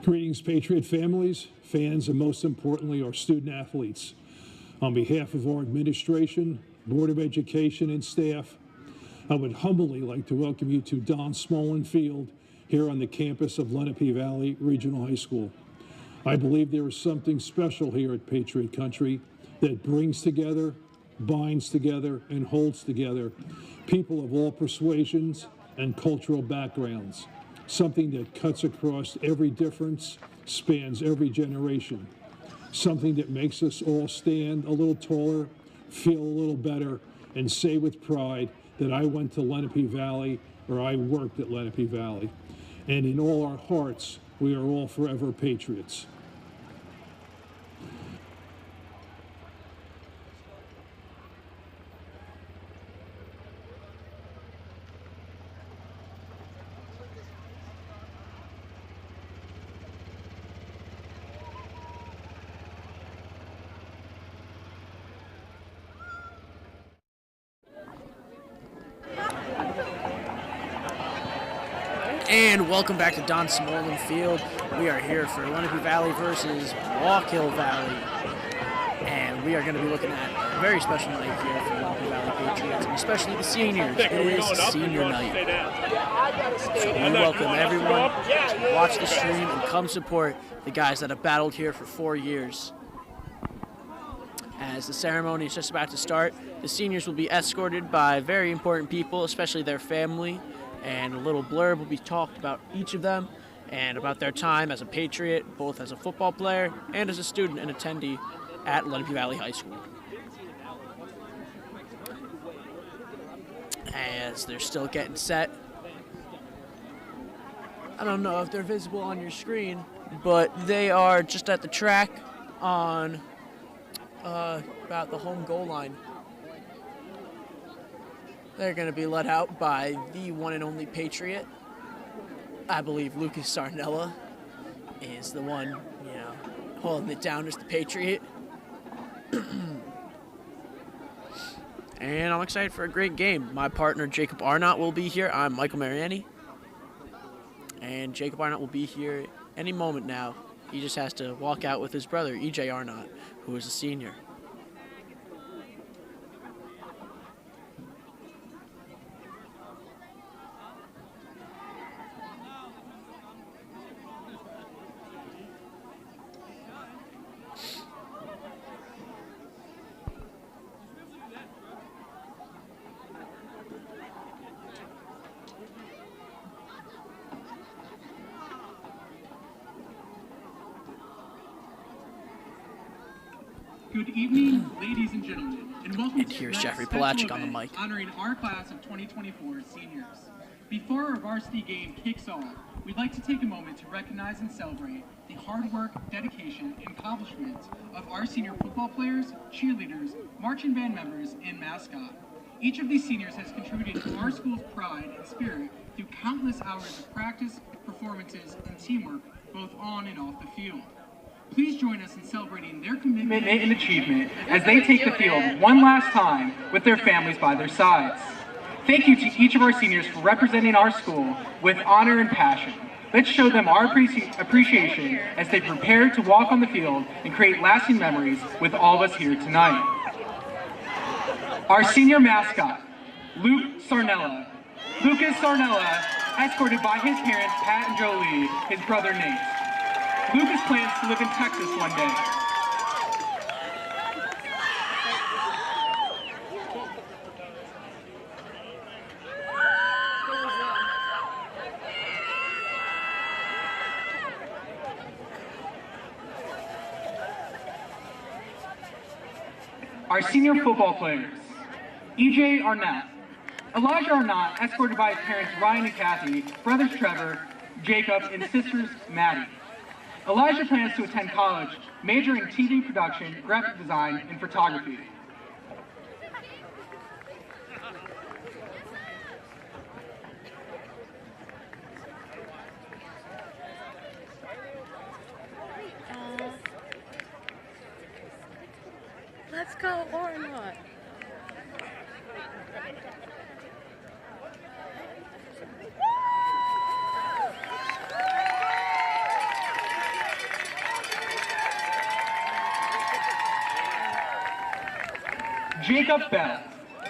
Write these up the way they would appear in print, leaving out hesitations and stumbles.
Greetings, Patriot families, fans, and most importantly, our student athletes. On behalf of our administration, Board of Education, and staff, I would humbly like to welcome you to Don Smolin Field here on the campus of Lenape Valley Regional High School. I believe there is something special here at Patriot Country that brings together, binds together, and holds together people of all persuasions and cultural backgrounds. Something that cuts across every difference, spans every generation. Something that makes us all stand a little taller, feel a little better, and say with pride that I went to Lenape Valley or I worked at Lenape Valley. And in all our hearts, we are all forever Patriots. And welcome back to Don Smolin Field. We are here for Lenape Valley versus Wallkill Valley. And we are going to be looking at a very special night here for Lenape Valley Patriots, and especially the seniors. It is senior night. So we welcome everyone to watch the stream and come support the guys that have battled here for 4 years. As the ceremony is just about to start, the seniors will be escorted by very important people, especially their family. And a little blurb will be talked about each of them and about their time as a Patriot, both as a football player and as a student and attendee at Lenape Valley High School. As they're still getting set. I don't know if they're visible on your screen, but they are just at the track on about the home goal line. They're going to be let out by the one and only Patriot. I believe Lucas Sarnella is the one, holding it down as the Patriot. And I'm excited for a great game. My partner, Jacob Arnott, will be here. I'm Michael Mariani. And Jacob Arnott will be here any moment now. He just has to walk out with his brother, EJ Arnott, who is a senior. Good evening, ladies and gentlemen, and welcome to here's tonight's Jeffrey special Polaczyk on the event mic. honoring our class of 2024 seniors. Before our varsity game kicks off, we'd like to take a moment to recognize and celebrate the hard work, dedication, and accomplishments of our senior football players, cheerleaders, marching band members, and mascot. Each of these seniors has contributed to our school's pride and spirit through countless hours of practice, performances, and teamwork, both on and off the field. Please join us in celebrating their commitment and achievement as they take the field one last time with their families by their sides. Thank you to each of our seniors for representing our school with honor and passion. Let's show them our appreciation as they prepare to walk on the field and create lasting memories with all of us here tonight. Our senior mascot, Luke Sarnella. Lucas Sarnella, escorted by his parents, Pat and Jolie, his brother Nate. Lucas plans to live in Texas one day. Our senior football players, EJ Arnott. Elijah Arnott, escorted by his parents Ryan and Kathy, brothers Trevor, Jacob, and sisters Maddie. Elijah plans to attend college, majoring in TV production, graphic design, and photography. Let's go or not. Jacob Bell.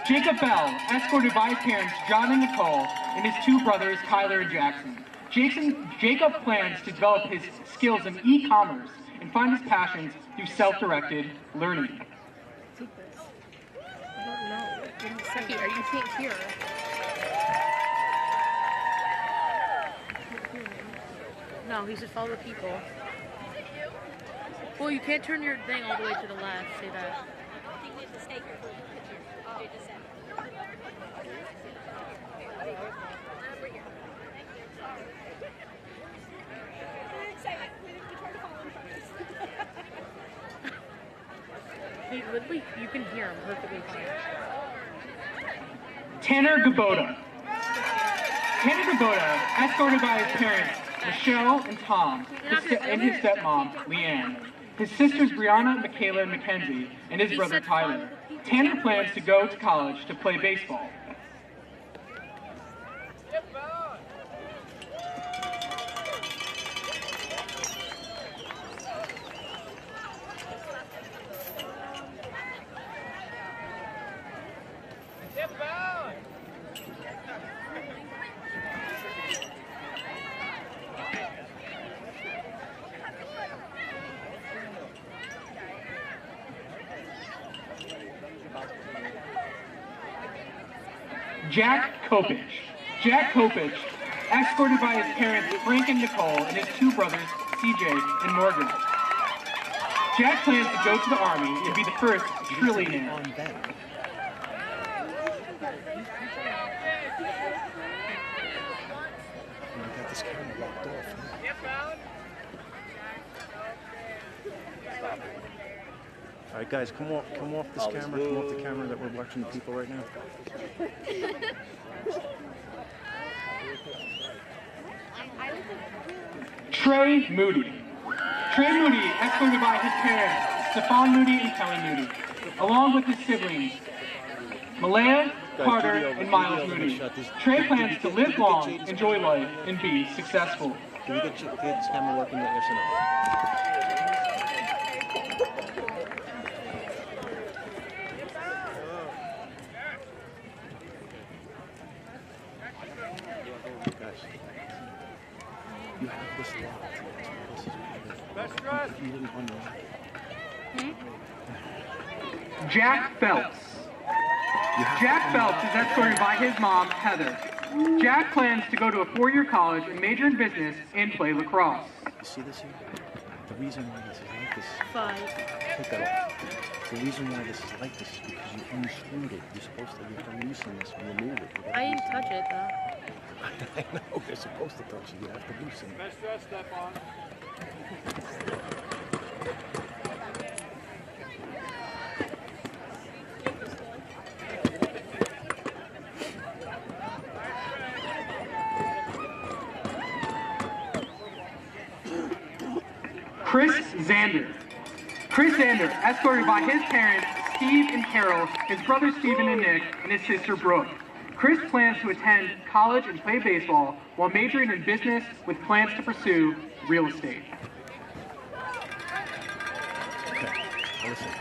Jacob Bell, escorted by his parents John and Nicole, and his two brothers Kyler and Jackson. Jacob plans to develop his skills in e-commerce and find his passions through self-directed learning. Saki, you can't hear. No, he said follow the people. Well, you can't turn your thing all the way to the left. Say that. He literally, you can hear him perfectly fine. Tanner Gabota. Tanner Gabota, escorted by his parents, Michelle and Tom, and his stepmom, Leanne. His sisters Brianna, Michaela, and Mackenzie, and his brother Tyler. Tanner plans to go to college to play baseball. Jack Kopich. Jack Kopich, escorted by his parents Frank and Nicole and his two brothers CJ and Morgan. Jack plans to go to the Army and be the first trillionaire. All right, guys, come off this camera. Come off the camera that we're watching the people right now. Trey Moody. Trey Moody, escorted by his parents, Stephon Moody and Kelly Moody, along with his siblings, Malaya, Carter, and Miles Moody. Trey plans to live long, enjoy life, and be successful. Can we get this camera working? Yes or no? You have this locked. You didn't unlock. Jack Phelps. Jack Phelps is escorted by his mom, Heather. Jack plans to go to a four-year college and major in business and play lacrosse. You see this here? The reason why this is like this. Five. Take that off. The reason why this is like this is because you unscrewed it. You're supposed to loosen this when you move it. I didn't touch it though. I know, you're supposed to touch it. You have to loosen it. Best dress, Stephon. Chris Zander. Chris Zander, escorted by his parents, Steve and Carol, his brothers Stephen and Nick, and his sister Brooke. Chris plans to attend college and play baseball while majoring in business with plans to pursue real estate. Okay, now listen.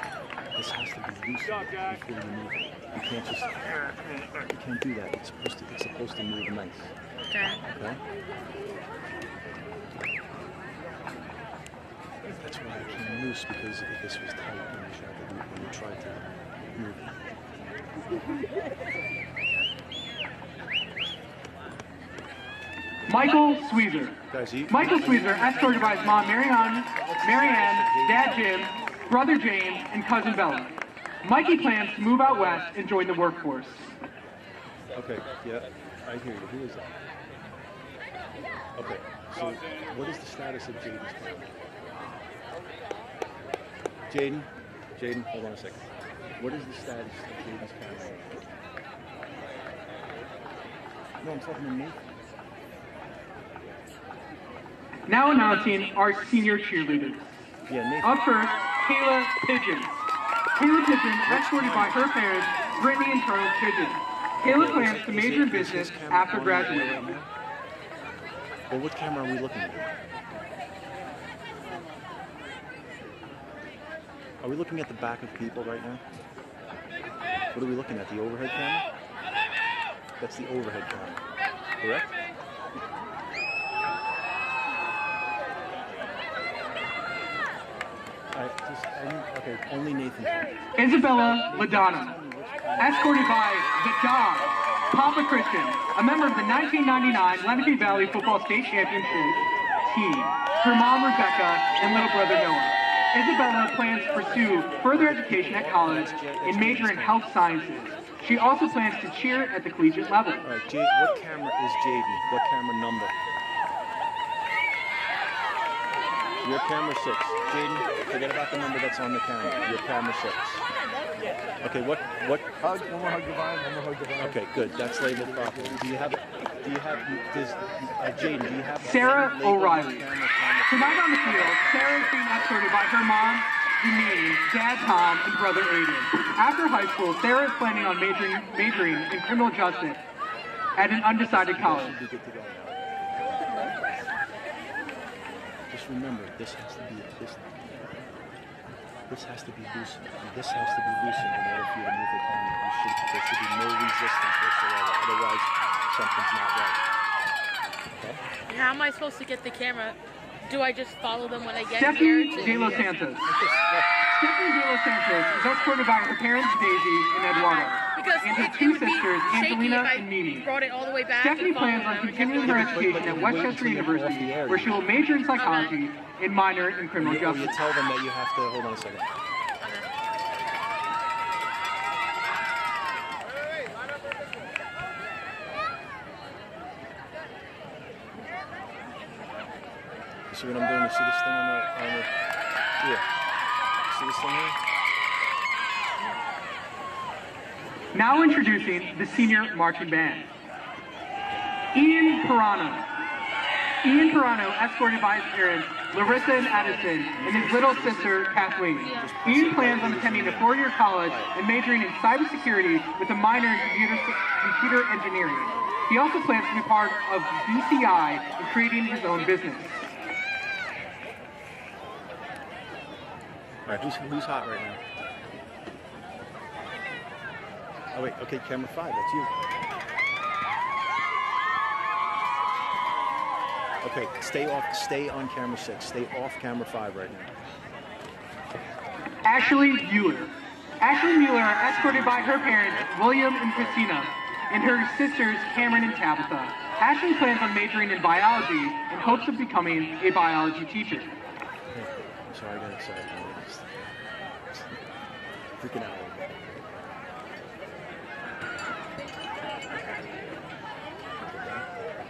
This has to be loosened before you move it. You can't just, you can't do that. It's supposed to move nice. Okay. Okay? That's why I came loose, because if this was tight when you tried to move it. Michael Sweezer. Guys, Michael Sweezer, escorted by his mom, Marianne, Dad Jim, brother James, and cousin Bella. Mikey plans to move out west and join the workforce. Okay, yeah, I hear you. Who is that? Okay, so what is the status of Jaden's family? Jaden, hold on a second. What is the status of Jaden's family? No, I'm talking to Nathan. Now announcing our senior cheerleaders. Yeah, Nathan. Up first, Kayla Pigeons. Kayla Pigeons, escorted by her parents, Brittany and Charles Pigeons. Kayla plans to major in business after graduating. Well, what camera are we looking at? Are we looking at the back of people right now? What are we looking at? The overhead camera? That's the overhead camera, correct? Okay, only Nathan. Isabella Ladonna, escorted by the dog, Papa Christian, a member of the 1999 Lenape Valley Football State Championship team, her mom Rebecca, and little brother Noah. Isabella plans to pursue further education at college and major in health sciences. She also plans to cheer at the collegiate level. All right, Jade, what camera is Jaden? What camera number? Your camera 6. Jaden, forget about the number that's on the camera. Your camera 6. Okay, what? Hug, one more hug, Divine. One more hug, Divine. Okay, good. That's labeled properly. Jaden, do you have Sarah labeled O'Reilly. camera? Tonight on the field, Sarah is being escorted by her mom, Janine, dad Tom, and brother Aiden. After high school, Sarah is planning on majoring in criminal justice at an undecided college. Should be good to go now. Just remember, this has to be loosened. This has to be loosened in order for you to move the camera. There should be no resistance whatsoever. Otherwise, something's not right. Okay? How am I supposed to get the camera? Do I just follow them when I get Stephanie here? De Los Santos. Stephanie De Los Santos is escorted by her parents Daisy and Eduardo, Because and her it two would be sisters shaky Angelina if I and Mimi. brought it all the way back. Stephanie and followed plans on them. continuing her education at Westchester University, where she will major in psychology and minor in criminal You justice. tell them that you have to, hold on a second. You see what I'm doing? You see this thing on the here? See this thing here? Now introducing the senior marching band. Ian Pirano. Ian Pirano, escorted by his parents, Larissa and Addison, and his little sister, Kathleen. Ian plans on attending a four-year college and majoring in cybersecurity with a minor in computer engineering. He also plans to be part of BCI and creating his own business. All right, who's hot right now? Oh wait, okay, camera 5, that's you. Okay, stay on camera 6. Stay off camera 5 right now. Ashley Mueller. Ashley Mueller, escorted by her parents, William and Christina, and her sisters, Cameron and Tabitha. Ashley plans on majoring in biology and hopes of becoming a biology teacher. I'm sorry, I got excited. Freaking out a little bit.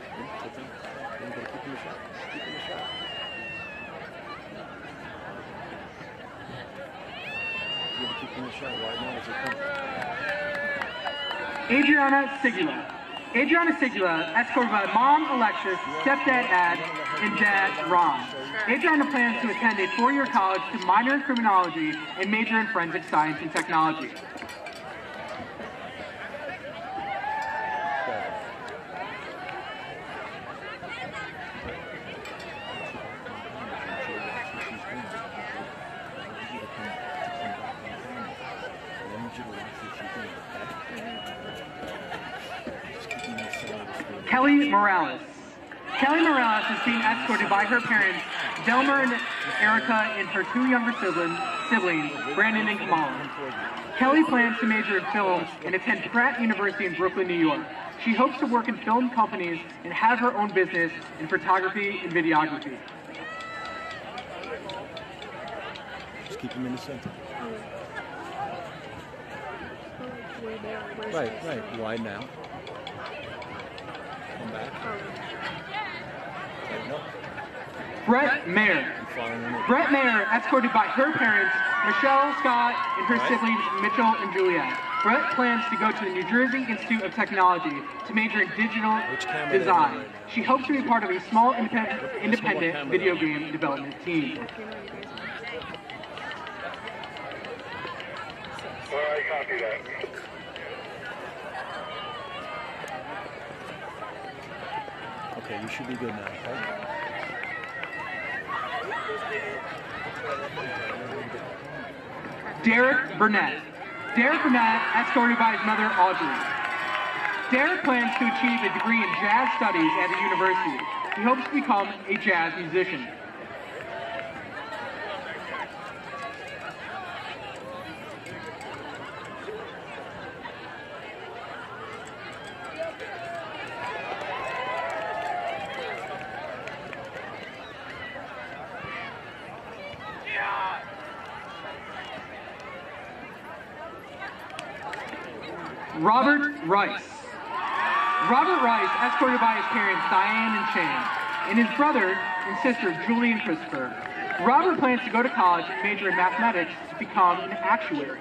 You gotta keep in the shot. Keep in the shot. You gotta keep in the shot. Why not? As it comes. Adriana Sigula. Adriana Sigula, escorted by mom Alexis, stepdad Ad, and dad Ron. Adriana plans to attend a four-year college to minor in criminology and major in forensic science and technology. Kelly Morales. Kelly Morales is being escorted by her parents, Delmer and Erica, and her two younger siblings, Brandon and Kamala. Kelly plans to major in film and attend Pratt University in Brooklyn, New York. She hopes to work in film companies and have her own business in photography and videography. Just keep them in the center. Where's Right. Wide now. Come back. Tighten up. Brett Mayer. I'm following them. Brett Mayer, escorted by her parents, Michelle, Scott, and her siblings, Mitchell and Juliet. Brett plans to go to the New Jersey Institute of Technology to major in digital Which camera are they design. on right now? She hopes to be part of a small independent video game development team. Alright, copy that. Okay, you should be good now, okay? Derek Burnett. Derek Burnett, escorted by his mother, Audrey. Derek plans to achieve a degree in jazz studies at the university. He hopes to become a jazz musician. Robert Rice. Robert Rice, escorted by his parents Diane and Shane, and his brother and sister Julie and Christopher. Robert plans to go to college and major in mathematics to become an actuary.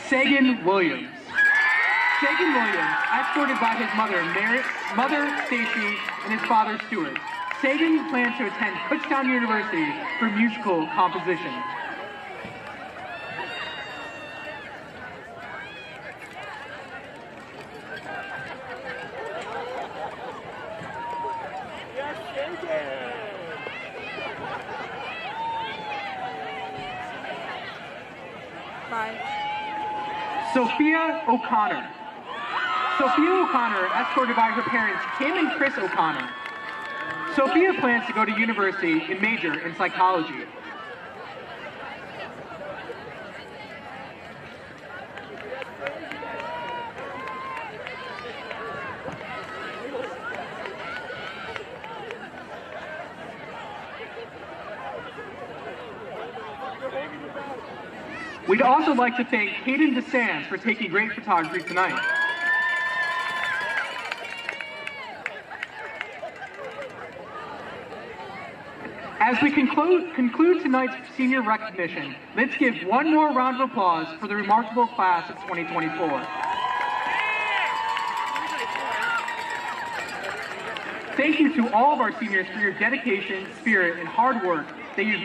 Sagan Williams. Sagan Williams, escorted by his mother Stacy, and his father Stuart. Sagan plans to attend Kutztown University for musical composition. Sophia O'Connor. Sophia O'Connor, escorted by her parents, Kim and Chris O'Connor. Sophia plans to go to university and major in psychology. We'd also like to thank Hayden DeSands for taking great photography tonight. As we conclude tonight's senior recognition, let's give one more round of applause for the remarkable class of 2024. Thank you to all of our seniors for your dedication, spirit, and hard work that have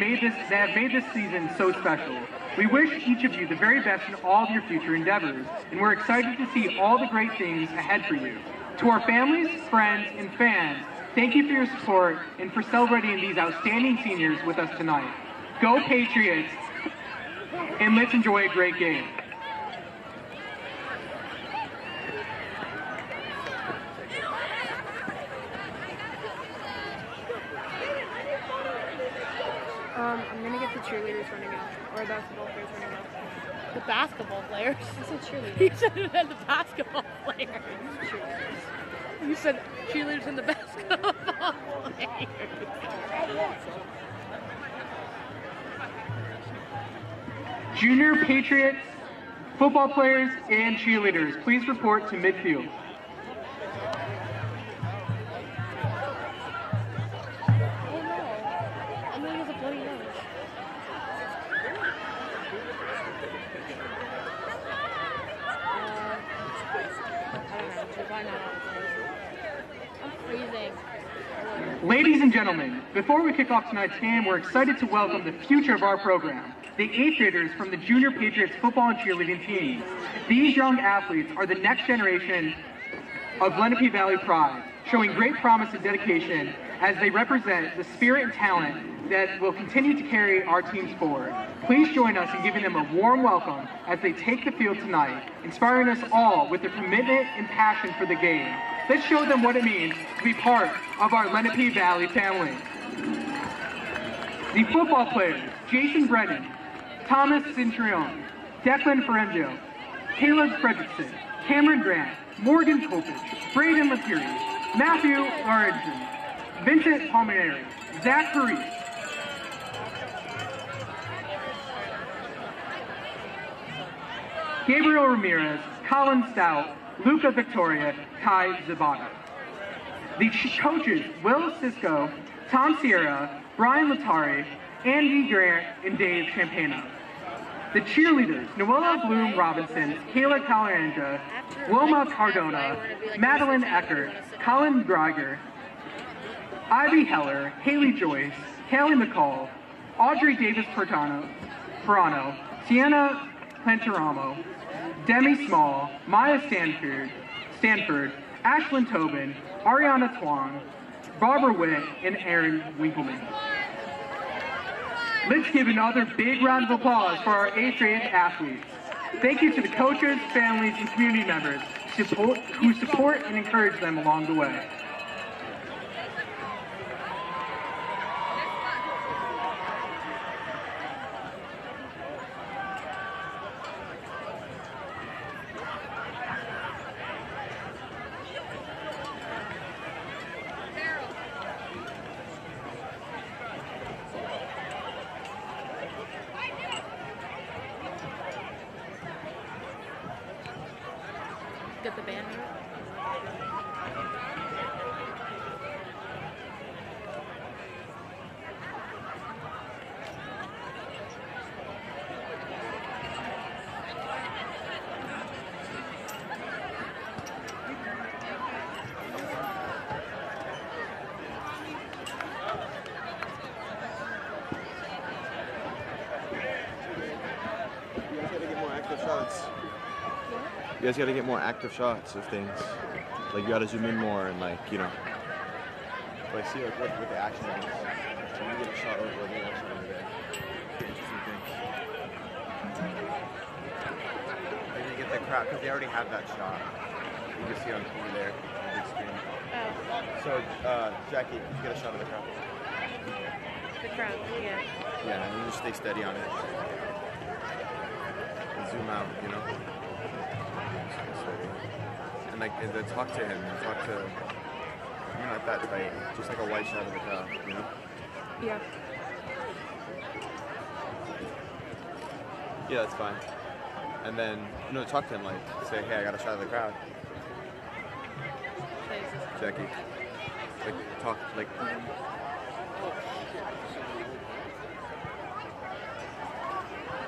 made this season so special. We wish each of you the very best in all of your future endeavors, and we're excited to see all the great things ahead for you. To our families, friends, and fans, thank you for your support and for celebrating these outstanding seniors with us tonight. Go Patriots, and let's enjoy a great game. I'm gonna get the cheerleaders running out, or basketball players running out. The basketball players? I said cheerleaders. You said it had the basketball players. Cheerleaders. You said cheerleaders and the basketball players. Junior Patriots, football players, and cheerleaders, please report to midfield. Ladies and gentlemen, before we kick off tonight's game, we're excited to welcome the future of our program, the 8th graders from the Junior Patriots football and cheerleading teams. These young athletes are the next generation of Lenape Valley pride, showing great promise and dedication as they represent the spirit and talent that will continue to carry our teams forward. Please join us in giving them a warm welcome as they take the field tonight, inspiring us all with their commitment and passion for the game. Let's show them what it means to be part of our Lenape Valley family. The football players, Jason Brennan, Thomas Centurion, Declan Ferenzio, Caleb Fredrickson, Cameron Grant, Morgan Kopich, Braden Lapiri, Matthew Lorenzen, Vincent Palmieri, Zach Paris, Gabriel Ramirez, Colin Stout, Luca Victoria, Kai Zabata. The coaches, Will Cisco, Tom Sierra, Brian Latari, Andy Grant, and Dave Champano. The cheerleaders, Noella Bloom Robinson, Kayla Calaranja, Wilma Cardona, Madeline Eckert, Colin Greiger, Ivy Heller, Haley Joyce, Kaylee McCall, Audrey Davis Perano, Sienna Planteramo, Demi Small, Maya Stanford, Ashlyn Tobin, Ariana Twong, Barbara Witt, and Aaron Winkleman. Let's give another big round of applause for our 8th grade athletes. Thank you to the coaches, families, and community members who support and encourage them along the way. Get the band ready. You guys gotta get more active shots of things. Like you gotta zoom in more and like, you know. Like see like what the action is. So you get a shot over the action over there. Interesting things. Maybe you get the crowd because they already have that shot. You can see on TV there, on the big screen. Oh, So Jackie, you get a shot of the crowd. the crowd, yeah. Yeah, and you just stay steady on it. And zoom out, you know. And like, and then talk to him, and talk to, like that, like, just like a white shot of the crowd, you know? Yeah. Yeah, that's fine. And then, talk to him, like, say, hey, I got a shot of the crowd. Jackie. Like, talk, like,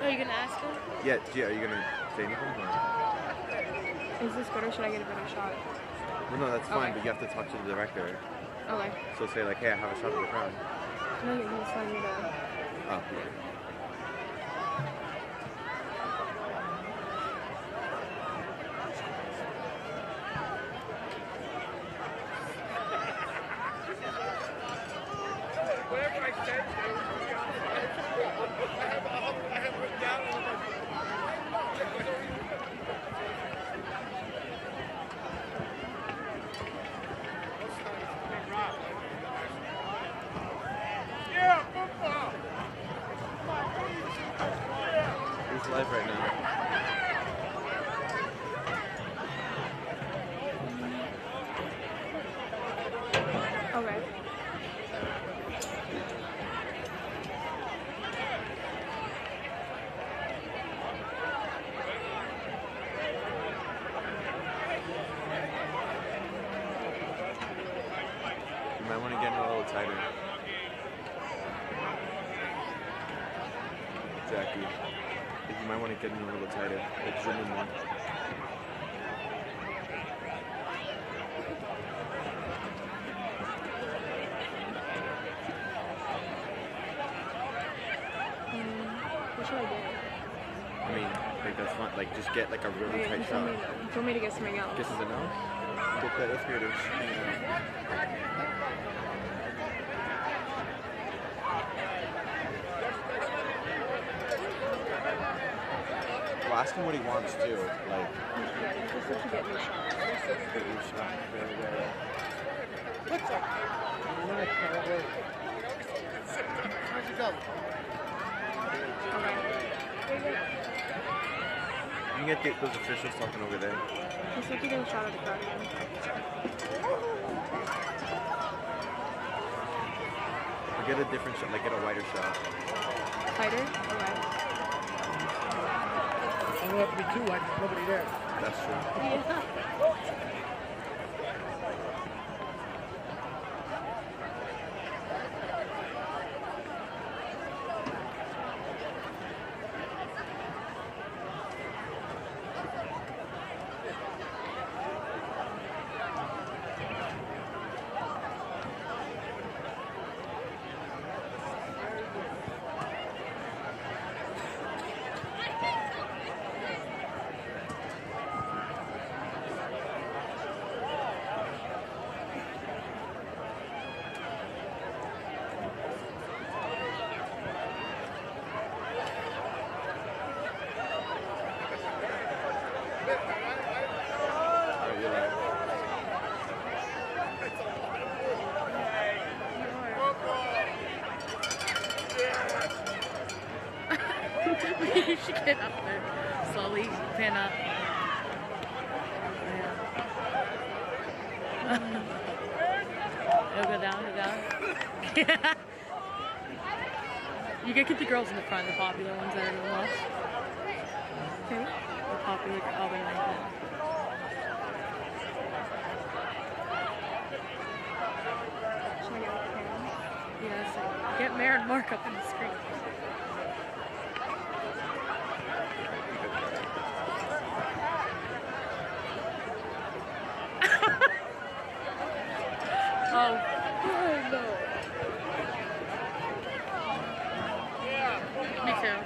Are you gonna ask him? yeah, are you gonna say anything? Or? Is this good or should I get a better shot? Well, no, that's fine, Okay. but you have to talk to the director. Okay. So say, like, hey, I have a shot of the crowd. No, you're gonna send me the. Oh, yeah. Who's live right now? Okay. You might want to get in a little tighter. Jackie, you might want to get in a little tighter. Like zoom in more. What should I do? I mean, like that's fun. Like just get like a really Okay, tight you shot. told me to get something else. Guess is it no? Get that. Let's hear this. Well, ask him what he wants too. Like, Yeah, just let you get me shots. get your shot. What's up? How's it going? Okay. You can get those officials talking over there. Just let you get a shot of the crowd again. Or get a different shot. Like get a wider shot. Tighter? Okay. I don't have to be too wide, there's nobody there. That's true. Yeah. You should get up there. Slowly pan up. Yeah. It'll go down, Yeah. You gotta get the girls in the front, the popular ones that are the most. Okay. The popular, oh, they like that. Should I get a pen? Yeah, so get Mare and Mark up on the screen. Oh no. Me too.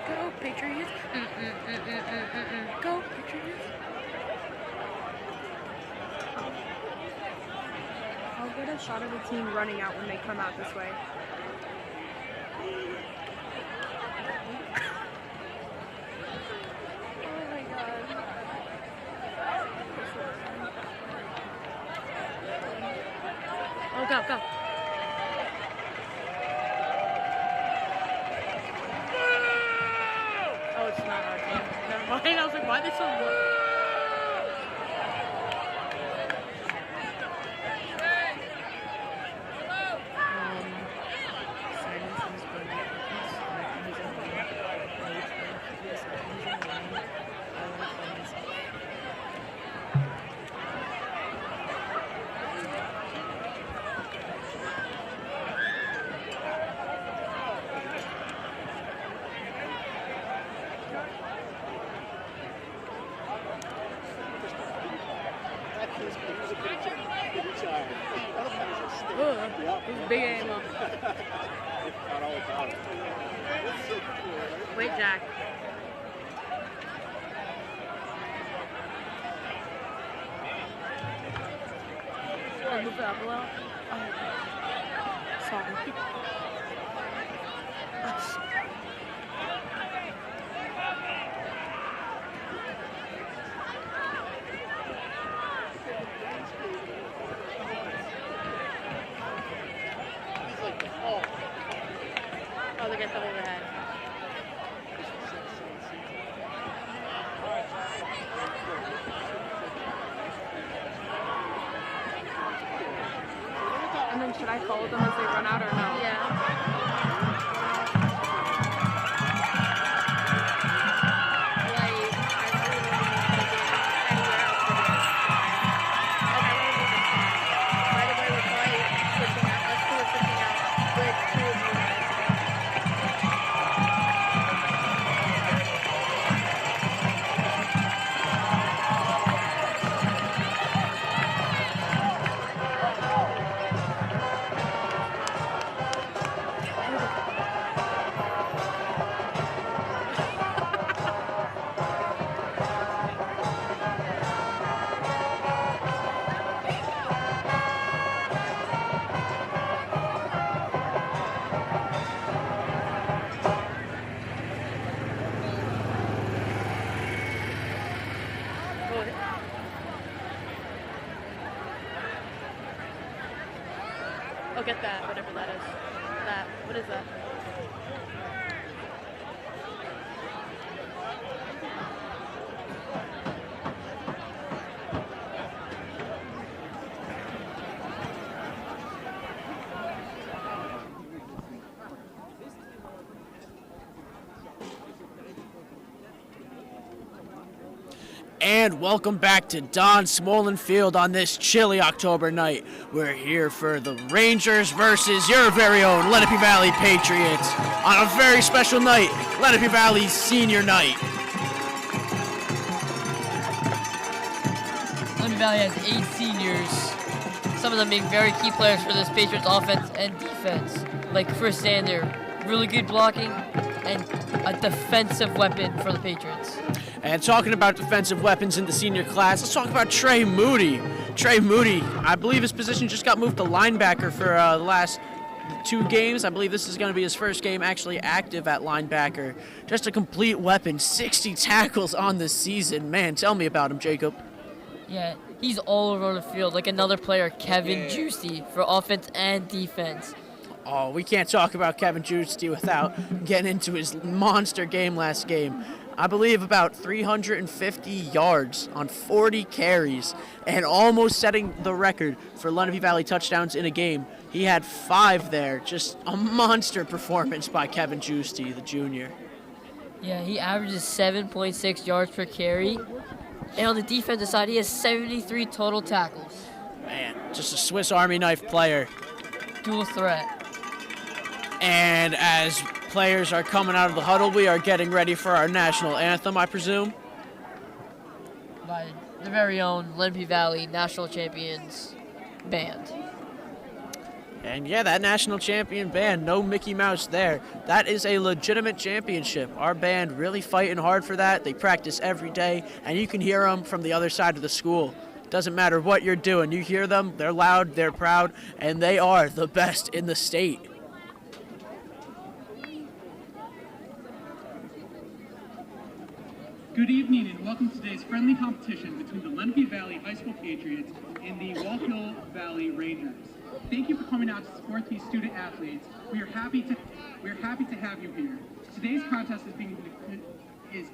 Go Patriots! Go Patriots! I'll get a shot of the team running out when they come out this way. Oh my god. Oh, go. Oh, it's not our team. Never mind. I was like, why are they so low? Big ammo. Wait, Jack. Oh, move it up a little. Oh. Sorry. Oh, they get the overhead. And then should I follow them as they run out or no? Yeah. Oh, get that, whatever that is. That, what is that? And welcome back to Don Smolin Field on this chilly October night. We're here for the Rangers versus your very own Lenape Valley Patriots on a very special night, Lenape Valley Senior Night. Lenape Valley has 8 seniors, some of them being very key players for this Patriots offense and defense, like Chris Sander, really good blocking, and a defensive weapon for the Patriots. And talking about defensive weapons in the senior class, let's talk about Trey Moody. Trey Moody, I believe his position just got moved to linebacker for the last 2 games. I believe this is going to be his first game actually active at linebacker. Just a complete weapon, 60 tackles on the season. Man, tell me about him, Jacob. Yeah, he's all over the field, like another player, Kevin Juicy, for offense and defense. Oh, we can't talk about Kevin Juicy without getting into his monster game last game. I believe about 350 yards on 40 carries and almost setting the record for Lenape Valley touchdowns in a game. He had 5 there. Just a monster performance by Kevin Juicy, the junior. Yeah, he averages 7.6 yards per carry. And on the defensive side, he has 73 total tackles. Man, just a Swiss Army knife player. Dual threat. And as players are coming out of the huddle, we are getting ready for our national anthem, I presume. By the very own Lenape Valley National Champions Band. And yeah, that national champion band, no Mickey Mouse there. That is a legitimate championship. Our band really fighting hard for that. They practice every day, and you can hear them from the other side of the school. Doesn't matter what you're doing. You hear them, they're loud, they're proud, and they are the best in the state. Good evening and welcome to today's friendly competition between the Lenape Valley High School Patriots and the Wallkill Valley Rangers. Thank you for coming out to support these student athletes. We are happy to have you here. Today's contest is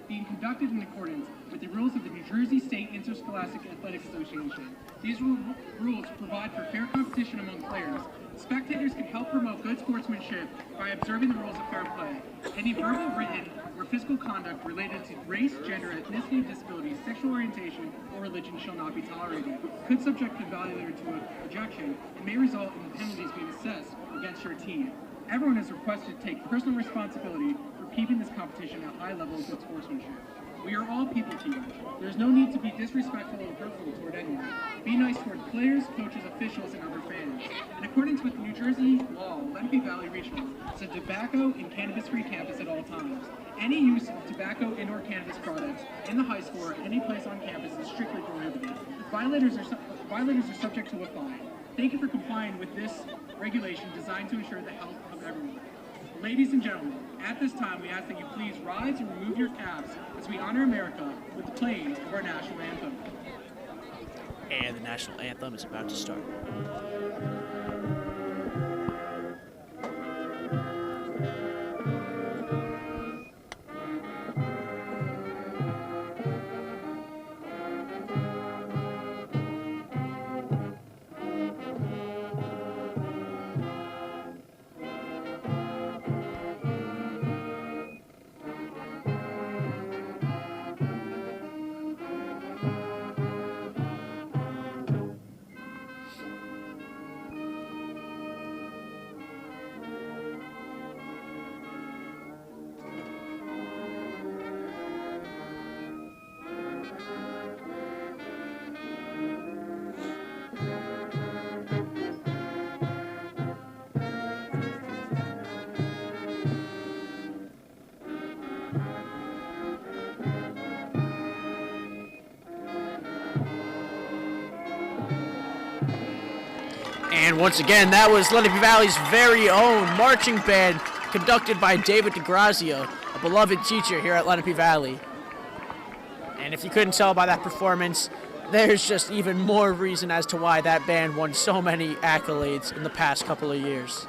being conducted in accordance with the rules of the New Jersey State Interscholastic Athletic Association. These rules provide for fair competition among players. Spectators can help promote good sportsmanship by observing the rules of fair play. Any verbal, written, or physical conduct related to race, gender, ethnicity, disability, sexual orientation, or religion shall not be tolerated. Could subject the evaluator to a rejection and may result in the penalties being assessed against your team. Everyone is requested to take personal responsibility for keeping this competition at high level of good sportsmanship. We are all people here. There's no need to be disrespectful or hurtful toward anyone. Be nice toward players, coaches, officials, and other fans. In accordance with New Jersey law, Lenape Valley Regional is a tobacco and cannabis-free campus at all times. Any use of tobacco and/or cannabis products in the high school or any place on campus is strictly prohibited. Violators are subject to a fine. Thank you for complying with this regulation designed to ensure the health of everyone. Ladies and gentlemen, at this time we ask that you please rise and remove your caps as we honor America with the playing of our national anthem. And the national anthem is about to start. And once again, that was Lenape Valley's very own marching band conducted by David DeGrazia, a beloved teacher here at Lenape Valley. And if you couldn't tell by that performance, there's just even more reason as to why that band won so many accolades in the past couple of years.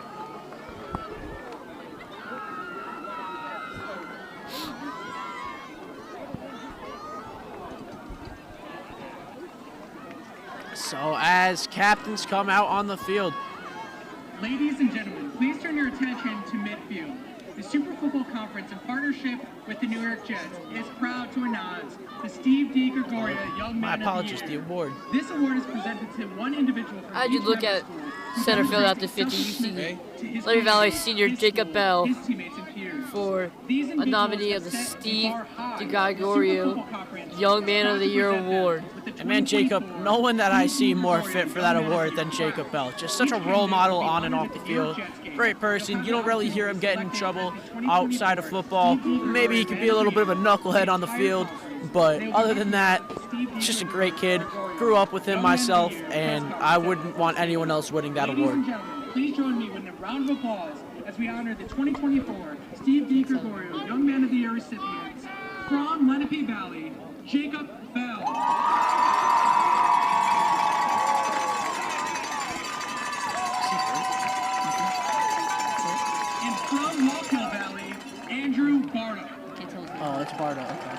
So as captains come out on the field. Ladies and gentlemen, please turn your attention to midfield. The Super Football Conference, in partnership with the New York Jets, is proud to announce the Steve D. Gregorio Young My Man apologies, of the the Year. award. This award is presented to one individual from As each you look member at school who center field out demonstrates to 50, you see exceptional to his Lenape Valley community, senior his Jacob school, Bell his teammates and peers. for These a individuals nominee have of the set Steve bar high. D. The Gregorio Super Football Conference Young Man of the is Year proud to present award. them with the And man, Jacob, 2024 no one that I see more Steve fit D. for that Gregorio award Young than Man of the Year. Jacob Bell. Just such a Each role candidate model will be on and off honored the at New York field. Jets game. Great person. You don't really hear him get in Selected trouble as the 2024 outside of football. Maybe he could be a little bit of a knucklehead on the field, but other than that, just a great kid. Grew up with him myself, and I wouldn't want anyone else winning that Ladies award. and gentlemen, please join me with a round of applause as we honor the 2024 Steve D. Gregorio Young Man of the Year recipients from Lenape Valley, Jacob Bell. And from Wallkill Valley, Andrew Barta. Oh, it's Bardo. Okay.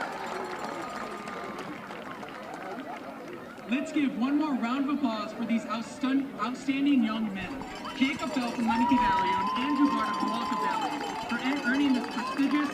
Let's give one more round of applause for these outstanding young men. Jacob Bell from Lenape Valley and Andrew Barta from Wallkill Valley for earning this prestigious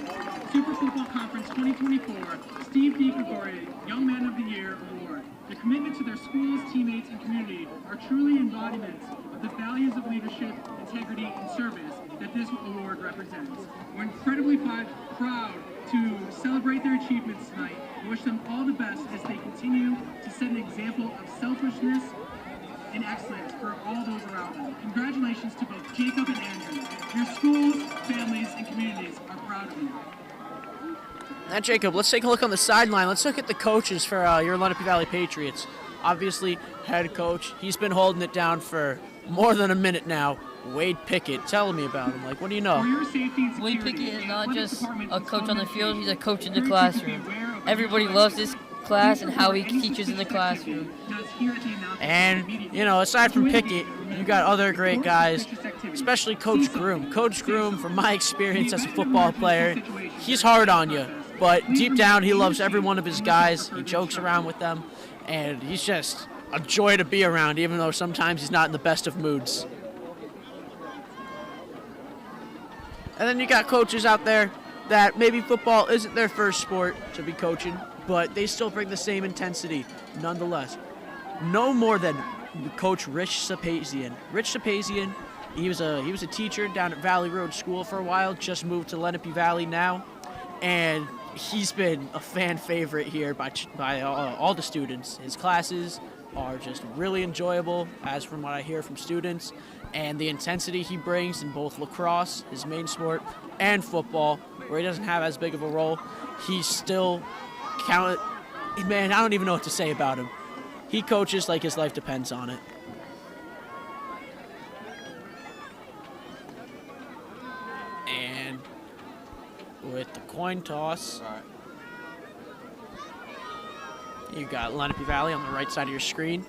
Super Football Conference 2024 Steve D. Gregorio Young Man of the Year Award. Their commitment to their schools, teammates, and community are truly embodiments of the values of leadership, integrity, and service that this award represents. We're incredibly proud to celebrate their achievements tonight and wish them all the best as they continue to set an example of selflessness and excellence for all those around them. Congratulations to both Jacob and Andrew. Your schools, families, and communities are proud of you. Now, Jacob, let's take a look on the sideline. Let's look at the coaches for your Lenape Valley Patriots. Obviously, head coach, he's been holding it down for more than a minute now. Wade Pickett, tell me about him. Like, what do you know? For your safety and Wade security, Pickett is the not athletic just department a coach on the field, he's a coach in the encourages you to be classroom. aware of Everybody any loves this class and how he any teaches in the suspicious activity classroom. does here at the announcement And, immediately. you know, aside from Pickett, you got other great guys, Suspicious activity. especially Coach Groom. Coach Groom, from my experience as a football player, he's hard on you, but deep down he loves every one of his guys. He jokes around with them, and he's just a joy to be around, even though sometimes he's not in the best of moods. And then you got coaches out there that maybe football isn't their first sport to be coaching, but they still bring the same intensity nonetheless. No more than Coach Rich Sapazian. Rich Sapazian, he was a teacher down at Valley Road School for a while, just moved to Lenape Valley now, and he's been a fan favorite here by all the students. His classes are just really enjoyable, as from what I hear from students, and the intensity he brings in both lacrosse, his main sport, and football, where he doesn't have as big of a role, he's still counted. Man, I don't even know what to say about him. He coaches like his life depends on it. And with the coin toss, you got Lenape Valley on the right side of your screen.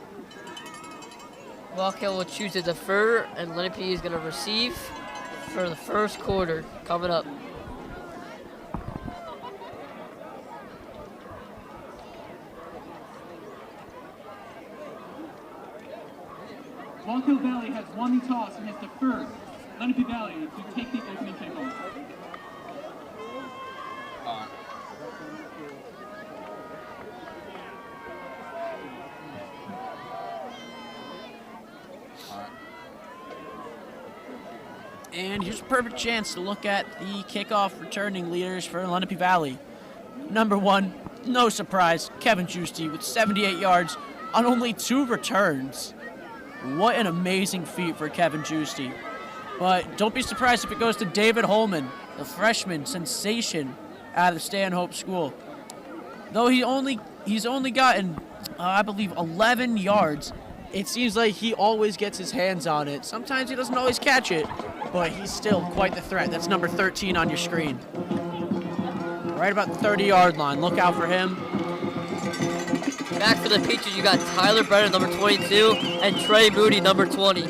Wallkill will choose to defer, and Lenape is going to receive for the first quarter coming up. Wallkill Valley has won the toss and has deferred Lenape Valley to take the opening kickoff. And here's a perfect chance to look at the kickoff returning leaders for Lenape Valley. Number one, no surprise, Kevin Juicy with 78 yards on only 2 returns. What an amazing feat for Kevin Juicy. But don't be surprised if it goes to David Holman, the freshman sensation out of Stanhope School. Though he's only gotten, I believe, 11 yards, it seems like he always gets his hands on it. Sometimes he doesn't always catch it, but he's still quite the threat. That's number 13 on your screen. Right about the 30-yard line. Look out for him. Back for the Patriots, you got Tyler Brennan, number 22, and Trey Moody, number 20.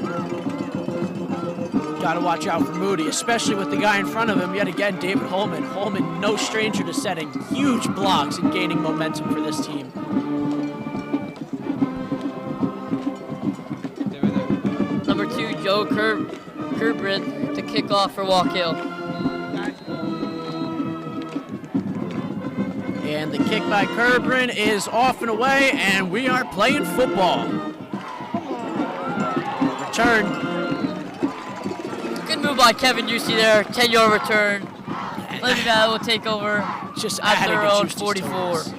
Got to watch out for Moody, especially with the guy in front of him, yet again, David Holman. Holman, no stranger to setting huge blocks and gaining momentum for this team. Number 2, Joe Kerbrin to kick off for Wallkill. And the kick by Kerbrin is off and away, and we are playing football. Return. Good move by Kevin Juicy there. 10-yard return. Lenape Valley will take over Just at adding their to own Juicy's 44. totals.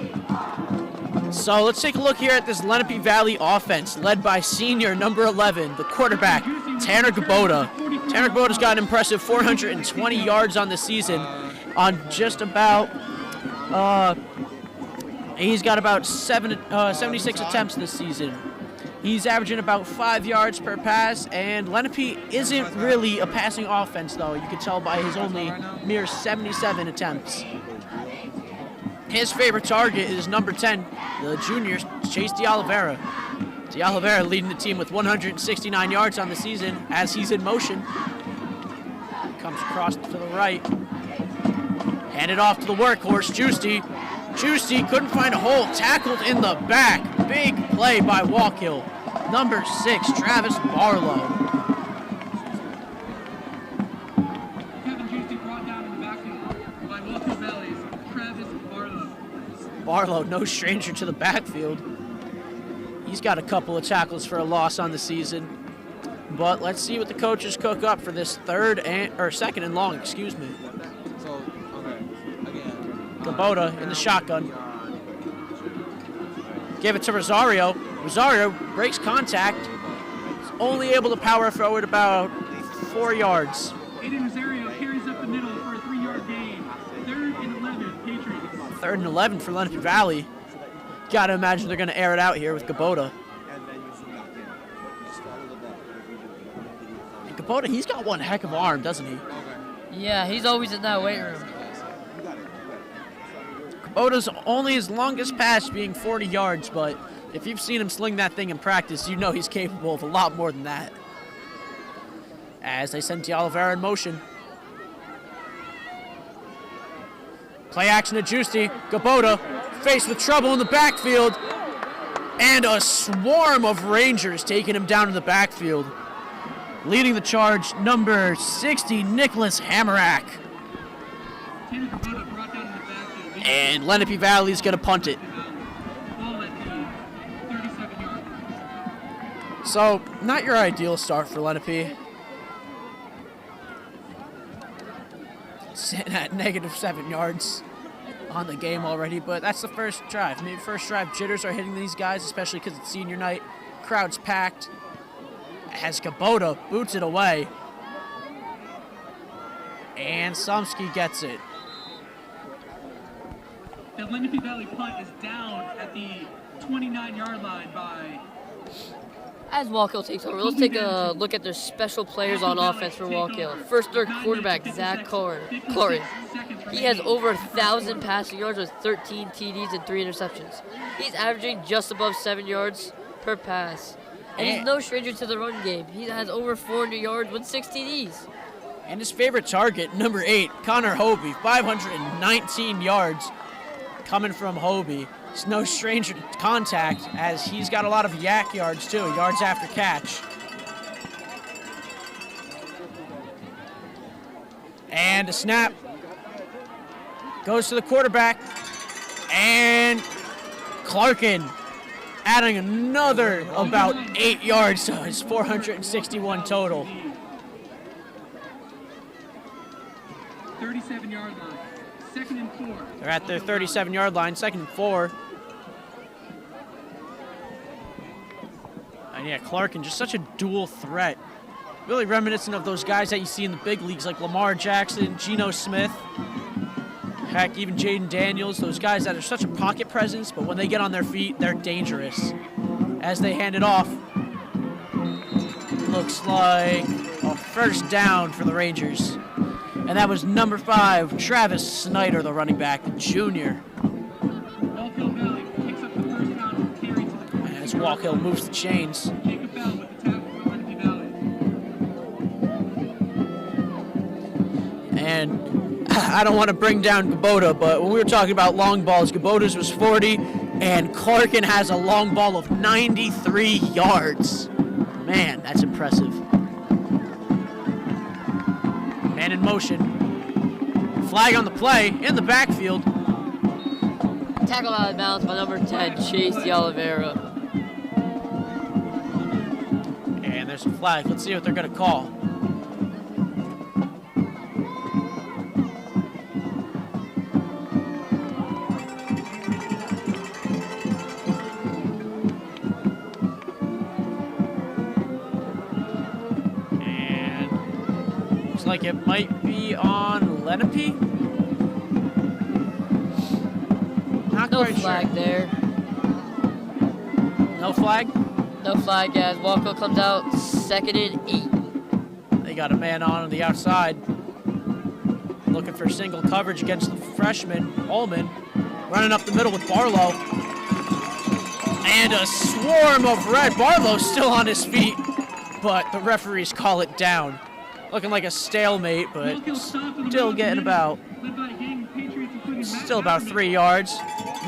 So let's take a look here at this Lenape Valley offense, led by senior number 11, the quarterback, Tanner Kubota. Tanner Kubota's got an impressive 420 yards on the season on just about, he's got about 76 attempts this season. He's averaging about 5 yards per pass, and Lenape isn't really a passing offense, though. You can tell by his only mere 77 attempts. His favorite target is number 10, the junior, Chase DeOliveira. DeOliveira leading the team with 169 yards on the season as he's in motion. Comes across to the right. Handed off to the workhorse, Juicy. Juicy couldn't find a hole, tackled in the back. Big play by Wallkill. Number 6, Travis Barlow. Kevin Juicy brought down in the backfield by Wallkill Valley's Travis Barlow. Barlow, no stranger to the backfield. He's got a couple of tackles for a loss on the season. But let's see what the coaches cook up for this second and long, excuse me. Kubota in the shotgun. Give it to Rosario. Rosario breaks contact. He's only able to power forward about 4 yards. Aiden Rosario carries up the middle for a 3-yard gain. 3rd and 11, Patriots. 3rd and 11 for Lenape Valley. Gotta imagine they're gonna air it out here with Kubota. And Kubota, he's got one heck of an arm, doesn't he? Yeah, he's always in that weight room. Kubota's only his longest pass being 40 yards, but if you've seen him sling that thing in practice, you know he's capable of a lot more than that. As they send DeOliveira in motion. Play action to Juicy. Kubota faced with trouble in the backfield. And a swarm of Rangers taking him down in the backfield. Leading the charge, number 60, Nicholas Hamarack. Tanner Kubota brought down in the backfield. And Lenape Valley's going to punt it. Ball at the 37-yard line. So, not your ideal start for Lenape. Sitting at -7 yards on the game already, but that's the first drive. Maybe first drive jitters are hitting these guys, especially because it's senior night. Crowd's packed. As Kubota boots it away. And Sumsky gets it. The Lenape Valley punt is down at the 29-yard line by... As Wallkill takes over, let's take a look at their special players on offense for Wallkill. First, their quarterback, Zach Clorin. He has over 1,000 passing yards with 13 TDs and 3 interceptions. He's averaging just above 7 yards per pass. And he's no stranger to the run game. He has over 400 yards with 6 TDs. And his favorite target, number 8, Connor Hobie, 519 yards coming from Hobie. He's no stranger to contact, as he's got a lot of yak yards too, yards after catch. And a snap. Goes to the quarterback. And Clarkin adding another about 8 yards to his 461 total. 37-yard line. 2nd and 4. They're at their 37-yard line, 2nd and 4. And yeah, Clarkin, just such a dual threat. Really reminiscent of those guys that you see in the big leagues like Lamar Jackson, Geno Smith, heck, even Jaden Daniels. Those guys that are such a pocket presence, but when they get on their feet, they're dangerous. As they hand it off, looks like a first down for the Rangers. And that was number 5, Travis Snyder, the running back, the junior. Wallkill Valley picks up the first down carry to the... As Wallkill moves the chains. Jacob Bell with the tackle for Lenape Valley. And I don't want to bring down Kubota, but when we were talking about long balls, Kubota's was 40, and Clarkin has a long ball of 93 yards. Man, that's impressive. Man in motion. Flag on the play in the backfield. Tackle out of bounds by number 10, Chase Oliveira. And there's a flag. Let's see what they're going to call. And looks like it might be on Lenape. Not No quite flag sure. there. No flag? No flag as Wallkill comes out 2nd and 8. They got a man on the outside. Looking for single coverage against the freshman, Ullman. Running up the middle with Barlow. And a swarm of red. Barlow's still on his feet, but the referees call it down. Looking like a stalemate, but still getting about, still about 3 yards.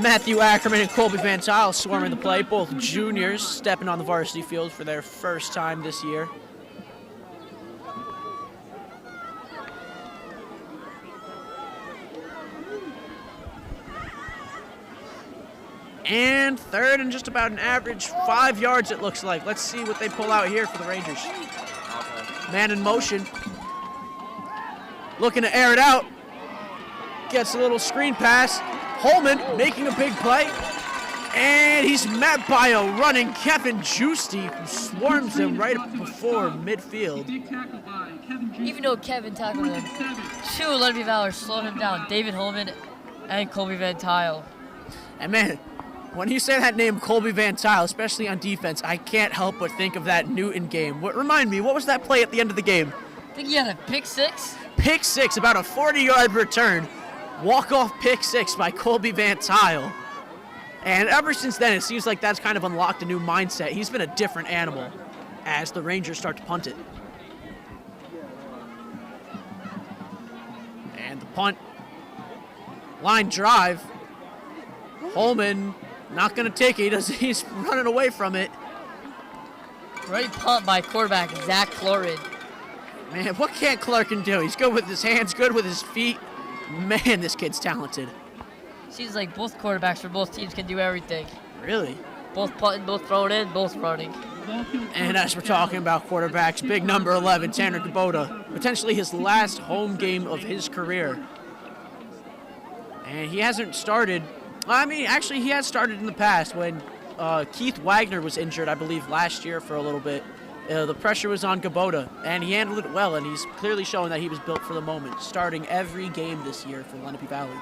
Matthew Ackerman and Colby Van Tile swarming the play, both juniors stepping on the varsity field for their first time this year. And 3rd and just about an average 5 yards, it looks like. Let's see what they pull out here for the Rangers. Man in motion. Looking to air it out. Gets a little screen pass. Holman making a big play. And he's met by a running Kevin Juicy, who swarms him right before midfield. Even though Kevin tackled him, 2 Lenape Valley slowed him down. David Holman and Colby Van Tile. And man, when you say that name, Colby Van Tile, especially on defense, I can't help but think of that Newton game. Remind me, what was that play at the end of the game? I think he had a pick 6. Pick 6, about a 40-yard return. Walk-off pick 6 by Colby Van Tile. And ever since then, it seems like that's kind of unlocked a new mindset. He's been a different animal as the Rangers start to punt it. And the punt. Line drive. Holman not going to take it. He's running away from it. Great punt by quarterback Zach Clorid. Man, what can't Clarkin do? He's good with his hands, good with his feet. Man, this kid's talented. Seems like both quarterbacks for both teams can do everything. Really? Both punting, both throwing in, both running. And as we're talking about quarterbacks, big number 11, Tanner Kubota, potentially his last home game of his career. And he hasn't started. I mean, actually, he has started in the past when Keith Wagner was injured, I believe, last year for a little bit. The pressure was on Kubota, and he handled it well, and he's clearly showing that he was built for the moment, starting every game this year for Lenape Valley.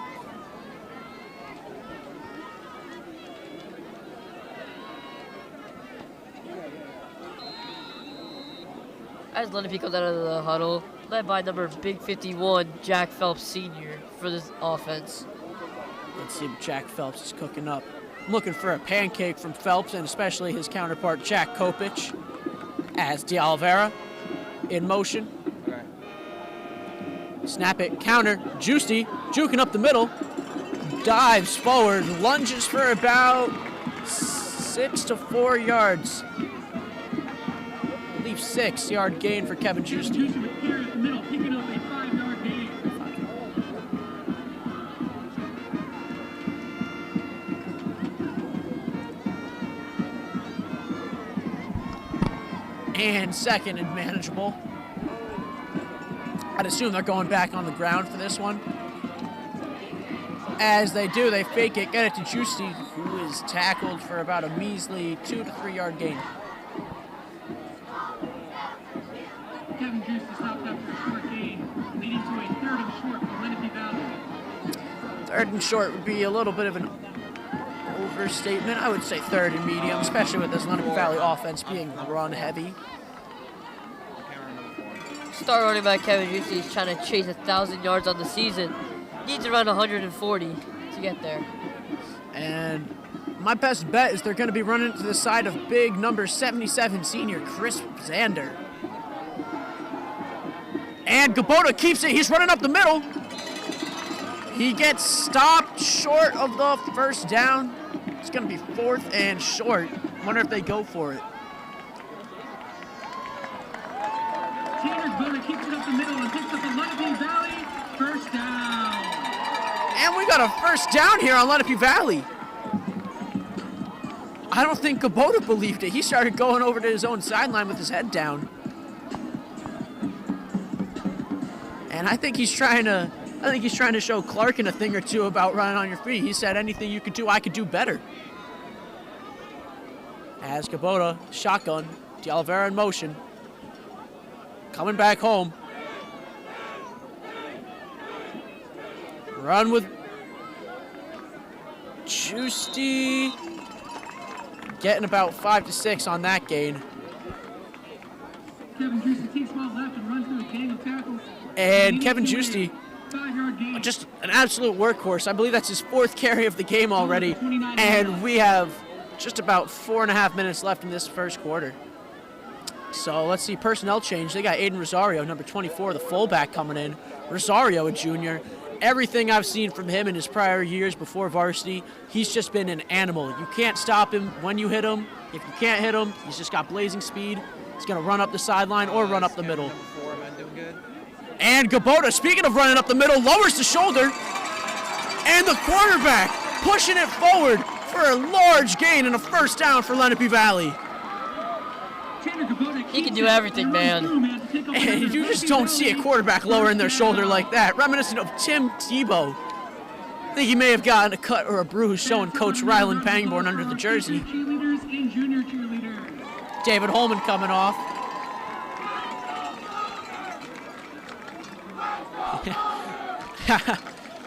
As Lenape comes out of the huddle, led by number big 51, Jack Phelps Sr. for this offense. Let's see what Jack Phelps is cooking up. I'm looking for a pancake from Phelps, and especially his counterpart, Jack Kopich, as De Oliveira in motion. Snap it, counter, Juicy, juking up the middle, dives forward, lunges for about 6 to 4 yards. I believe 6-yard gain for Kevin Juicy. And 2nd and manageable. I'd assume they're going back on the ground for this one. As they do, they fake it, get it to Juicy, who is tackled for about a measly 2 to 3 yard gain. Kevin Juicy stopped after a short gain, leading to a 3rd and short for Lenape Valley. 3rd and short would be a little bit of an overstatement. I would say 3rd and medium, especially with this Lenape Valley offense being run heavy. Star running back Kevin Juicy is trying to chase 1,000 yards on the season. Needs around 140 to get there. And my best bet is they're going to be running to the side of big number 77 senior Chris Zander. And Kubota keeps it. He's running up the middle. He gets stopped short of the first down. It's going to be 4th and short. Wonder if they go for it. Tanner Kubota keeps it up the middle and picks up the Lenape Valley first down. And we got a first down here on Lenape Valley. I don't think Kubota believed it. He started going over to his own sideline with his head down. And I think he's trying to show Clarkin a thing or two about running on your feet. He said, anything you could do, I could do better. As Kubota, shotgun, De Oliveira in motion. Coming back home. Run with Juicy. Getting about 5 to 6 on that gain. Kevin Juicy takes one left and runs through a gang of tackles. And Kevin Juicy, just an absolute workhorse. I believe that's his 4th carry of the game already. And we have just about 4.5 minutes left in this first quarter. So let's see, personnel change. They got Aiden Rosario, number 24, the fullback coming in. Rosario, a junior. Everything I've seen from him in his prior years before varsity, he's just been an animal. You can't stop him when you hit him. If you can't hit him, he's just got blazing speed. He's going to run up the sideline or run up the middle. And Kubota, speaking of running up the middle, lowers the shoulder. And the quarterback pushing it forward for a large gain and a first down for Lenape Valley. He can do everything, man. And you just don't see a quarterback lowering their shoulder like that. Reminiscent of Tim Tebow. I think he may have gotten a cut or a bruise showing Coach Ryland Pangborn under the jersey. David Holman coming off.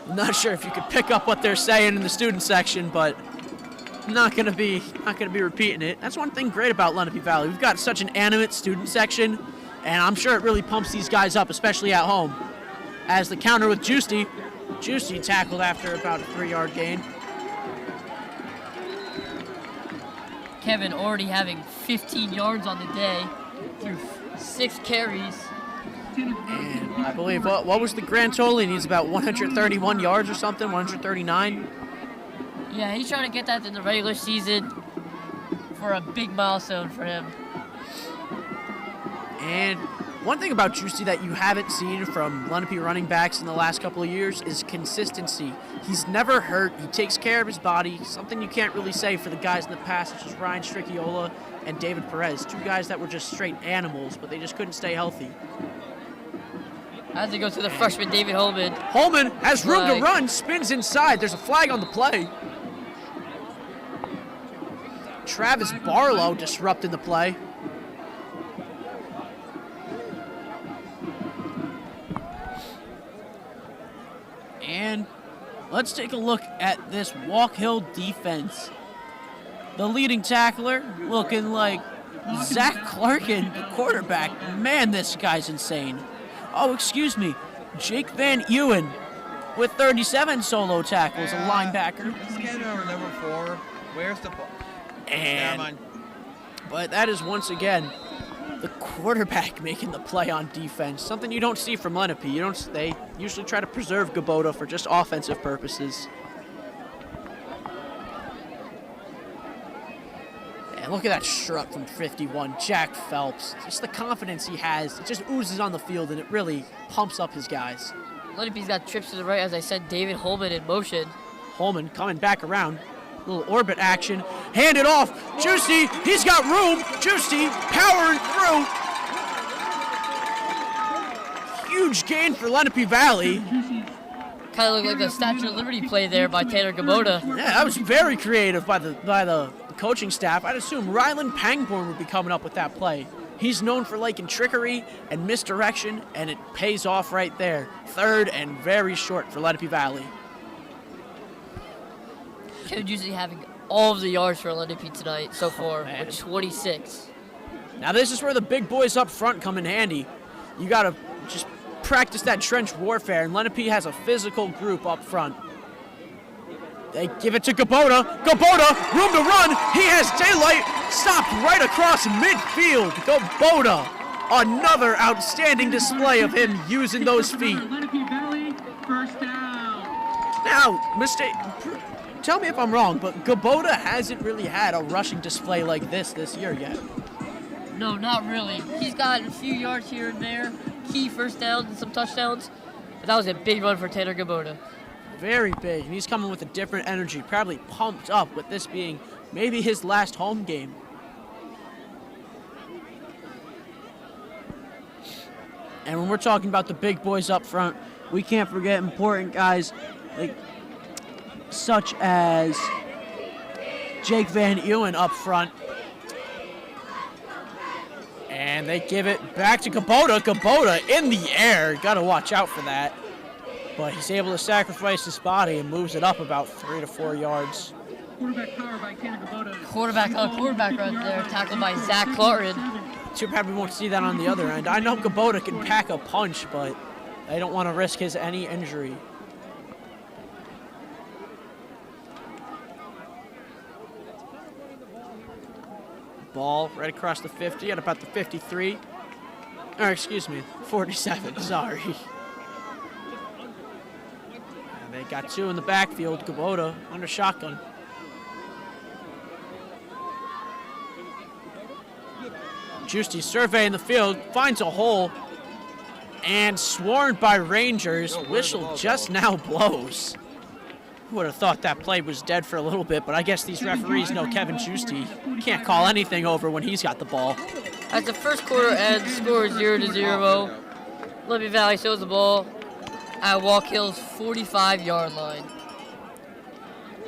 I'm not sure if you could pick up what they're saying in the student section, but I'm not gonna be repeating it. That's one thing great about Lenape Valley. We've got such an animate student section, and I'm sure it really pumps these guys up, especially at home. As the counter with Juicy tackled after about a 3-yard gain. Kevin already having 15 yards on the day through 6 carries. And I believe, what was the grand total? He needs about 131 yards or something, 139. Yeah, he's trying to get that in the regular season for a big milestone for him. And one thing about Juicy that you haven't seen from Lenape running backs in the last couple of years is consistency. He's never hurt. He takes care of his body, something you can't really say for the guys in the past, such as Ryan Stricchiola and David Perez, 2 guys that were just straight animals, but they just couldn't stay healthy. As they go to the freshman, David Holman. Holman has room to run, spins inside. There's a flag on the play. Travis Barlow disrupting the play. And let's take a look at this Wallkill defense. The leading tackler looking like Zach Clarkin, the quarterback. Man, this guy's insane. Oh, excuse me, Jake Van Ewen with 37 solo tackles, a linebacker. Number 4. Where's the ball? But that is once again the quarterback making the play on defense. Something you don't see from Lenape. They usually try to preserve Kubota for just offensive purposes. And look at that strut from 51, Jack Phelps. Just the confidence he has, it just oozes on the field, and it really pumps up his guys. Lenape's got trips to the right, as I said, David Holman in motion. Holman coming back around. Little orbit action. Hand it off. Juicy, he's got room. Juicy powering through. Huge gain for Lenape Valley. Kind of looked like the Statue of Liberty play there by Tanner Kubota. Yeah, that was very creative by the coaching staff. I'd assume Ryland Pangborn would be coming up with that play. He's known for liking trickery and misdirection, and it pays off right there. 3rd and very short for Lenape Valley. Kevin usually having all of the yards for Lenape tonight so far, with 26. Now this is where the big boys up front come in handy. You got to just practice that trench warfare, and Lenape has a physical group up front. They give it to Kubota. Kubota, room to run. He has daylight. Stopped right across midfield. Kubota, another outstanding display of him using those feet. Lenape Valley, first down. Now, tell me if I'm wrong, but Kubota hasn't really had a rushing display like this year yet. No, not really. He's got a few yards here and there, key first downs and some touchdowns, but that was a big run for Tanner Kubota. very big, and he's coming with a different energy, probably pumped up with this being maybe his last home game. And when we're talking about the big boys up front, we can't forget important guys like such as Jake Van Ewen up front. And they give it back to Kubota. Kubota in the air. Got to watch out for that. But he's able to sacrifice his body and moves it up about 3 to 4 yards. Quarterback power by Tanner Kubota. Quarterback right there, tackled by Zach Clarton. Too bad we won't see that on the other end. I know Kubota can pack a punch, but they don't want to risk any injury. Ball right across the 50 at about the 53. Or excuse me, 47, sorry. And they got 2 in the backfield. Kubota under shotgun. Juicy surveying the field, finds a hole, and swarmed by Rangers. Whistle just now blows. Who would have thought that play was dead for a little bit, but I guess these referees know Kevin Juicy can't call anything over when he's got the ball. As the first quarter ends, score 0-0. Lenape Valley shows the ball at Wallkill's 45-yard line.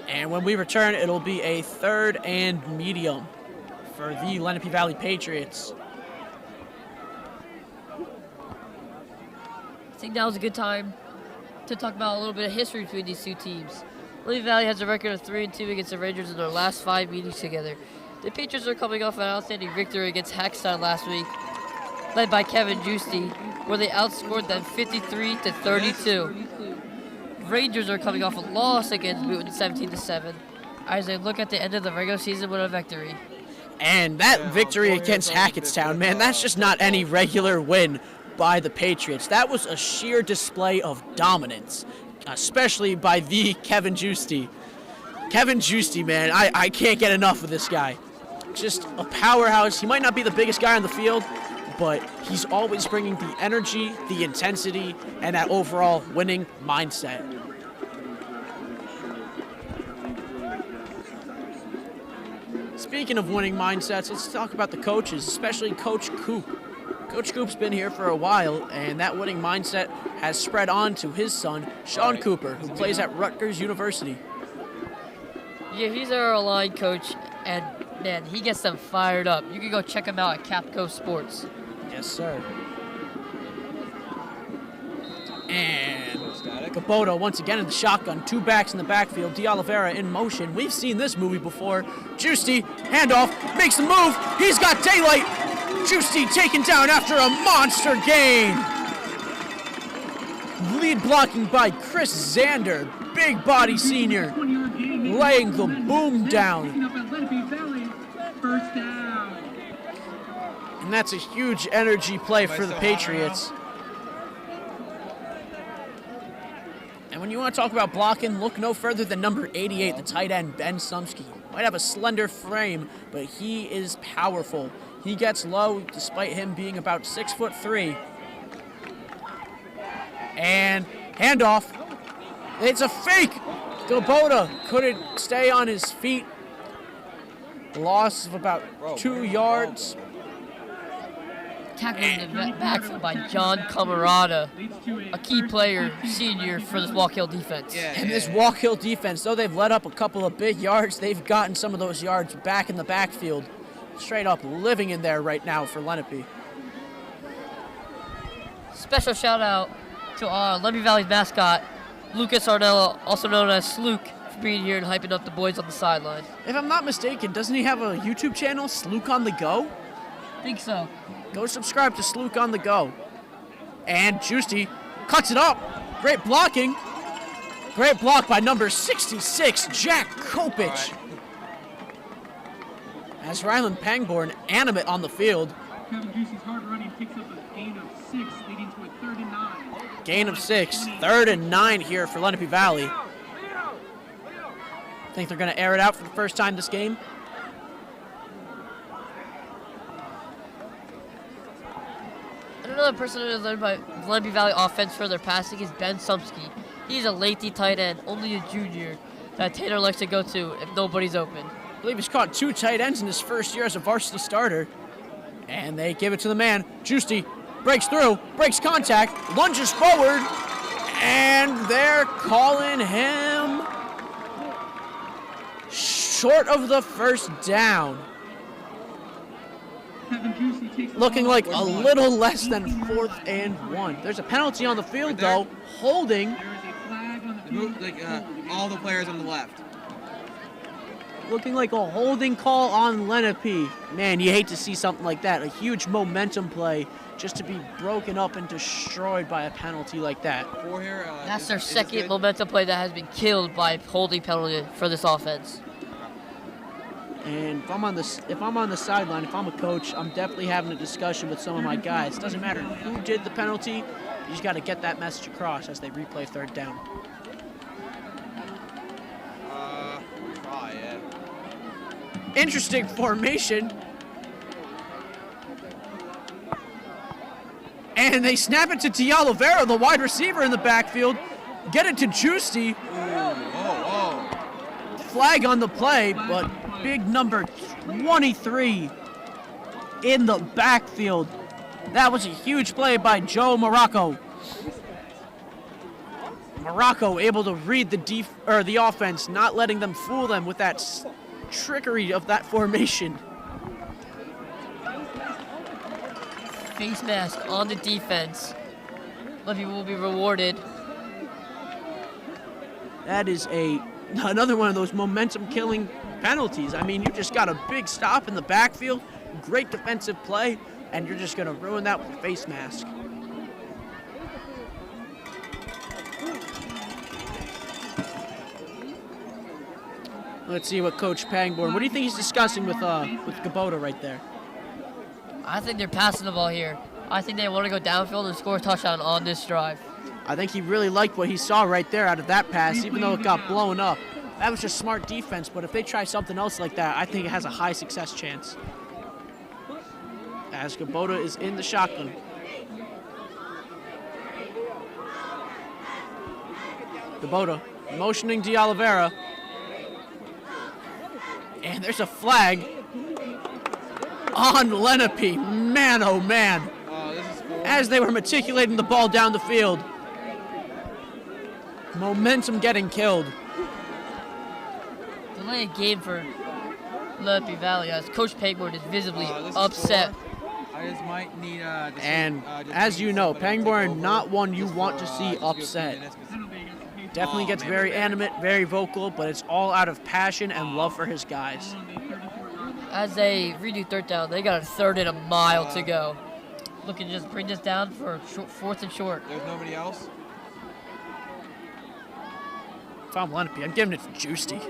And when we return, it'll be a 3rd and medium for the Lenape Valley Patriots. I think now's a good time to talk about a little bit of history between these two teams. Lenape Valley has a record of 3-2 against the Rangers in their last 5 meetings together. The Patriots are coming off an outstanding victory against Hackstown last week, led by Kevin Juicy, where they outscored them 53-32. Rangers are coming off a loss against Newton 17-7, as they look at the end of the regular season with a victory. And that victory against Hackettstown, man, that's just not any regular win by the Patriots. That was a sheer display of dominance, especially by the Kevin Juicy. Kevin Juicy, man, I can't get enough of this guy. Just a powerhouse. He might not be the biggest guy on the field, but he's always bringing the energy, the intensity, and that overall winning mindset. Speaking of winning mindsets, let's talk about the coaches, especially Coach Coop. Coach Coop's been here for a while, and that winning mindset has spread on to his son, Sean Cooper, who plays at Rutgers University. Yeah, he's our line coach, and man, he gets them fired up. You can go check him out at Capco Sports. Yes, sir. And Kubota once again in the shotgun. 2 backs in the backfield. D'Oliveira in motion. We've seen this movie before. Juicy, handoff, makes the move. He's got daylight. Juicy taken down after a monster gain. Lead blocking by Chris Zander. Big body senior. Laying the boom down. First down. And that's a huge energy play for the Patriots. And when you want to talk about blocking, look no further than number 88, the tight end, Ben Sumsky. Might have a slender frame, but he is powerful. He gets low despite him being about 6'3". And handoff. It's a fake. Kubota couldn't stay on his feet. Loss of about 2 yards. Tackled in the backfield by John Camarada, a key player, senior for this Wallkill defense. And this Wallkill defense, though they've let up a couple of big yards, they've gotten some of those yards back in the backfield. Straight up living in there right now for Lenape. Special shout out to our Lenape Valley's mascot, Lucas Arnella, also known as Slook, for being here and hyping up the boys on the sideline. If I'm not mistaken, doesn't he have a YouTube channel, Slook on the Go? I think so. Go subscribe to Slook on the Go. And Juicy cuts it up. Great blocking. Great block by number 66, Jack Kopich. As Ryland Pangborn animate on the field. Kevin Juicy's hard running picks up a gain of 6, leading to a 3rd and 9. Gain of 6, 3rd and 9 here for Lenape Valley. Think they're going to air it out for the first time this game? And another person in the Lenape Valley offense for their passing is Ben Sumsky. He's a lengthy tight end, only a junior, that Tanner likes to go to if nobody's open. I believe he's caught 2 tight ends in his first year as a varsity starter. And they give it to the man. Juicy breaks through, breaks contact, lunges forward, and they're calling him short of the first down. Looking like a little less than 4th and 1. There's a penalty on the field, though. Holding. All the players on the left. Looking like a holding call on Lenape. Man, you hate to see something like that. A huge momentum play just to be broken up and destroyed by a penalty like that. That's their second momentum play that has been killed by holding penalty for this offense. And if I'm on the sideline, if I'm a coach, I'm definitely having a discussion with some of my guys. It doesn't matter who did the penalty, you just got to get that message across as they replay 3rd down. Interesting formation. And they snap it to D'Olivera, the wide receiver in the backfield. Get it to Juicy. Flag on the play, but big number 23 in the backfield. That was a huge play by Joe Morocco. Morocco able to read the offense, not letting them fool them with that trickery of that formation. Face mask on the defense. Levy will be rewarded. That is another one of those momentum-killing penalties. I mean, you just got a big stop in the backfield, great defensive play, and you're just going to ruin that with a face mask. Let's see what Coach Pangborn, what do you think he's discussing with Kubota right there? I think they're passing the ball here. I think they want to go downfield and score a touchdown on this drive. I think he really liked what he saw right there out of that pass, even though it got blown up. That was just smart defense, but if they try something else like that, I think it has a high success chance. As Kubota is in the shotgun. Kubota motioning D'Olivera. And there's a flag on Lenape. Man, oh man. As they were matriculating the ball down the field. Momentum getting killed. Delaying game for Lenape Valley as Coach Pangborn is visibly upset. I just might need as you know, Pangborn not one you want to see upset. Definitely gets very animate, very vocal, but it's all out of passion and love for his guys. As they redo 3rd down, they got a 3rd and a mile to go. Looking to just bring this down for 4th and short. There's nobody else? If I'm Lenape, I'm giving it to Juicy.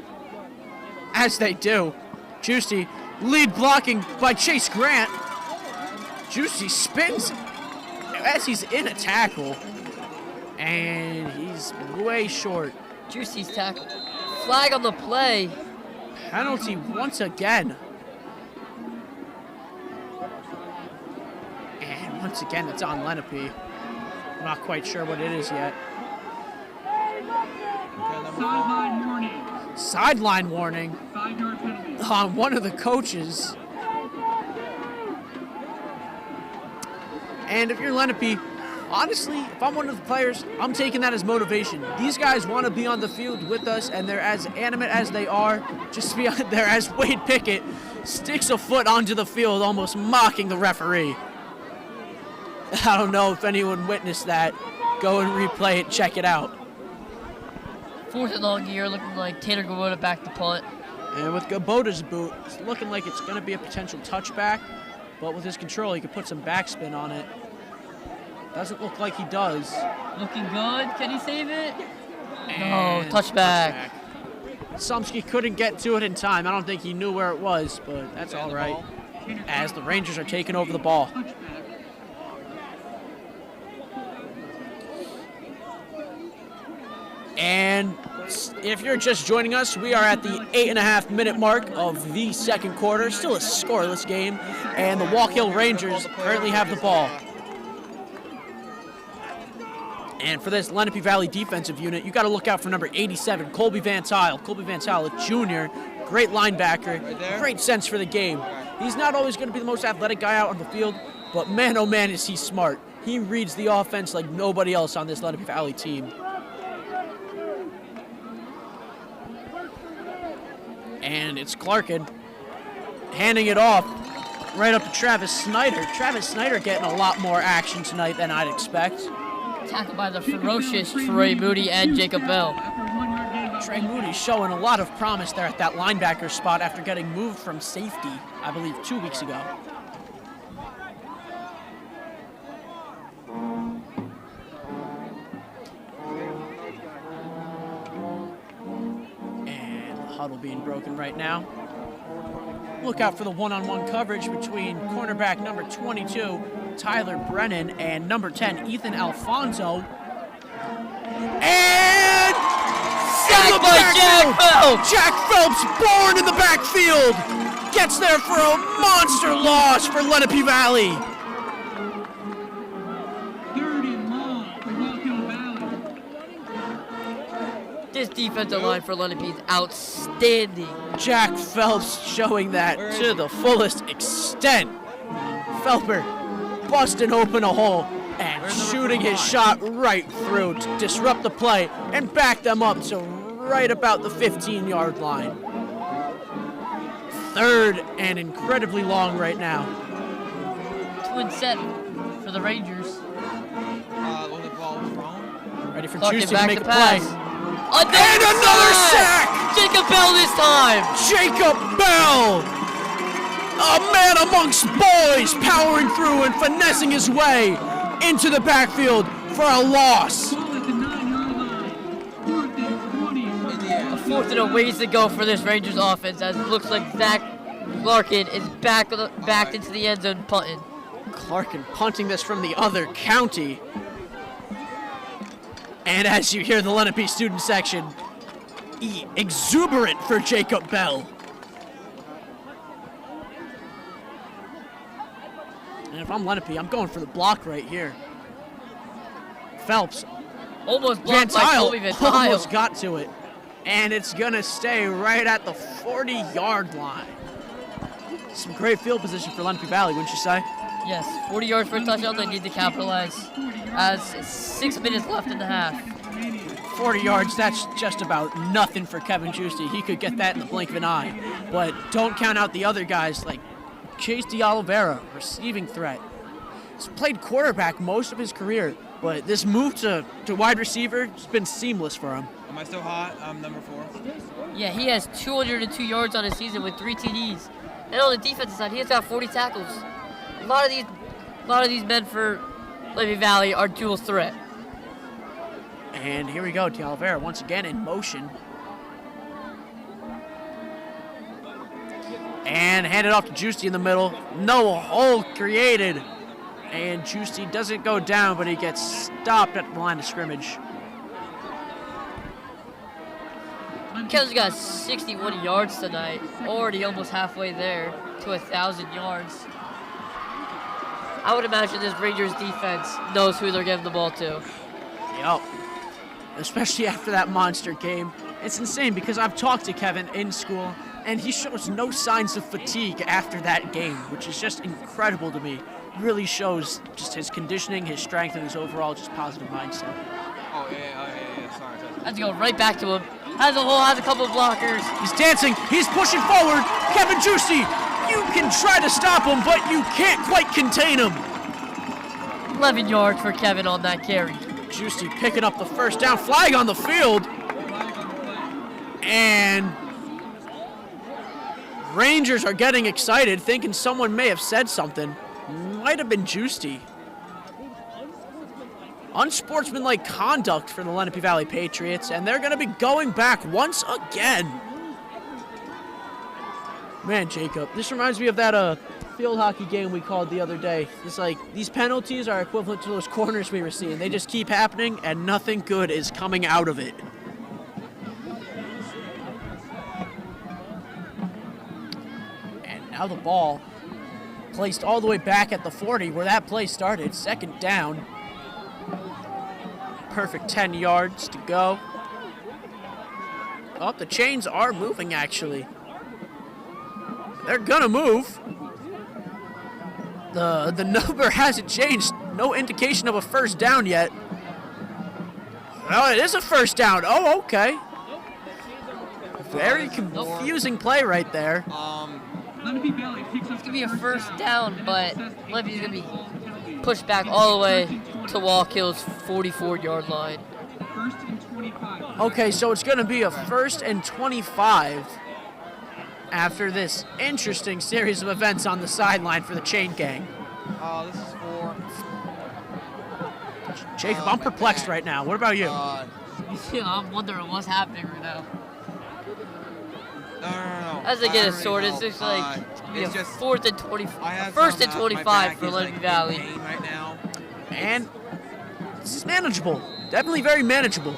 As they do. Juicy, lead blocking by Chase Grant. Juicy spins as he's in a tackle. And he's way short. Juicy's tackle. Flag on the play. Penalty once again. And once again, it's on Lenape. I'm not quite sure what it is yet. Sideline warning. Sideline warning 5-yard penalty. on one of the coaches. And if you're Lenape, honestly, if I'm one of the players, I'm taking that as motivation. These guys want to be on the field with us, and they're as animate as they are. Just be out there as Wade Pickett sticks a foot onto the field, almost mocking the referee. I don't know if anyone witnessed that. Go and replay it, check it out. 4th and long here, looking like Tanner Kubota back to punt. And with Kubota's boot, it's looking like it's going to be a potential touchback, but with his control, he could put some backspin on it. Doesn't look like he does. Looking good. Can he save it? And no, touchback. Sumsky couldn't get to it in time. I don't think he knew where it was, but that's all right. As the Rangers are taking over the ball. And if you're just joining us, we are at the 8.5-minute mark of the 2nd quarter. Still a scoreless game, and the Wallkill Rangers currently have the ball. And for this Lenape Valley defensive unit, you got to look out for number 87, Colby Van Tile. Colby Van Tile, a junior, great linebacker, great sense for the game. He's not always going to be the most athletic guy out on the field, but man, oh man, is he smart. He reads the offense like nobody else on this Lenape Valley team. And it's Clarkin handing it off right up to Travis Snyder. Travis Snyder getting a lot more action tonight than I'd expect. Tackled by the ferocious Trey Moody and Jacob Bell. Trey Moody showing a lot of promise there at that linebacker spot after getting moved from safety, I believe, 2 weeks ago. And the huddle being broken right now. Look out for the one-on-one coverage between cornerback number 22, Tyler Brennan, and number 10, Ethan Alfonso. And sacked by Jack Phelps! Jack Phelps, born in the backfield, gets there for a monster loss for Lenape Valley. 3rd and long for Wallkill Valley. This defensive line for Lenape is outstanding. Jack Phelps showing that to the fullest extent. Felper busting open a hole and shooting his shot right through to disrupt the play and back them up to right about the 15-yard line. 3rd and incredibly long right now. Twin set for the Rangers. When the ball was thrown. Ready for Clarkin Juicy to back make to a pass. play. Another sack! Jacob Bell this time! Jacob Bell! A man amongst boys, powering through and finessing his way into the backfield for a loss. Ball at the 9-yard line. 4th and 20. A 4th and a ways to go for this Rangers offense, as it looks like Zach Larkin is backed into the end zone punting. Clarkin punting this from the other county. And as you hear the Lenape student section, exuberant for Jacob Bell. And if I'm Lenape, I'm going for the block right here. Phelps. Almost Van blocked by Tile Colby Van Tile. almost got to it. And it's going to stay right at the 40-yard line. Some great field position for Lenape Valley, wouldn't you say? Yes, 40 yards for a touchdown. They need to capitalize. As 6 minutes left in the half. 40 yards, that's just about nothing for Kevin Juicy. He could get that in the blink of an eye. But don't count out the other guys like Chase DeOliveira, receiving threat. He's played quarterback most of his career, but this move to wide receiver has been seamless for him. Am I still hot? I'm number 4. Yeah, he has 202 yards on his season with 3 TDs. And on the defensive side, he has got 40 tackles. A lot of these men for Lenape Valley are dual threat. And here we go, DeOliveira once again in motion. And handed off to Juicy in the middle. No hole created. And Juicy doesn't go down, but he gets stopped at the line of scrimmage. Kevin's got 61 yards tonight, already almost halfway there to 1,000 yards. I would imagine this Rangers defense knows who they're giving the ball to. Yep. Especially after that monster game. It's insane because I've talked to Kevin in school, and he shows no signs of fatigue after that game, which is just incredible to me. Really shows just his conditioning, his strength, and his overall just positive mindset. Oh, yeah. Sorry. Let's go right back to him. Has a couple of blockers. He's dancing. He's pushing forward. Kevin Juicy, you can try to stop him, but you can't quite contain him. 11 yards for Kevin on that carry. Juicy picking up the first down, flag on the field. And Rangers are getting excited, thinking someone may have said something. Might have been Juicy. Unsportsmanlike conduct for the Lenape Valley Patriots, and they're going to be going back once again. Man, Jacob, this reminds me of that field hockey game we called the other day. It's like these penalties are equivalent to those corners we were seeing. They just keep happening, and nothing good is coming out of it. And now the ball placed all the way back at the 40 where that play started. 2nd down. perfect 10 yards to go. Oh, the chains are moving, actually. They're gonna move. The number hasn't changed. No indication of a first down yet. Oh, it is a first down. Oh, okay. Very confusing play right there. It's going to be a first down, but Lenape's going to be pushed back all the way to Wallkill's 44-yard line. Okay, so it's going to be a 1st and 25 after this interesting series of events on the sideline for the Chain Gang. This is for... Jacob, I'm perplexed right now. What about you? I'm wondering what's happening right now. No. As I get it sorted, know. it's just like it's a just 4th and 25, I have 1st some, and my 25 back for is, Lenape like, Valley. in pain right now. And this is manageable. Definitely very manageable.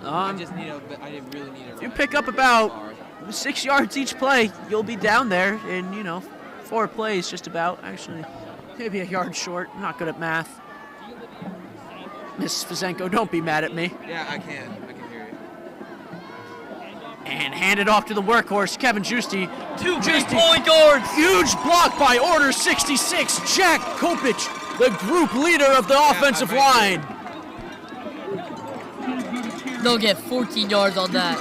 I just need a. I didn't really need a. If you pick up about 6 yards each play, you'll be down there in, 4 plays just about. Actually, maybe a yard short. I'm not good at math. Miss Fizenko, don't be mad at me. Yeah, I can hear you. And hand it off to the workhorse, Kevin Juicy. 2 big point guards. Huge block by Order 66, Jack Kopich, the group leader of the offensive line. They'll get 14 yards on that.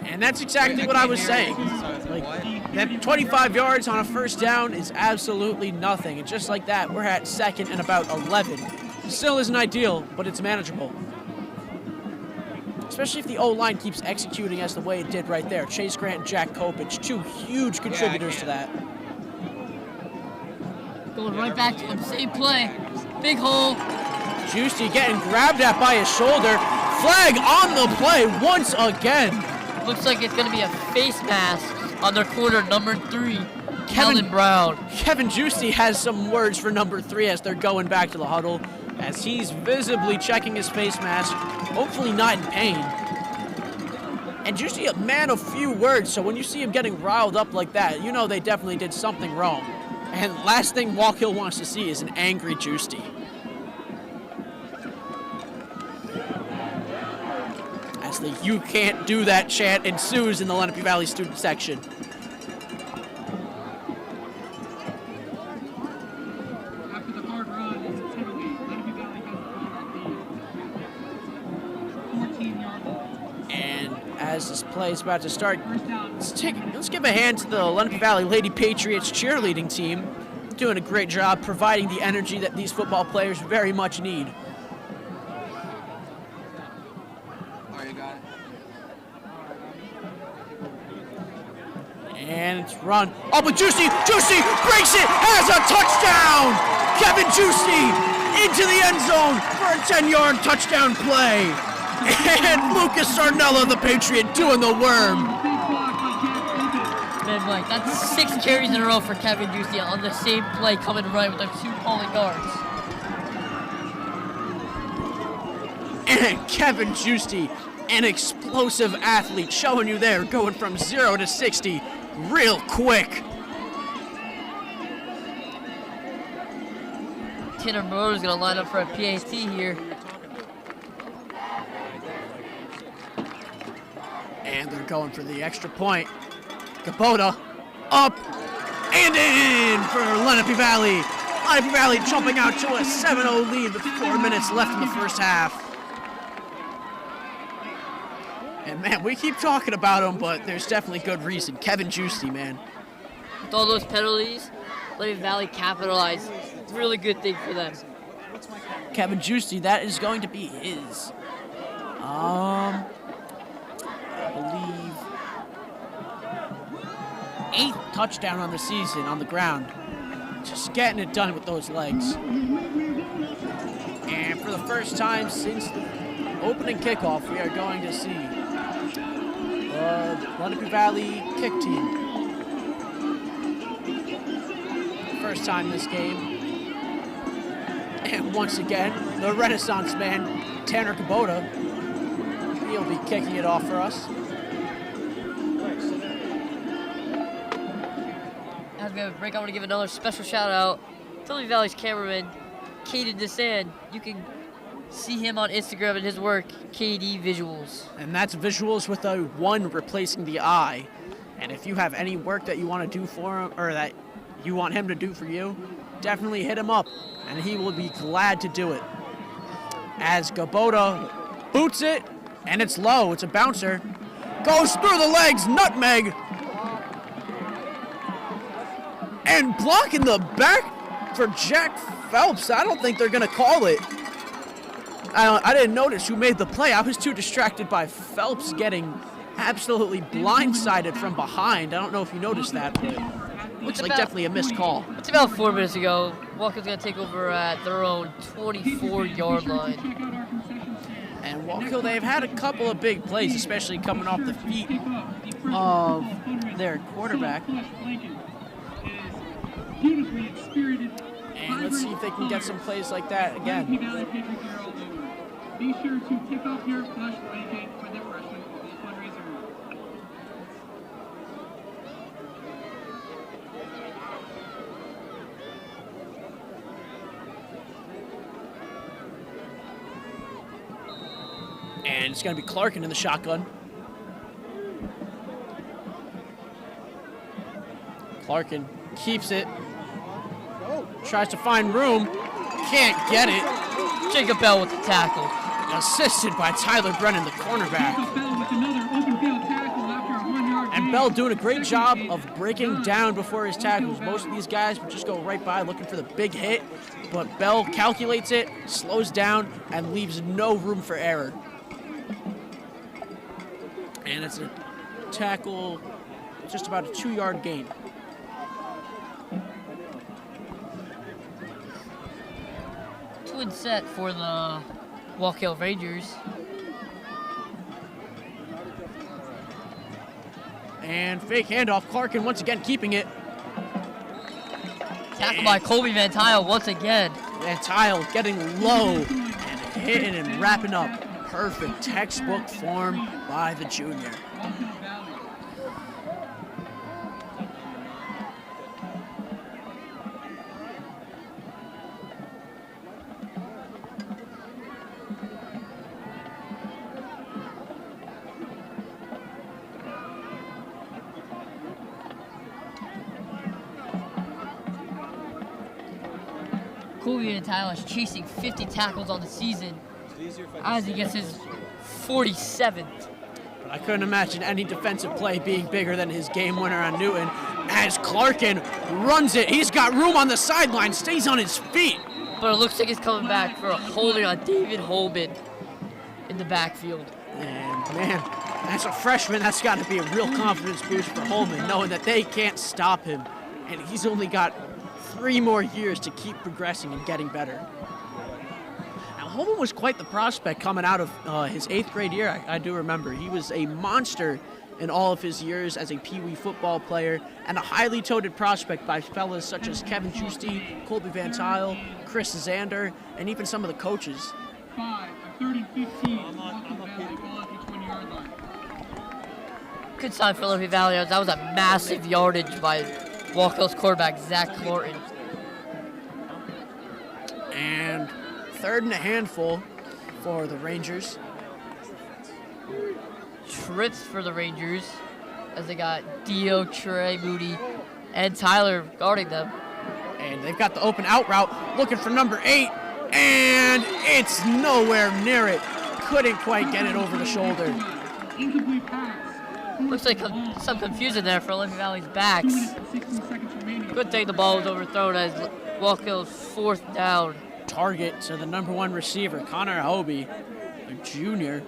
And that's exactly what I was saying. That 25 yards on a first down is absolutely nothing. And just like that, we're at 2nd and about 11. Still isn't ideal, but it's manageable. Especially if the O-line keeps executing as the way it did right there. Chase Grant and Jack Kopich, 2 huge contributors to that. Going right back to him, same play. Big hole. Juicy getting grabbed at by his shoulder. Flag on the play once again. Looks like it's going to be a face mask on their corner, number 3, Kellen Brown. Kevin Juicy has some words for number 3 as they're going back to the huddle, as he's visibly checking his face mask, hopefully not in pain. And Juicy, a man of few words, so when you see him getting riled up like that, you know they definitely did something wrong. And last thing Wallkill wants to see is an angry Juicy. As the "you can't do that" chant ensues in the Lenape Valley student section. After the hard run and the penalty, Lenape Valley has the ball at the 14-yard line. And as this play is about to start, let's give a hand to the Lenape Valley Lady Patriots cheerleading team. Doing a great job providing the energy that these football players very much need. And it's run. Oh, but Juicy breaks it, has a touchdown! Kevin Juicy into the end zone for a 10-yard touchdown play. And Lucas Sarnella, the Patriot, doing the worm. Man, Mike, that's 6 carries in a row for Kevin Juicy on the same play coming right with their 2 calling guards. And Kevin Juicy, an explosive athlete, showing you there, going from 0 to 60 real quick. Tanner Monroe's going to line up for a PAT here. And they're going for the extra point. Kubota up and in for Lenape Valley. Lenape Valley jumping out to a 7-0 lead with 4 minutes left in the first half. And man, we keep talking about him, but there's definitely good reason. Kevin Juicy, man. With all those penalties, Lenape Valley capitalized. It's a really good thing for them. Kevin Juicy, that is going to be his. I believe 8th touchdown on the season on the ground. Just getting it done with those legs. And for the first time since the opening kickoff, we are going to see Lenape Valley kick team. First time this game. And once again, the Renaissance man, Tanner Kubota, he'll be kicking it off for us. As we have a break, I want to give another special shout out to Lenape Valley's cameraman, Caden DeSand. You can see him on Instagram and his work, KD Visuals. And that's visuals with a 1 replacing the I. And if you have any work that you want to do for him, or that you want him to do for you, definitely hit him up, and he will be glad to do it. As Gabota boots it, and it's low. It's a bouncer. Goes through the legs, nutmeg. And blocking the back for Jack Phelps. I don't think they're going to call it. I didn't notice who made the play. I was too distracted by Phelps getting absolutely blindsided from behind. I don't know if you noticed that, but looks like definitely a missed call. It's about 4 minutes ago. Wallkill's going to take over at their own 24-yard line. And Wallkill, they've had a couple of big plays, especially coming off the feet of their quarterback. And let's see if they can get some plays like that again. Be sure to kick off your flush blanket for the freshman football fundraiser. And it's going to be Clarkin in the shotgun. Clarkin keeps it. Tries to find room. Can't get it. Jacob Bell with the tackle. Assisted by Tyler Brennan, the cornerback. And Bell doing a great job of breaking down before his tackles. Most of these guys would just go right by looking for the big hit, but Bell calculates it, slows down, and leaves no room for error. And it's a tackle, just about a 2-yard gain. Twin set for the Wallkill Rangers. And fake handoff, Clarkin once again keeping it. Tackle by Colby Van Tile once again. Van Tile getting low and hitting and wrapping up. Perfect textbook form by the junior. Colby Van Tile is chasing 50 tackles on the season as he gets his 47th. But I couldn't imagine any defensive play being bigger than his game winner on Newton as Clarkin runs it. He's got room on the sideline, stays on his feet. But it looks like he's coming back for a holding on David Holman in the backfield. And man, as a freshman, that's got to be a real confidence boost for Holman, knowing that they can't stop him. And he's only got 3 more years to keep progressing and getting better. Now, Holman was quite the prospect coming out of his 8th grade year, I do remember. He was a monster in all of his years as a Pee Wee football player and a highly touted prospect by fellas such as Kevin Juicy, Colby Van Tile, Chris Zander, and even some of the coaches. 5, 3rd and 15. Wallkill Valley, ball at the 20-yard line. Good sign for Lenape Valley. That was a massive yardage by Wallkill's quarterback, Zach Clorton. And 3rd and a handful for the Rangers. Trips for the Rangers as they got Dio, Trey, Moody, and Tyler guarding them. And they've got the open out route, looking for number 8, and it's nowhere near it. Couldn't quite get it over the shoulder. Incomplete pass. Looks like some confusion there for Lenape Valley's backs. 16 seconds remaining. Good thing the ball was overthrown as Wallkill's 4th down. Target to the number 1 receiver, Connor Hobie, a junior.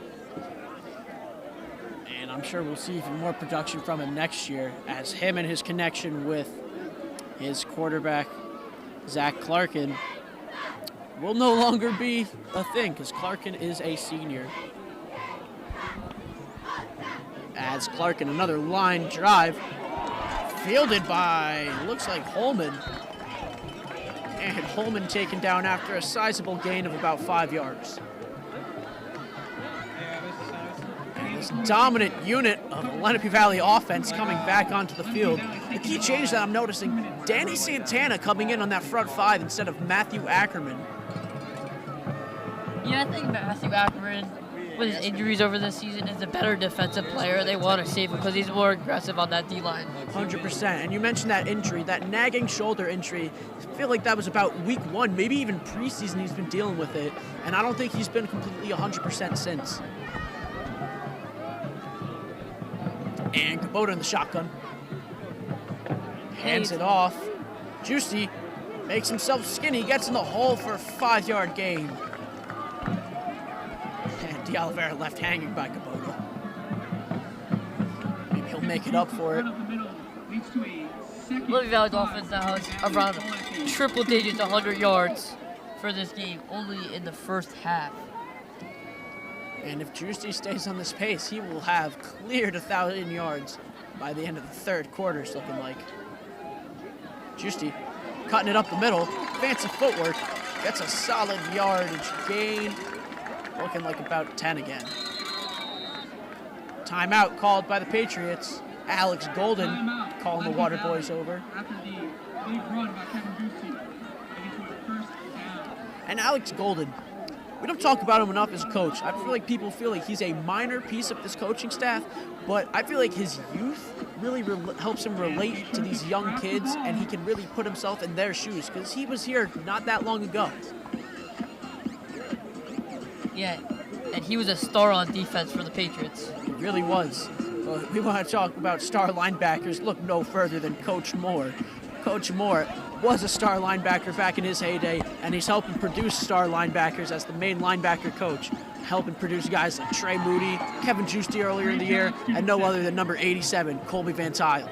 And I'm sure we'll see even more production from him next year as him and his connection with his quarterback, Zach Clarkin, will no longer be a thing because Clarkin is a senior. As Clarkin, another line drive, fielded by, looks like Holman. And Holman taken down after a sizable gain of about 5 yards. And this dominant unit of the Lenape Valley offense coming back onto the field. The key change that I'm noticing, Danny Santana coming in on that front five instead of Matthew Ackerman. Yeah, I think Matthew Ackerman, with his injuries over this season, is a better defensive player. They want to save him because he's more aggressive on that D-line. 100%. And you mentioned that injury, that nagging shoulder injury. I feel like that was about week 1, maybe even preseason he's been dealing with it. And I don't think he's been completely 100% since. And Kubota in the shotgun. Hands it off. Juicy makes himself skinny, gets in the hole for a 5-yard gain. And D'Oliveira left hanging by Kubota. Maybe he'll make it up for it. Lenape Valley's offense now has around triple digits, 100 yards for this game, only in the first half. And if Juicy stays on this pace, he will have cleared 1,000 yards by the end of the third quarter, it's looking like. Juicy cutting it up the middle, fancy footwork, gets a solid yardage gain, looking like about 10 again. Timeout called by the Patriots. Alex Golden calling the Water Boys over. And Alex Golden, we don't talk about him enough as a coach. I feel like people feel like he's a minor piece of this coaching staff, but I feel like his youth really helps him relate to these young kids, and he can really put himself in their shoes because he was here not that long ago. Yeah, and he was a star on defense for the Patriots. He really was. Well, we want to talk about star linebackers. Look no further than Coach Moore. Coach Moore was a star linebacker back in his heyday, and he's helping produce star linebackers as the main linebacker coach, helping produce guys like Trey Moody, Kevin Juicy earlier in the year, and no other than number 87, Colby Van Tile.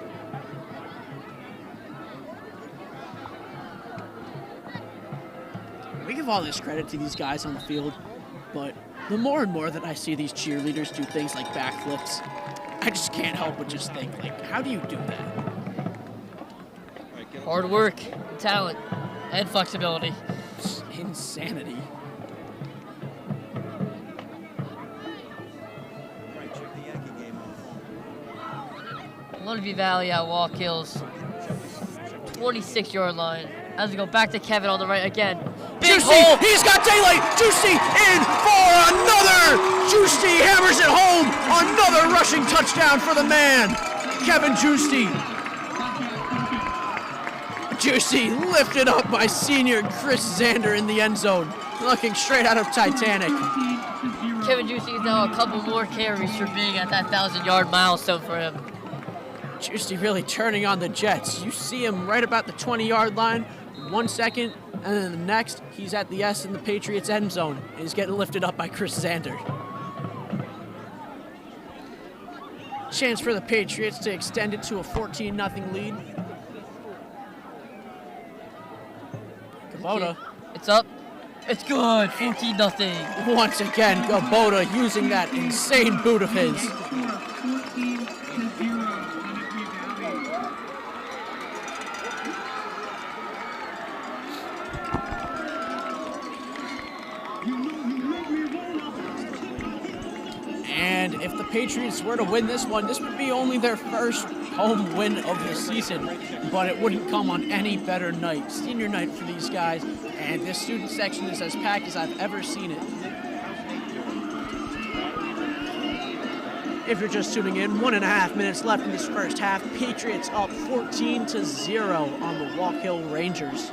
We give all this credit to these guys on the field, but the more and more that I see these cheerleaders do things like backflips, I just can't help but just think, like, how do you do that? Hard work, talent, and flexibility. Insanity. Lenape Valley at Wallkill's 26-yard line. As we go back to Kevin on the right again. Big Juicy, hole. he's got daylight. Juicy in for another. Juicy hammers it home. Another rushing touchdown for the man, Kevin Juicy. Juicy lifted up by senior Chris Zander in the end zone, looking straight out of Titanic. Kevin Juicy is now a couple more carries for being at that 1,000-yard milestone for him. Juicy really turning on the Jets. You see him right about the 20-yard line, 1 second, and then the next, he's at the S in the Patriots end zone, and he's getting lifted up by Chris Zander. Chance for the Patriots to extend it to a 14-0 lead. Kubota. It's up. It's good. 14-0. Once again, Kubota using that insane boot of his. And if the Patriots were to win this one, this would be only their first home win of the season, but it wouldn't come on any better night. Senior night for these guys, and this student section is as packed as I've ever seen it. If you're just tuning in, 1.5 minutes left in this first half. Patriots up 14-0 on the Wallkill Rangers.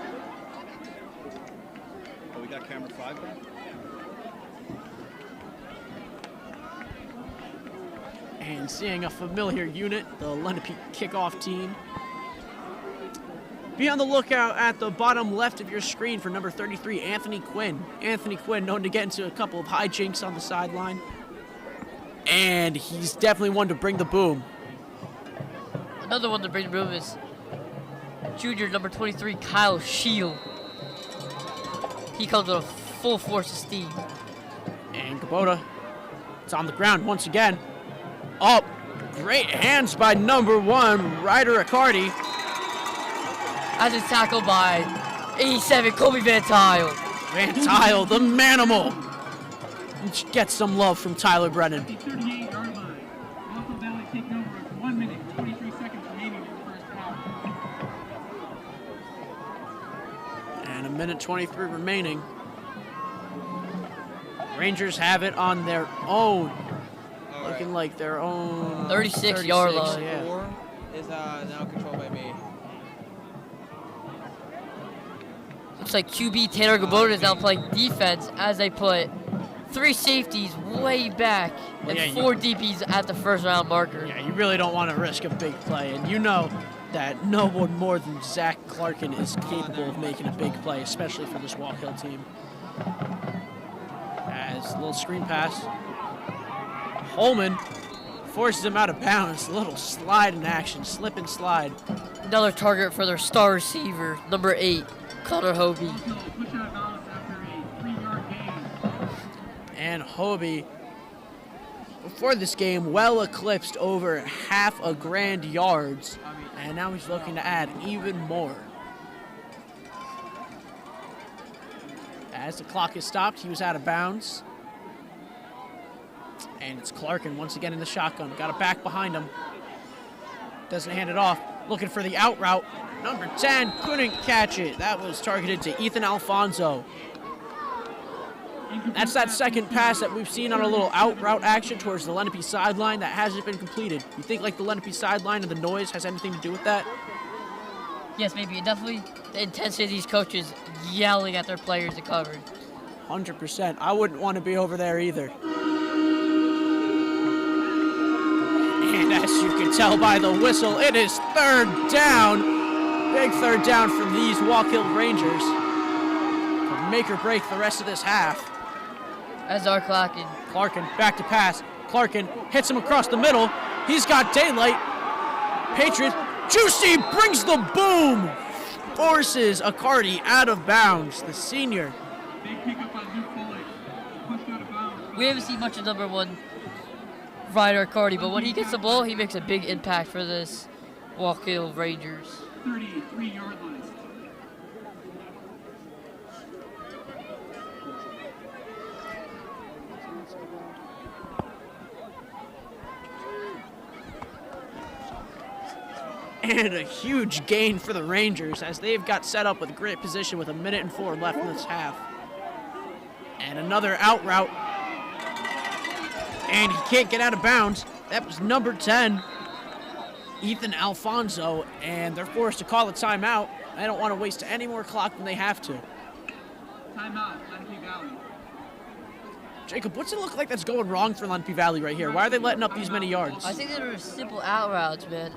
Oh, we got camera 5 there? And seeing a familiar unit, the Lenape kickoff team. Be on the lookout at the bottom left of your screen for number 33, Anthony Quinn. Anthony Quinn known to get into a couple of hijinks on the sideline. And he's definitely one to bring the boom. Another one to bring the boom is junior number 23, Kyle Shield. He comes with a full force of steam. And Kubota, it's on the ground once again. Oh, great hands by number 1, Ryder Riccardi. As it's tackled by 87, Colby Van Tile. Van Tile, the manimal. Get some love from Tyler Brennan. The 38-yard line. Wallkill Valley taking over with 1 minute, 23 seconds remaining in the first half. minute 23 remaining. Rangers have it on their own. Looking like their own 36-yard line. Yeah. 4 is now controlled by me. Looks like QB Tanner Gabota is now playing defense as they put 3 safeties way back and Yeah, 4 DBs at the first round marker. Yeah, you really don't want to risk a big play, and you know that no one more than Zach Clarkin is capable of making a big play, especially for this Wallkill team. As a little screen pass. Holman forces him out of bounds. A little slide in action, slip and slide. Another target for their star receiver, number 8, Connor Hobie. Push out of bounds after a 3-yard gain. And Hobie, before this game, well eclipsed over half a grand yards, and now he's looking to add even more. As the clock is stopped, he was out of bounds. And it's Clarkin once again in the shotgun. Got it back behind him. Doesn't hand it off. Looking for the out route. Number 10 couldn't catch it. That was targeted to Ethan Alfonso. That's that second pass that we've seen on a little out route action towards the Lenape sideline that hasn't been completed. You think like the Lenape sideline and the noise has anything to do with that? Yes, maybe. And definitely the intensity of these coaches yelling at their players to cover. 100%. I wouldn't want to be over there either. And as you can tell by the whistle, it is third down. Big third down from these Wallkill Rangers. To make or break the rest of this half. As our Clarkin. Clarkin back to pass. Clarkin hits him across the middle. He's got daylight. Patriots. Juicy brings the boom. Forces Accardi out of bounds. The senior. Big pickup on Luke Foley. Pushed out of bounds. We haven't seen much of number 1 Ryder Accardi, but when he gets the ball, he makes a big impact for this Wallkill Rangers. 33-yard line. And a huge gain for the Rangers as they've got set up with great position with 1:04 left in this half. And another out route. And he can't get out of bounds. That was number 10, Ethan Alfonso, and they're forced to call a timeout. They don't want to waste any more clock than they have to. Timeout, Lenape Valley. Jacob, what's it look like that's going wrong for Lenape Valley right here? Why are they letting up these many yards? I think they're simple out routes, man.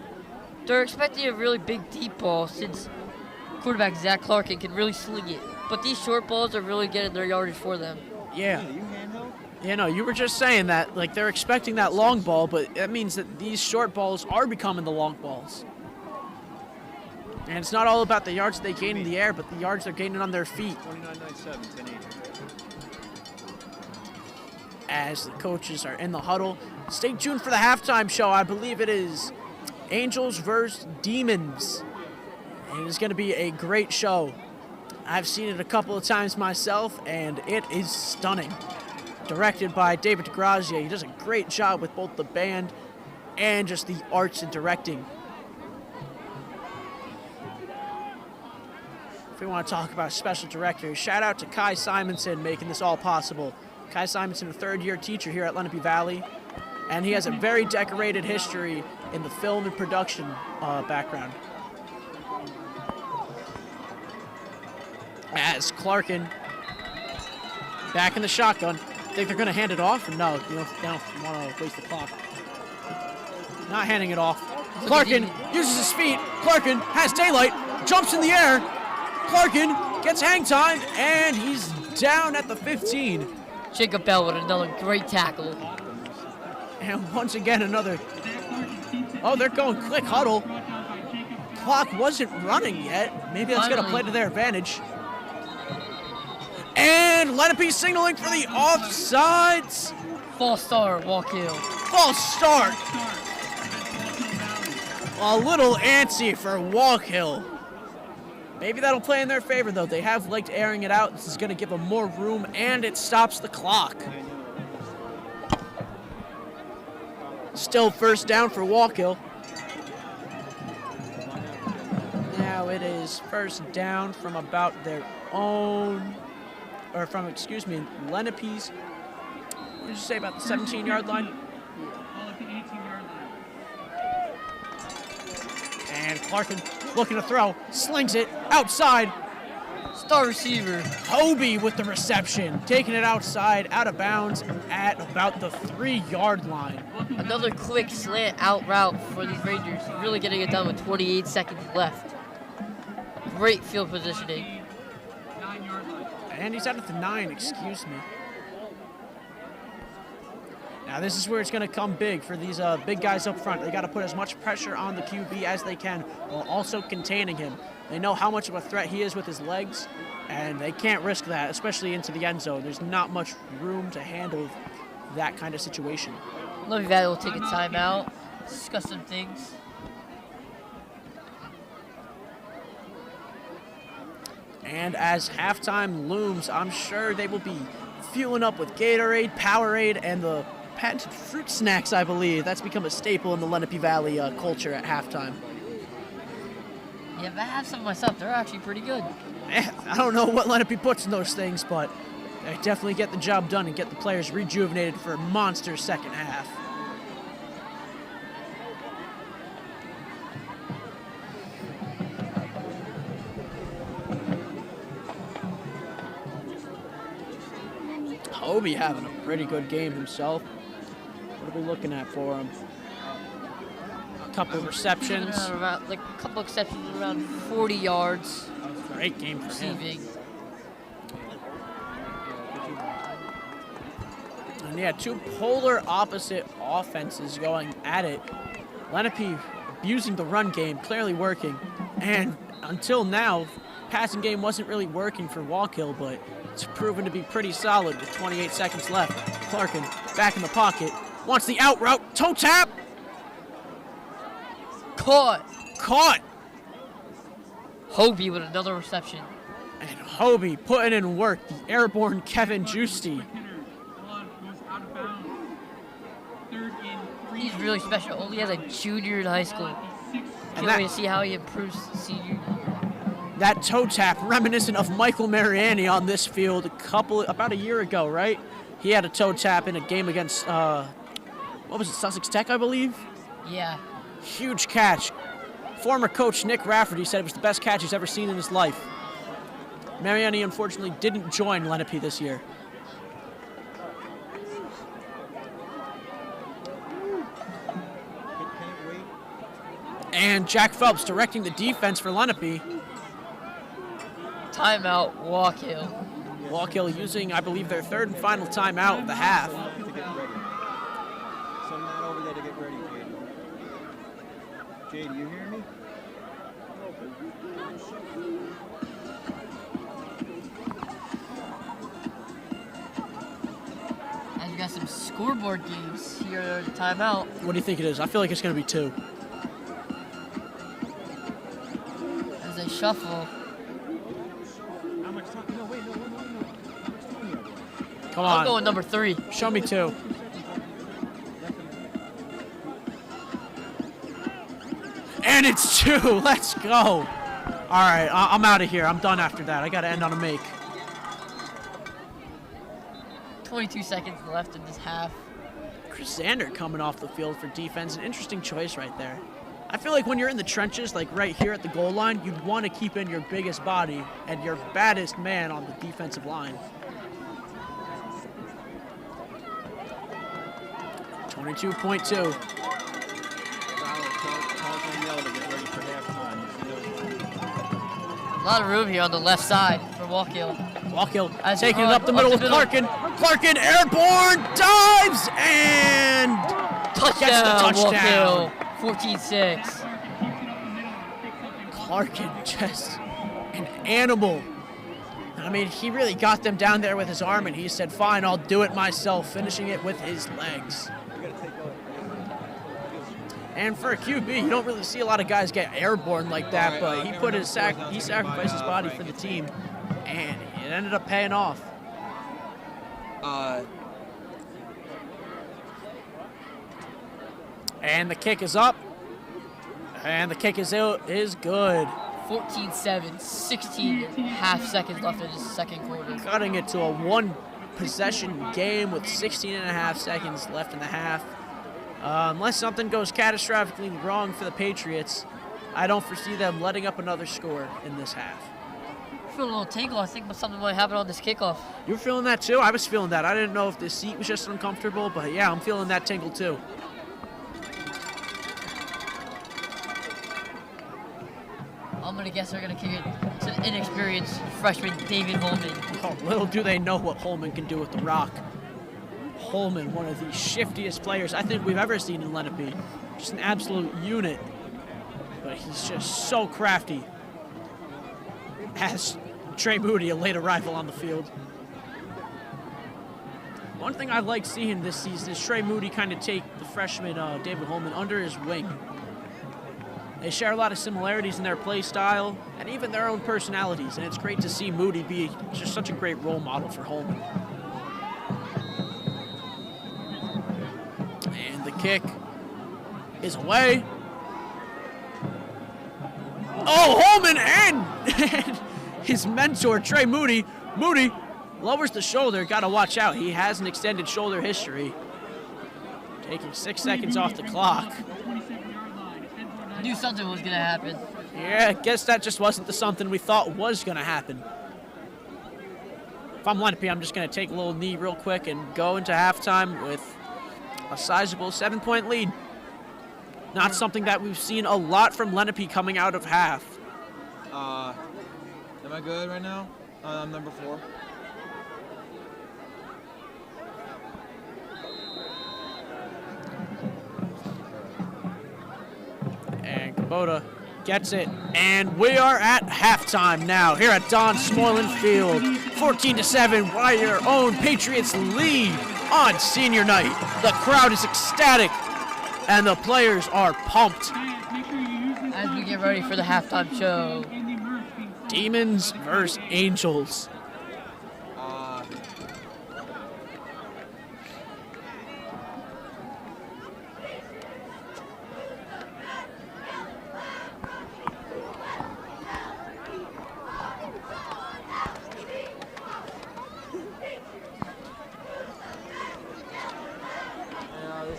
They're expecting a really big deep ball since quarterback Zach Clarkin can really sling it. But these short balls are really getting their yardage for them. Yeah. You know, you were just saying that, like, they're expecting that long ball, but that means that these short balls are becoming the long balls. And it's not all about the yards they gain in the air, but the yards they're gaining on their feet. 29.97, 1080. As the coaches are in the huddle. Stay tuned for the halftime show. I believe it is Angels versus Demons. And it's going to be a great show. I've seen it a couple of times myself, and it is stunning. Directed by David DeGrazier. He does a great job with both the band and just the arts and directing. If we want to talk about special directors, shout out to Kai Simonson making this all possible. Kai Simonson, a third-year teacher here at Lenape Valley, and he has a very decorated history in the film and production background. As Clarkin back in the shotgun. Think they're going to hand it off? Or no, they don't want to waste the clock. Not handing it off. Clarkin uses his feet. Clarkin has daylight, jumps in the air. Clarkin gets hang time, and he's down at the 15. Jacob Bell with another great tackle. And once again, another. Oh, they're going quick huddle. Clock wasn't running yet. Maybe that's going to play to their advantage. And Lenape signaling for the offsides. False start, Wallkill. False start. A little antsy for Wallkill. Maybe that'll play in their favor, though. They have liked airing it out. This is going to give them more room, and it stops the clock. Still first down for Wallkill. Now it is first down from about their own, or from, excuse me, Lenape's, what did you say, about the 17-yard line? Ball at the 18-yard line. And Clarkin looking to throw, slings it outside. Star receiver. Hobie with the reception, taking it outside, out of bounds at about the 3-yard line. Another quick slant out route for these Rangers, really getting it done with 28 seconds left. Great field positioning. 9-yard line. And he's out at the 9, excuse me. Now this is where it's going to come big for these big guys up front. They got to put as much pressure on the QB as they can while also containing him. They know how much of a threat he is with his legs, and they can't risk that, especially into the end zone. There's not much room to handle that kind of situation. Lenape Valley will take a timeout, discuss some things. And as halftime looms, I'm sure they will be fueling up with Gatorade, Powerade, and the patented fruit snacks, I believe. That's become a staple in the Lenape Valley culture at halftime. Yeah, but I have some myself. They're actually pretty good. I don't know what Lenape puts in those things, but they definitely get the job done and get the players rejuvenated for a monster second half. Hobie having a pretty good game himself. What are we looking at for him? A couple of receptions. Around, like a couple of receptions, around 40 yards. Great game for him. Receiving. And yeah, two polar opposite offenses going at it. Lenape abusing the run game, clearly working. And until now, passing game wasn't really working for Wallkill, but it's proven to be pretty solid with 28 seconds left. Clarkin back in the pocket, wants the out route, toe tap. Caught. Hobie with another reception. And Hobie putting in work, the airborne Kevin Juicy. He's really special. Only as a junior in high school. Can't wait to see how he improves senior year. That toe tap reminiscent of Michael Mariani on this field about a year ago, right? He had a toe tap in a game against, what was it, Sussex Tech, I believe? Yeah. Huge catch. Former coach Nick Rafferty said it was the best catch he's ever seen in his life. Mariani, unfortunately, didn't join Lenape this year. And Jack Phelps directing the defense for Lenape. Timeout, Wallkill. Wallkill using, I believe, their third and final timeout of the half. Send that over there to get ready, Jade. Jade, you hear me? And we got some scoreboard games here at the timeout. What do you think it is? I feel like it's going to be 2. As they shuffle. Come on. I'm going number 3. Show me 2. And it's 2. Let's go. All right, I'm out of here. I'm done after that. I got to end on a make. 22 seconds left in this half. Chris Zander coming off the field for defense. An interesting choice right there. I feel like when you're in the trenches, like right here at the goal line, you'd want to keep in your biggest body and your baddest man on the defensive line. 22.2. A lot of room here on the left side for Wallkill. Wallkill taking it up the middle with Clarkin. Clarkin airborne, dives, and gets the touchdown. Wallkill, 14-6. Clarkin just an animal. I mean, he really got them down there with his arm, and he said, fine, I'll do it myself, finishing it with his legs. And for a QB, you don't really see a lot of guys get airborne like that, but he sacrificed his body for the team, and it ended up paying off. And the kick is up, and the kick is good. 14-7, 16 and a half seconds left in the second quarter. Cutting it to a one-possession game with 16 and a half seconds left in the half. Unless something goes catastrophically wrong for the Patriots, I don't foresee them letting up another score in this half. I feel a little tingle. I think something might happen on this kickoff. You were feeling that too? I was feeling that. I didn't know if the seat was just uncomfortable, but yeah, I'm feeling that tingle too. I'm going to guess they're going to kick it to the inexperienced freshman David Holman. Oh, little do they know what Holman can do with the rock. Holman, one of the shiftiest players I think we've ever seen in Lenape. Just an absolute unit. But he's just so crafty. Has Trey Moody, a late arrival on the field. One thing I like seeing this season is Trey Moody kind of take the freshman David Holman under his wing. They share a lot of similarities in their play style and even their own personalities, and it's great to see Moody be just such a great role model for Holman. And the kick is away. Oh, Holman and his mentor, Trey Moody. Moody lowers the shoulder. Got to watch out. He has an extended shoulder history. Taking 6 seconds off the clock. I knew something was going to happen. Yeah, I guess that just wasn't the something we thought was going to happen. If I'm Lenape, I'm just going to take a little knee real quick and go into halftime with a sizable 7-point lead. Not something that we've seen a lot from Lenape coming out of half. Am I good right now? I'm number 4. And Kubota gets it. And we are at halftime now here at Don Smoylan Field. 14-7, while your own Patriots lead on senior night. The crowd is ecstatic, and the players are pumped. As we get ready for the halftime show. Demons versus Angels.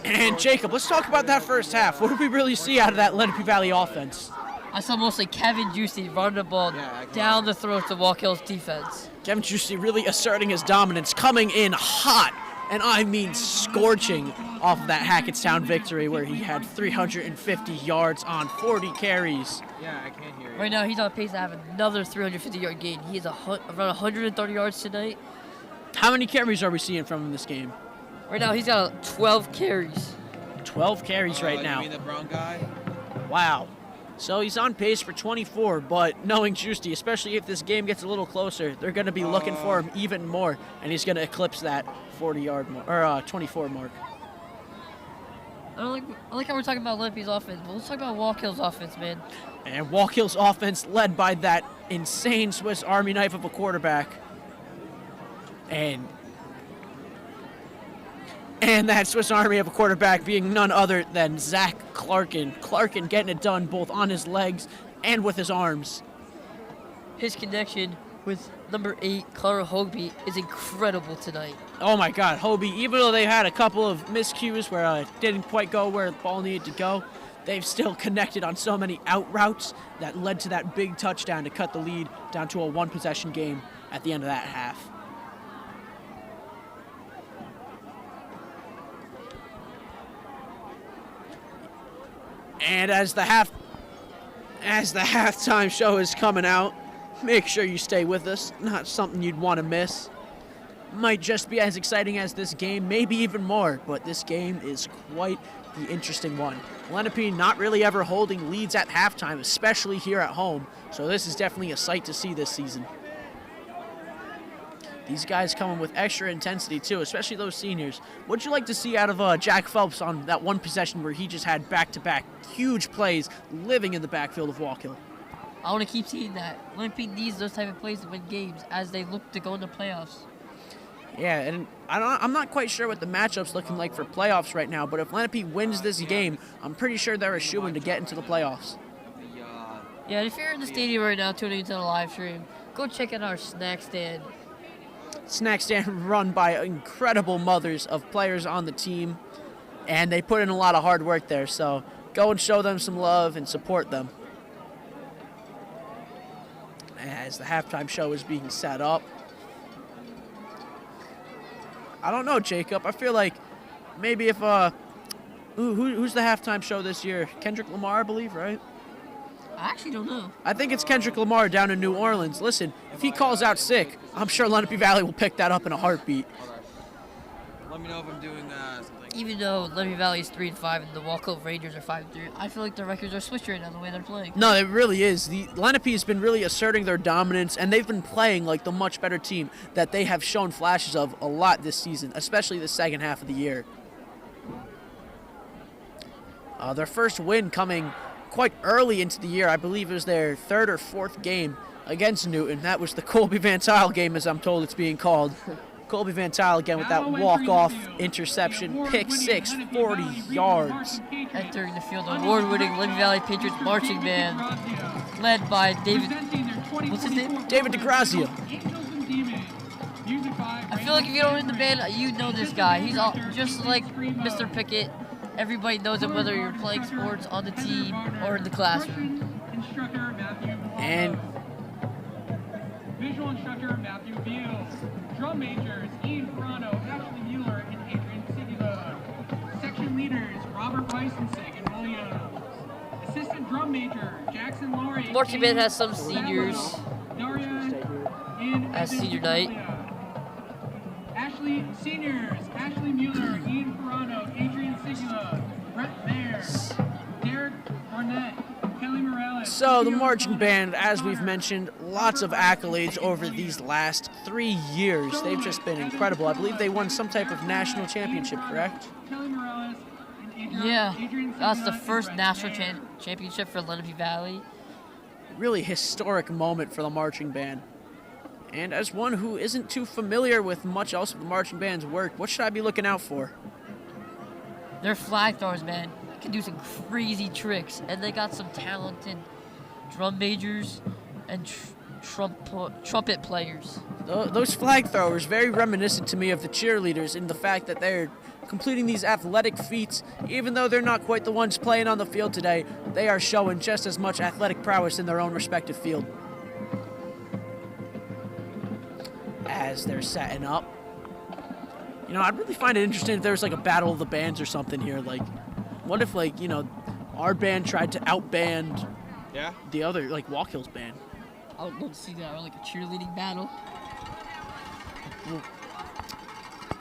And Jacob, let's talk about that first half. What did we really see out of that Lenape Valley offense? I saw mostly Kevin Juicy run the ball down the throats of Wallkill's defense. Kevin Juicy really asserting his dominance, coming in hot, and I mean scorching off of that Hackettstown victory where he had 350 yards on 40 carries. Yeah, I can't hear you. Right now, he's on pace to have another 350-yard gain. He has around 130 yards tonight. How many carries are we seeing from him this game? Right now, he's got 12 carries. 12 carries right now. You mean the brown guy? Wow. So he's on pace for 24, but knowing Juicy, especially if this game gets a little closer, they're going to be looking for him even more, and he's going to eclipse that 40-yard mark, or 24 mark. I like how we're talking about Lenape's offense, but let's talk about Wallkill's offense, man. And Wallkill's offense led by that insane Swiss Army knife of a quarterback. And that Swiss Army of a quarterback being none other than Zach Clarkin. Clarkin getting it done both on his legs and with his arms. His connection with number 8, Clara Hogby, is incredible tonight. Oh my God, Hobie, even though they had a couple of miscues where it didn't quite go where the ball needed to go, they've still connected on so many out routes that led to that big touchdown to cut the lead down to a one-possession game at the end of that half. And as the halftime show is coming out, make sure you stay with us. Not something you'd want to miss. Might just be as exciting as this game, maybe even more, but this game is quite the interesting one. Lenape not really ever holding leads at halftime, especially here at home, so this is definitely a sight to see this season. These guys coming with extra intensity too, especially those seniors. What'd you like to see out of Jack Phelps on that one possession where he just had back-to-back huge plays living in the backfield of Wallkill? I want to keep seeing that. Lenape needs those type of plays to win games as they look to go into playoffs. Yeah, and I'm not quite sure what the matchup's looking like for playoffs right now, but if Lenape wins this game, I'm pretty sure they're a shoo-in to get into the playoffs. Yeah, and if you're in the stadium right now tuning into the live stream, go check out our snack stand. Snack stand run by incredible mothers of players on the team, and they put in a lot of hard work there, so go and show them some love and support them. As the halftime show is being set up. I don't know, Jacob. I feel like maybe if who's the halftime show this year? Kendrick Lamar, I believe, right? I actually don't know. I think it's Kendrick Lamar down in New Orleans. Listen, if he calls out sick, I'm sure Lenape Valley will pick that up in a heartbeat. Okay. Let me know if I'm doing something. Even though Lenape Valley is 3-5 and the Wallkill Rangers are 5-3, I feel like the records are switched right now the way they're playing. No, it really is. The Lenape has been really asserting their dominance, and they've been playing like the much better team that they have shown flashes of a lot this season, especially the second half of the year. Their first win coming quite early into the year. I believe it was their third or fourth game against Newton. That was the Colby Van Tile game, as I'm told it's being called. Colby Van Tile again with that walk-off interception, pick six, 40 yards. Entering the field, award-winning Lenape Valley Patriots marching band, led by David. What's his name? David DeGrazia. I feel like if you don't know the band, you know this guy. He's all, just like Mr. Pickett. Everybody knows him whether you're playing sports on the team or in the classroom. And visual instructor Matthew Beals. Drum majors Ian Ferrano, Ashley Mueller, and Adrian Sigula. Section leaders Robert Weissensig and Williams. Assistant drum major Jackson Laurie. Marching band has some seniors as senior night. Ashley seniors Ashley Mueller, Ian Ferrano, Adrian Sigula, Brett Mayer, Derek Barnett, Kelly Morales. so the marching band, as we've mentioned, lots of accolades over these last 3 years. They've just been incredible. I believe they won some type of national championship, correct? Yeah, that's the first national championship for Lenape Valley. Really historic moment for the marching band. And as one who isn't too familiar with much else of the marching band's work, what should I be looking out for? They're flag throwers, man. Can do some crazy tricks, and they got some talented drum majors and trumpet players. Those flag throwers, very reminiscent to me of the cheerleaders in the fact that they're completing these athletic feats. Even though they're not quite the ones playing on the field today, they are showing just as much athletic prowess in their own respective field. As they're setting up. You know, I'd really find it interesting if there was like a battle of the bands or something here. Like, what if, like, you know, our band tried to outband the other, like, Wallkill's band? I would love to see that, or like a cheerleading battle. Well,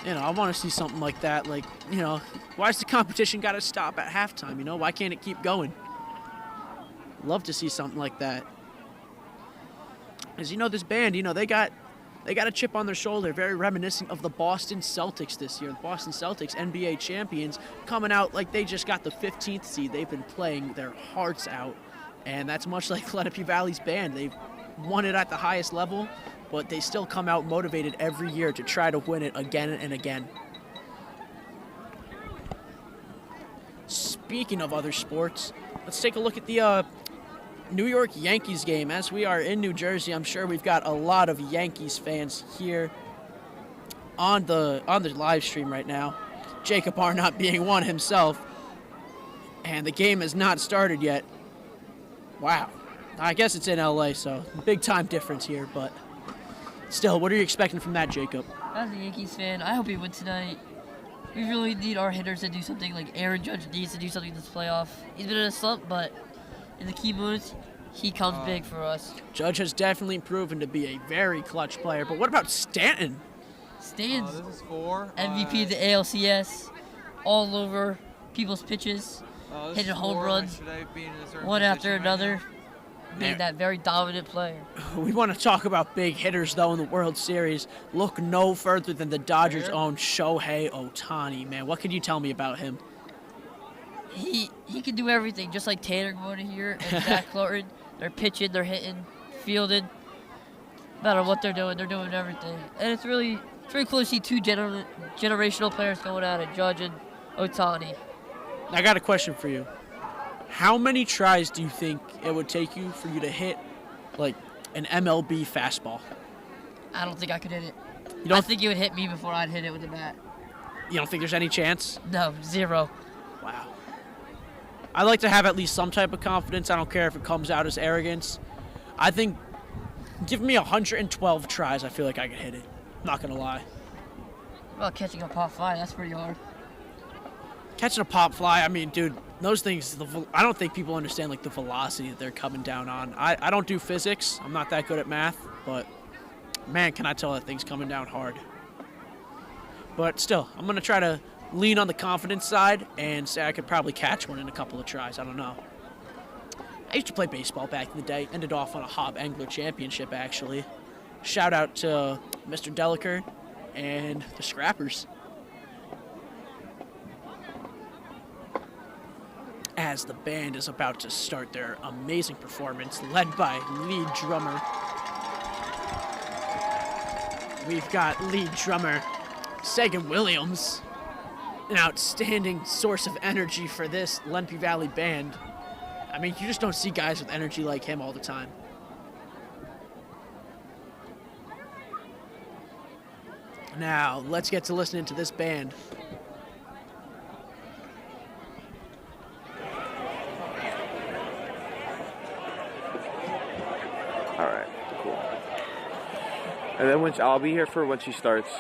you know, I want to see something like that. Like, you know, why's the competition got to stop at halftime? You know, why can't it keep going? Love to see something like that. As you know, this band, you know, they got a chip on their shoulder, very reminiscent of the Boston Celtics this year. The Boston Celtics, NBA champions, coming out like they just got the 15th seed. They've been playing their hearts out, and that's much like Lenape Valley's band. They've won it at the highest level, but they still come out motivated every year to try to win it again and again. Speaking of other sports, let's take a look at the New York Yankees game. As we are in New Jersey, I'm sure we've got a lot of Yankees fans here on the live stream right now. Jacob Arnott being one himself. And the game has not started yet. Wow. I guess it's in LA, so big time difference here, but still, what are you expecting from that, Jacob? As a Yankees fan, I hope we win tonight. We really need our hitters to do something. Like Aaron Judge needs to do something this playoff. He's been in a slump, but in the key moments, he comes big for us. Judge has definitely proven to be a very clutch player, but what about Stanton? Stanton's This is for MVP of the ALCS, all over people's pitches, hitting home runs, one after another, being that very dominant player. We want to talk about big hitters, though, in the World Series. Look no further than the Dodgers' own Shohei Ohtani, man. What can you tell me about him? He can do everything, just like Tanner going here and Zach Clorton. They're pitching, they're hitting, fielding. No matter what they're doing everything. And it's really cool to see two generational players going at it, Judge and Ohtani. I got a question for you. How many tries do you think it would take you for you to hit, like, an MLB fastball? I don't think I could hit it. You don't I think it would hit me before I'd hit it with the bat. You don't think there's any chance? No, 0. Wow. I like to have at least some type of confidence. I don't care if it comes out as arrogance. I think, give me 112 tries, I feel like I could hit it. Not going to lie. Well, catching a pop fly, that's pretty hard. Catching a pop fly, I mean, dude, those things, I don't think people understand, like, the velocity that they're coming down on. I don't do physics. I'm not that good at math, but, man, can I tell that thing's coming down hard. But still, I'm going to try to lean on the confidence side and say I could probably catch one in a couple of tries. I don't know. I used to play baseball back in the day. Ended off on a Hob Angler Championship, actually. Shout out to Mr. Deliker and the Scrappers. As the band is about to start their amazing performance, led by lead drummer. We've got lead drummer Sagan Williams, an outstanding source of energy for this Lenape Valley band. I mean, you just don't see guys with energy like him all the time. Now, let's get to listening to this band. All right, cool. And then I'll be here for when she starts.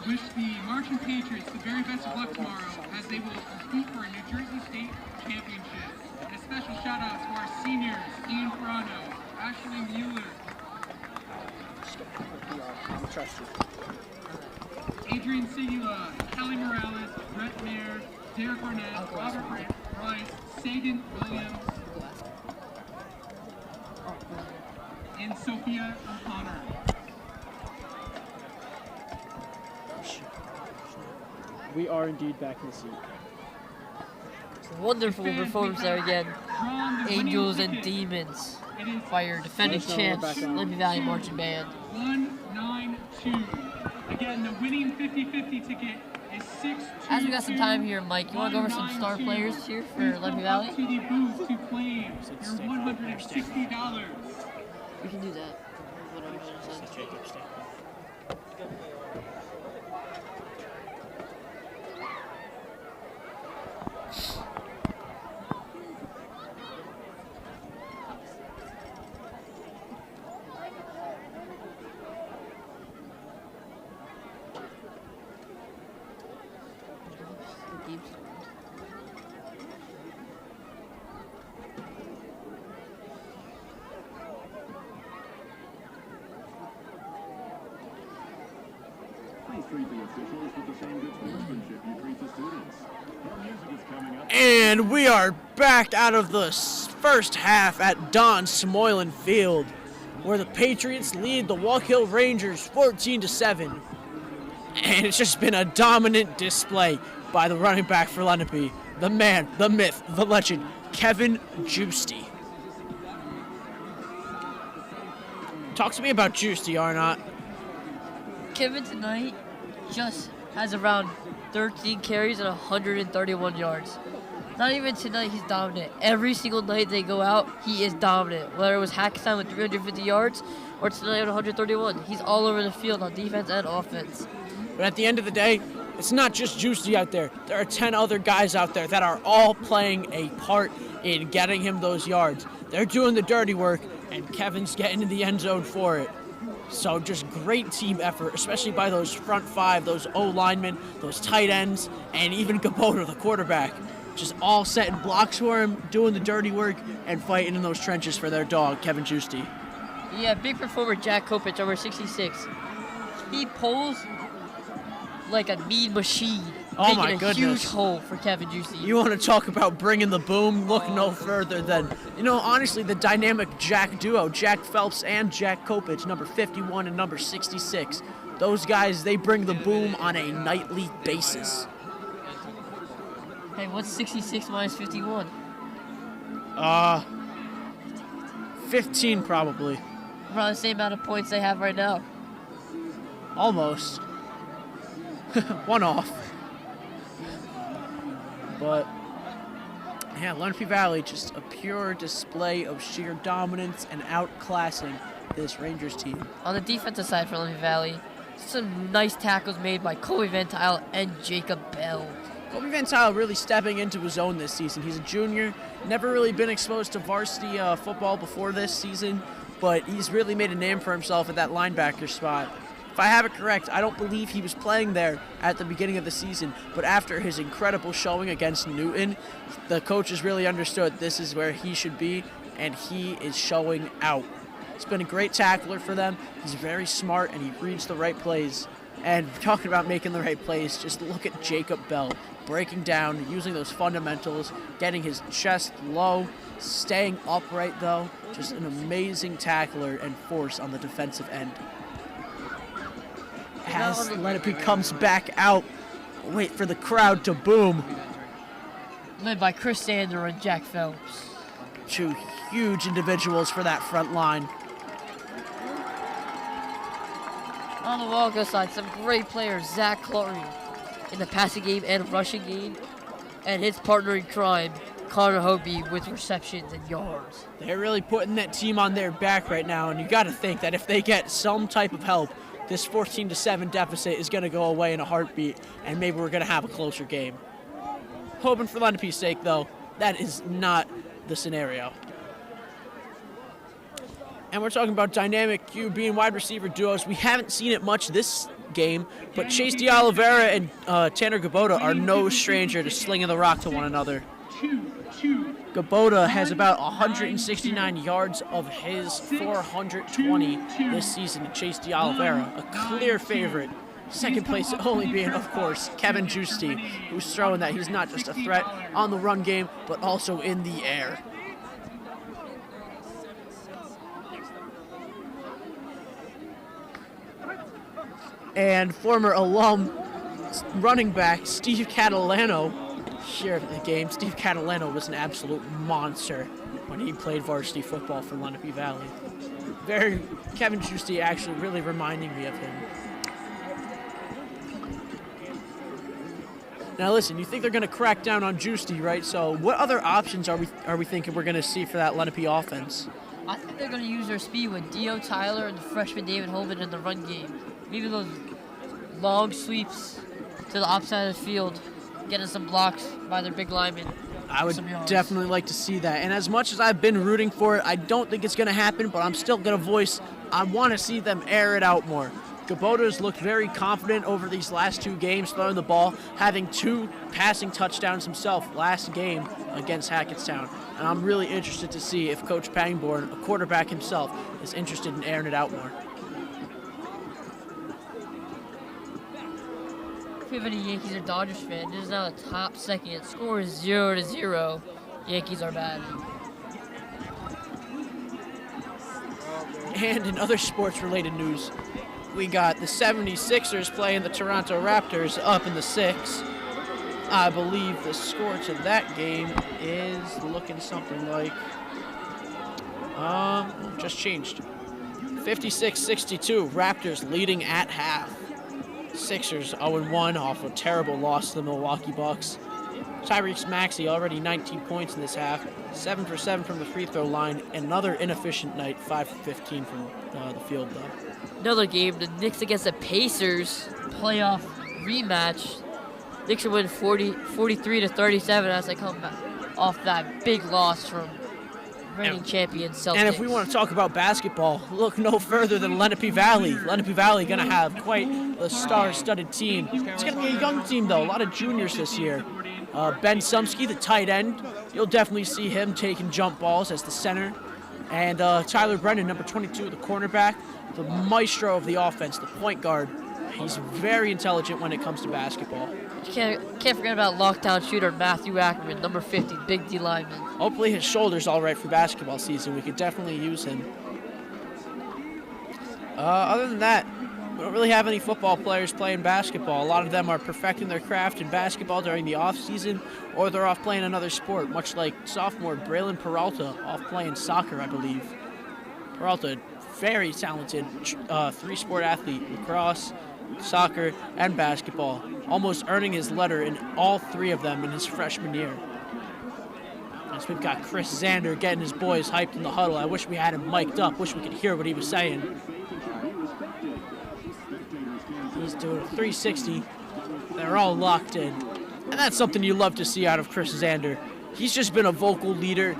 We wish the Marching Patriots the very best of luck tomorrow as they will compete for a New Jersey State Championship. And a special shout out to our seniors, Ian Ferrano, Ashley Mueller, Adrian Sigula, Kelly Morales, Brett Mayer, Derek Barnett, Robert Bryce, Sagan Williams, and Sophia O'Connor. We are indeed back in the seat. Wonderful performance there again. Angels and Demons by your defending champs, Lenape Valley Marching Band. 192. Again, the winning 50-50 ticket is 6. As we got some time here, Mike, you want to go over some star players here for Lenape Valley? To the booth to claim your $160. We can do that. Whatever you said. And we are back out of the first half at Don Smoylan Field, where the Patriots lead the Wallkill Rangers 14-7. And it's just been a dominant display by the running back for Lenape, the man, the myth, the legend, Kevin Juicy. Talk to me about Juicy, Arnott. Kevin tonight just has around 13 carries and 131 yards. Not even tonight he's dominant. Every single night they go out, he is dominant. Whether it was Hackensack with 350 yards or tonight with 131. He's all over the field on defense and offense. But at the end of the day, it's not just Juicy out there. There are 10 other guys out there that are all playing a part in getting him those yards. They're doing the dirty work, and Kevin's getting in the end zone for it. So just great team effort, especially by those front five, those O-linemen, those tight ends, and even Caboto, the quarterback. Just all setting blocks for him, doing the dirty work, and fighting in those trenches for their dog, Kevin Juicy. Yeah, big performer Jack Kopich, over 66. He pulls like a mean machine, making a huge hole for Kevin Juicy. You want to talk about bringing the boom? Look no further than, honestly, the dynamic Jack duo, Jack Phelps and Jack Kopich, number 51 and number 66. Those guys, they bring the boom on a nightly basis. Hey, what's 66 minus 51? 15 probably. Around the same amount of points they have right now. Almost. One off. But, yeah, Lenape Valley, just a pure display of sheer dominance and outclassing this Rangers team. On the defensive side for Lenape Valley, some nice tackles made by Colby Van Tile and Jacob Bell. Colby Van Tile really stepping into his own this season. He's a junior, never really been exposed to varsity football before this season, but he's really made a name for himself at that linebacker spot. If I have it correct, I don't believe he was playing there at the beginning of the season, but after his incredible showing against Newton, the coaches really understood this is where he should be, and he is showing out. He's been a great tackler for them. He's very smart, and he reads the right plays. And talking about making the right plays, just look at Jacob Bell breaking down, using those fundamentals, getting his chest low, staying upright though. Just an amazing tackler and force on the defensive end. As Lenape comes back out, wait for the crowd to boom. Led by Chris Sander and Jack Phelps. Two huge individuals for that front line. On the Wallkill side, some great players. Zach Clary in the passing game and rushing game. And his partner in crime, Connor Hobie, with receptions and yards. They're really putting that team on their back right now, and you got to think that if they get some type of help, this 14-7 deficit is going to go away in a heartbeat, and maybe we're going to have a closer game. Hoping for Lenape's sake, though, that is not the scenario. And we're talking about dynamic QB and wide receiver duos. We haven't seen it much this game, but Chase D'Oliveira and Tanner Kubota are no stranger to slinging the rock to one another. Kubota has about 169 yards of his 420 this season to Chase D'Oliveira, a clear favorite. Second place only being, of course, Kevin Juicy, who's showing that he's not just a threat on the run game, but also in the air. And former alum running back Steve Catalano here at the game. Steve Catalano was an absolute monster when he played varsity football for Lenape Valley. Kevin Juicy actually really reminding me of him. Now listen, you think they're going to crack down on Juicy, right? So what other options are we thinking we're going to see for that Lenape offense? I think they're going to use their speed with Dio Tyler and the freshman David Holman in the run game. Maybe those long sweeps to the opposite of the field, getting some blocks by their big linemen. I would definitely like to see that. And as much as I've been rooting for it, I don't think it's going to happen, but I'm still going to voice, I want to see them air it out more. Kubota's looked very confident over these last 2 games throwing the ball, having 2 passing touchdowns himself last game against Hackettstown. And I'm really interested to see if Coach Pangborn, a quarterback himself, is interested in airing it out more. If we have any Yankees or Dodgers fan, this is now the top second. Score is 0-0. Yankees are bad. And in other sports-related news, we got the 76ers playing the Toronto Raptors up in the 6. I believe the score to that game is looking something like, just changed. 56-62, Raptors leading at half. Sixers 0-1 off a terrible loss to the Milwaukee Bucks. Tyrese Maxey already 19 points in this half, 7 for 7 from the free throw line. Another inefficient night, 5 for 15 from the field though. Another game, the Knicks against the Pacers playoff rematch. Knicks are winning 43-37 as they come back off that big loss from reigning champion Celtics. And if we want to talk about basketball, look no further than Lenape Valley. Lenape Valley going to have quite a star-studded team. It's going to be a young team, though. A lot of juniors this year. Ben Sumsky, the tight end, you'll definitely see him taking jump balls as the center. And Tyler Brennan, number 22, the cornerback, the maestro of the offense, the point guard. He's very intelligent when it comes to basketball. You can't forget about lockdown shooter Matthew Ackerman, number 50, big D lineman. Hopefully his shoulder's all right for basketball season. We could definitely use him. Other than that, we don't really have any football players playing basketball. A lot of them are perfecting their craft in basketball during the off season, or they're off playing another sport, much like sophomore Braylon Peralta off playing soccer, I believe. Peralta, very talented 3-sport athlete, lacrosse, soccer, and basketball, almost earning his letter in all 3 of them in his freshman year. As we've got Chris Zander getting his boys hyped in the huddle. I wish we had him mic'd up, wish we could hear what he was saying. He's doing a 360. They're all locked in. And that's something you love to see out of Chris Zander. He's just been a vocal leader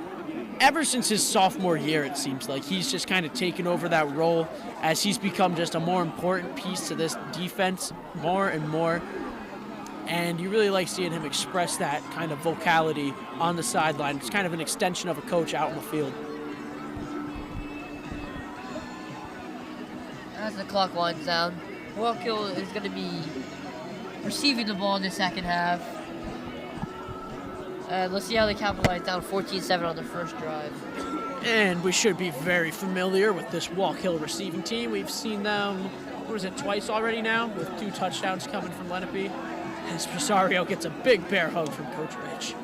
ever since his sophomore year, it seems like. He's just kind of taken over that role as he's become just a more important piece to this defense more and more. And you really like seeing him express that kind of vocality on the sideline. It's kind of an extension of a coach out in the field. As the clock winds down, Wallkill is going to be receiving the ball in the second half. Let's see how they capitalize down 14-7 on their first drive. And we should be very familiar with this Wallkill receiving team. We've seen them, twice already now, with 2 touchdowns coming from Lenape. As Rosario gets a big bear hug from Coach Rich.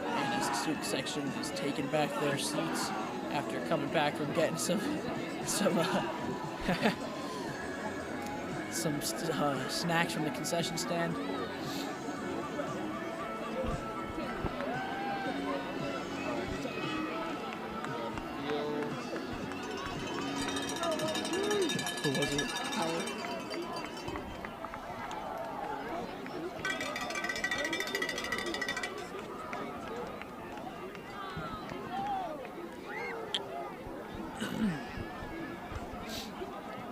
And as the student section is taking back their seats after coming back from getting some snacks from the concession stand. Who was it?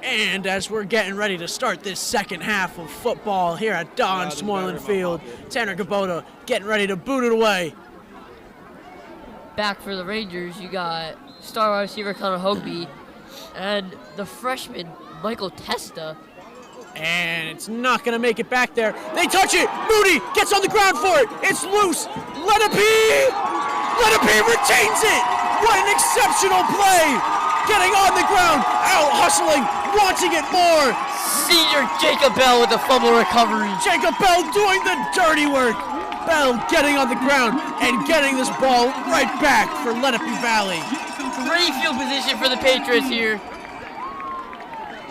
And as we're getting ready to start this second half of football here at Don Smoylan Field, Tanner Kubota getting ready to boot it away. Back for the Rangers, you got star wide receiver Connor Hogby and the freshman Michael Testa. And it's not going to make it back there. They touch it. Moody gets on the ground for it. It's loose. Lenape retains it. What an exceptional play. Getting on the ground, out hustling, wanting it more. Senior Jacob Bell with the fumble recovery. Jacob Bell doing the dirty work. Bell getting on the ground and getting this ball right back for Lenape Valley. Great field position for the Patriots here.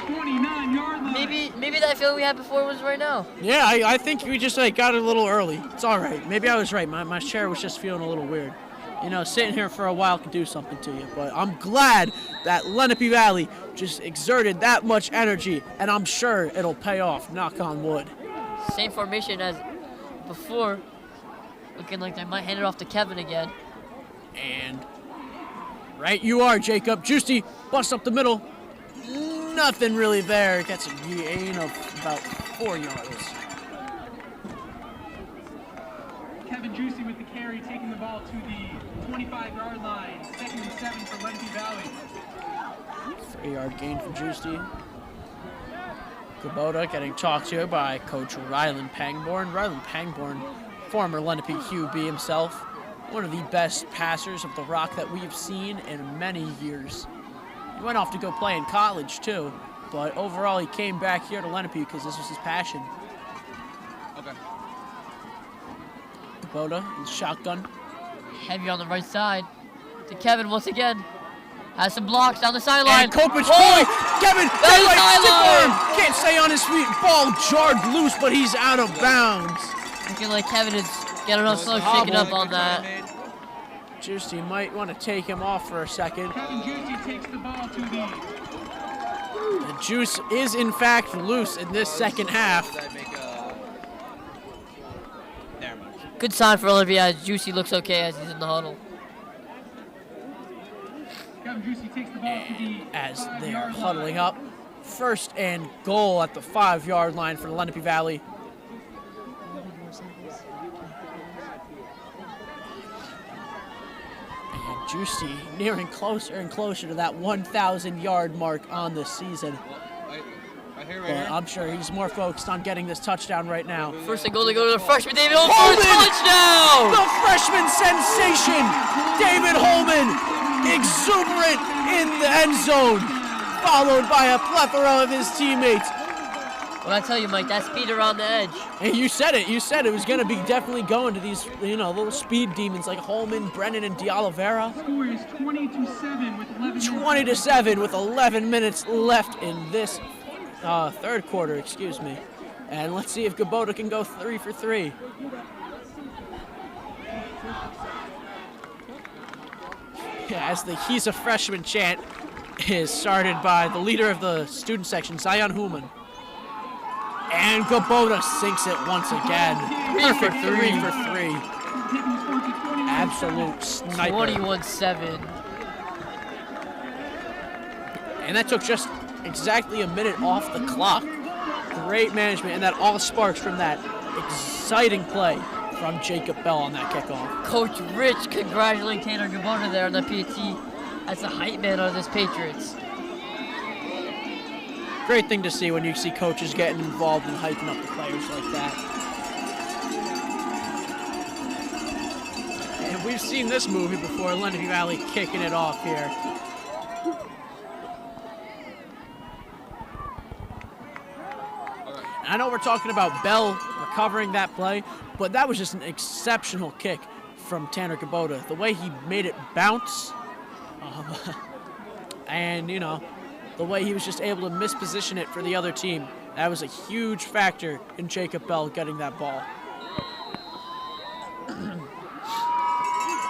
29-yard line. Maybe that field we had before was right now. Yeah, I think we just got it a little early. It's all right. Maybe I was right. My chair was just feeling a little weird. You know, sitting here for a while can do something to you. But I'm glad that Lenape Valley just exerted that much energy, and I'm sure it'll pay off, knock on wood. Same formation as before. Looking like they might hand it off to Kevin again. And right you are, Jacob. Juicy busts up the middle. Nothing really there. Gets a gain of about 4 yards. Kevin Juicy with the carry, taking the ball to the 25-yard line. 2nd and 7 for Lenape Valley. 3-yard gain for Juicy. Kubota getting talked to by Coach Rylan Pangborn. Rylan Pangborn, former Lenape QB himself. One of the best passers of the rock that we've seen in many years. He went off to go play in college too, but overall he came back here to Lenape because this was his passion. Okay. Kubota in shotgun. Heavy on the right side. To Kevin once again. Has some blocks down the sideline. And Kopich pulling. Kevin, Down the sideline. can't stay on his feet. Ball jarred loose, but he's out of bounds. Looking like Kevin is getting a slow shaking up on that. Juicy might want to take him off for a second. Kevin Juicy takes the ball to the... The juice is in fact loose in this second half. Good sign for Olivia as Juicy looks okay as he's in the huddle. Kevin Juicy takes the ball to the... As they're huddling up. 1st and goal at the 5-yard line for Lenape Valley. And Juicy nearing closer and closer to that 1,000-yard mark on the season. But I'm sure he's more focused on getting this touchdown right now. 1st and goal to go to the freshman David Holman for a touchdown! The freshman sensation, David Holman, exuberant in the end zone, followed by a plethora of his teammates. Well, I tell you, Mike, that speed around the edge. And you said it was going to be definitely going to these, little speed demons like Holman, Brennan, and D'Oliveira. Score is 20-7 with 11 20-7 with 11 minutes left in this third quarter, excuse me. And let's see if Kubota can go 3 for 3. As the "He's a Freshman" chant is started by the leader of the student section, Zion Human. And Kubota sinks it once again. 3 for 3. Absolute sniper. 21-7. And that took just exactly a minute off the clock. Great management, and that all sparks from that exciting play from Jacob Bell on that kickoff. Coach Rich congratulating Tanner Kubota there on the PT as the hype man of this Patriots. Great thing to see when you see coaches getting involved in hyping up the players like that. And we've seen this movie before, Lenape Valley kicking it off here. I know we're talking about Bell recovering that play, but that was just an exceptional kick from Tanner Kubota. The way he made it bounce, and, the way he was just able to misposition it for the other team. That was a huge factor in Jacob Bell getting that ball.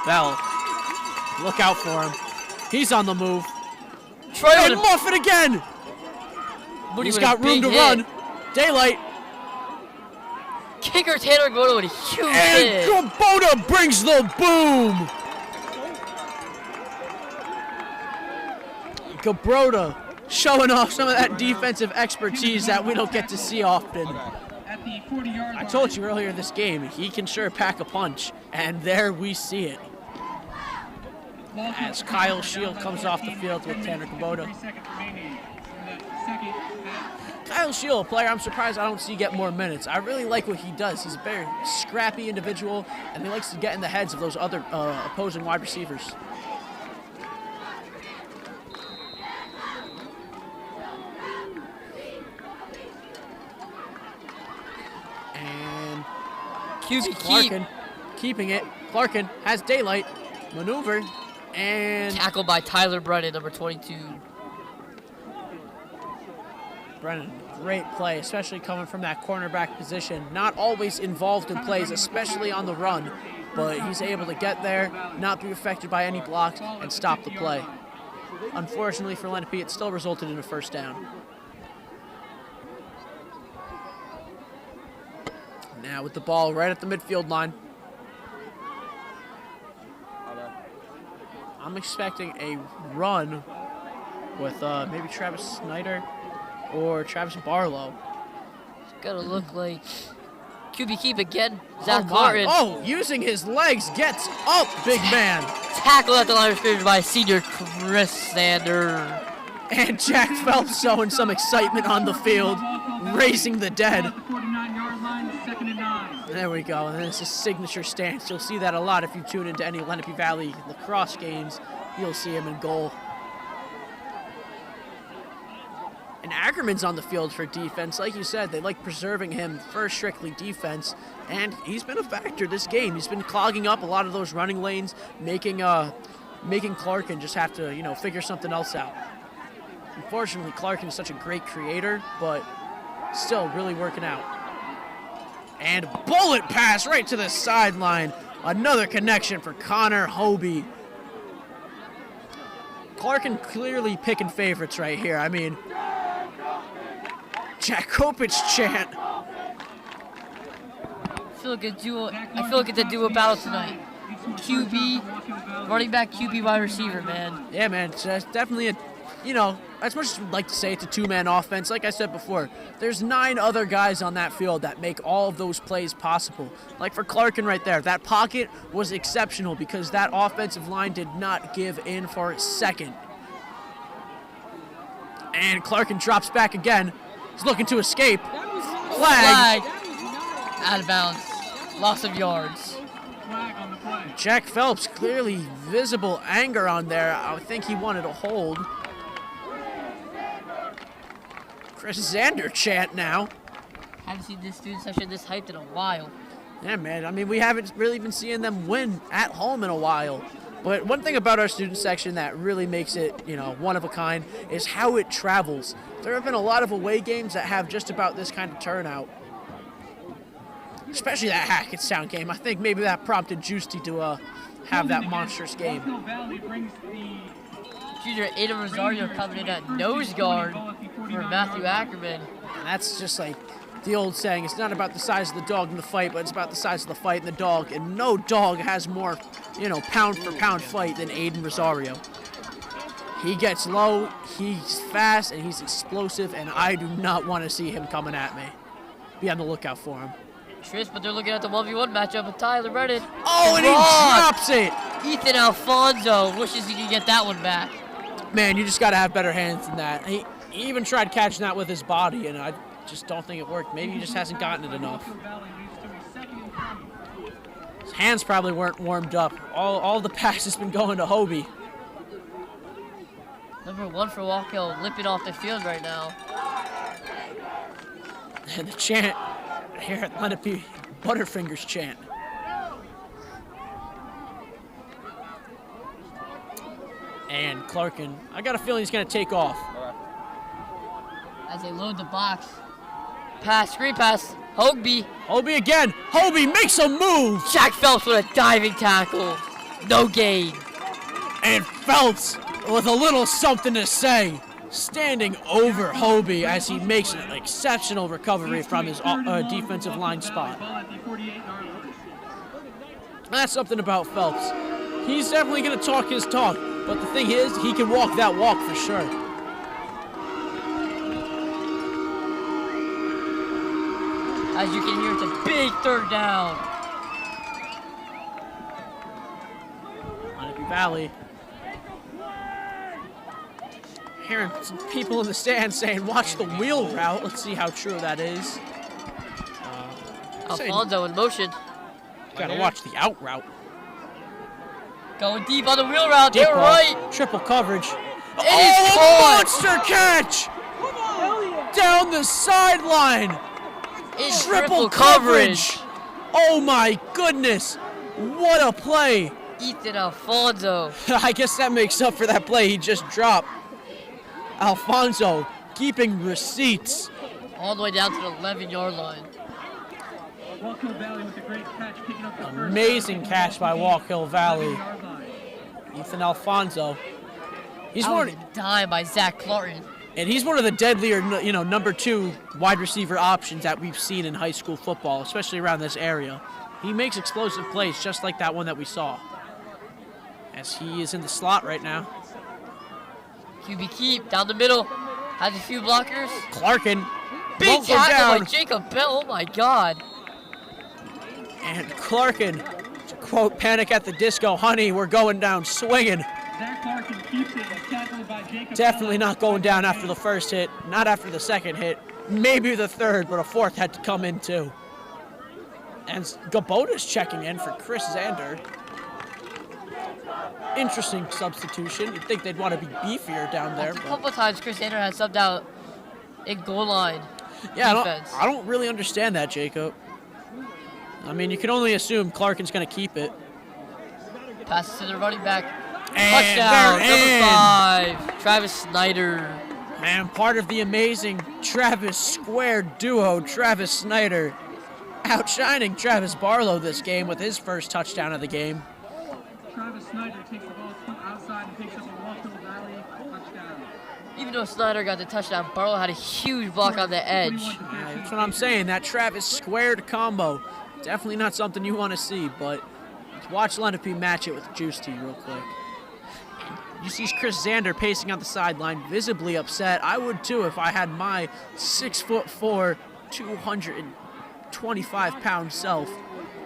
Bell, look out for him. He's on the move. And Muffin again! He's got room to run. Daylight. Kicker Tanner Kubota with a huge hit. And Kubota brings the boom. Kubota showing off some of that defensive expertise that we don't get to see often. At the 40-yard line. I told you earlier this game, he can sure pack a punch, and there we see it. As Kyle Shield comes off the field with Tanner Kubota. Kyle Shield, a player I'm surprised I don't see get more minutes. I really like what he does. He's a very scrappy individual, and he likes to get in the heads of those other opposing wide receivers. And Clarkin keeping it. Clarkin has daylight. Maneuver. And tackled by Tyler Brennan, number 22. Brennan, great play, especially coming from that cornerback position. Not always involved in plays, especially on the run, but he's able to get there, not be affected by any blocks, and stop the play. Unfortunately for Lenape, it still resulted in a first down. Now with the ball right at the midfield line. I'm expecting a run with maybe Travis Snyder or Travis Barlow. It's gonna look like QB keep again. Oh, Zach Martin. Oh, using his legs, gets up, big man. Tackle at the line of scrimmage by senior Chris Sander. And Jack Phelps showing some excitement on the field, raising the dead. At the 49-yard line, 2nd and 9. There we go, and it's a signature stance. You'll see that a lot if you tune into any Lenape Valley lacrosse games. You'll see him in goal. And Ackerman's on the field for defense. Like you said, they like preserving him for strictly defense, and he's been a factor this game. He's been clogging up a lot of those running lanes, making Clarkin just have to, figure something else out. Unfortunately, Clarkin is such a great creator, but still really working out. And bullet pass right to the sideline. Another connection for Connor Hobie. Clarkin clearly picking favorites right here. I mean, Jakopic's chant. I feel like it's a duo battle tonight. QB, running back, QB, wide receiver, man. Yeah, man. So that's definitely as much as we'd like to say it's a two-man offense, like I said before, there's 9 other guys on that field that make all of those plays possible. Like for Clarkin right there, that pocket was exceptional because that offensive line did not give in for a second. And Clarkin drops back again. He's looking to escape. Flag. Out of bounds. Loss of yards. Jack Phelps, clearly visible anger on there. I think he wanted a hold. Chris Zander chant now. Haven't seen this student section this hyped in a while. Yeah, man. I mean, we haven't really been seeing them win at home in a while. But one thing about our student section that really makes it, one of a kind is how it travels. There have been a lot of away games that have just about this kind of turnout. Especially that Hackettstown game. I think maybe that prompted Juicy to have that monstrous game. Junior Aiden Rosario coming in at nose guard for Matthew Ackerman. And that's just like the old saying, it's not about the size of the dog in the fight, but it's about the size of the fight in the dog. And no dog has more, pound for pound fight than Aiden Rosario. He gets low, he's fast, and he's explosive, and I do not want to see him coming at me. Be on the lookout for him. Tris, but they're looking at the 1v1 matchup with Tyler Brennan. Oh, and he drops it! Ethan Alfonso wishes he could get that one back. Man, you just got to have better hands than that. He even tried catching that with his body, and I just don't think it worked. Maybe he just hasn't gotten it enough. His hands probably weren't warmed up. All the pass has been going to Hobie. Number 1 for Wallkill limping off the field right now. And the chant here at Lenape, Butterfingers chant. And Clarkin, I got a feeling he's going to take off. As they load the box. Pass, screen pass, Hobie. Hobie again. Hobie makes a move. Jack Phelps with a diving tackle. No gain. And Phelps with a little something to say. Standing over Hobie as he makes an exceptional recovery from his defensive line spot. That's something about Phelps. He's definitely going to talk his talk, but the thing is, he can walk that walk for sure. As you can hear, it's a big third down. Lenape Valley. Hearing some people in the stands saying, watch the wheel route. Let's see how true that is. Alfonso in motion. Gotta watch the out route. Going deep on the wheel route. Deep They're ball. right. Triple coverage. It is caught. Monster catch! Down the sideline. It's Triple coverage. Oh my goodness. What a play. Ethan Alfonso. I guess that makes up for that play he just dropped. Alfonso keeping receipts. All the way down to the 11-yard line. Wallkill Valley with a great catch, picking up the first Amazing down. catch by Wallkill Valley. 11-yard line. Ethan Alfonso. He's That one, was a dime by Zach Clarton. and he's one of the deadlier, number 2 wide receiver options that we've seen in high school football, especially around this area. He makes explosive plays just like that one that we saw. As he is in the slot right now. QB keep down the middle. Has a few blockers. Clarkin. Big won't go tackle down. by Jacob Bell. Oh my God. And Clarkin, to quote Panic at the Disco, honey, we're going down swinging. Zach Larkin keeps it. He's tackled by Jacob. Definitely not going down after the first hit, not after the second hit, maybe the third, but a fourth had to come in too. And Gabota's checking in for Chris Zander. Interesting substitution. You'd think they'd want to be beefier down there. A But couple times Chris Sander has subbed out in goal line yeah, defense. I don't really understand that, Jacob. I mean, you can only assume Clarkin's going to keep it. Passes to the running back. And Touchdown, they're in. number 5, Travis Snyder. Man, part of the amazing Travis Square duo, Travis Snyder, outshining Travis Barlow this game with his first touchdown of the game. Travis Snyder takes the ball outside and picks up a Wallkill Valley touchdown. Even though Snyder got the touchdown, Barlow had a huge block on the edge. Yeah, that's what I'm saying. That Travis squared combo, definitely not something you want to see, but watch Lenape match it with Juice Tea real quick. You see Chris Zander pacing on the sideline, visibly upset. I would too if I had my 6'4", 225-pound self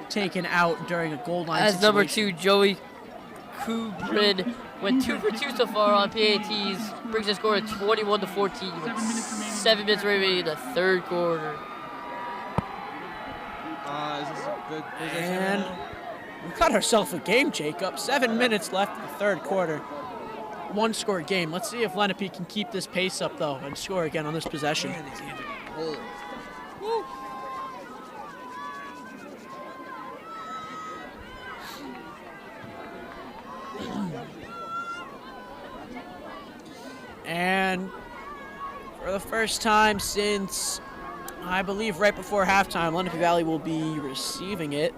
taken out during a goal line As situation. number 2, Joey Kubrin went 2 for 2 so far on PATs, brings the score to 21-14 with 7 minutes remaining in the third quarter. Is this a good position? And we got ourselves a game, Jacob. 7 minutes left in the third quarter. One-score game. Let's see if Lenape can keep this pace up, though, and score again on this possession. Man, these hands are cold. And for the first time since, I believe, right before halftime, Lenape Valley will be receiving it.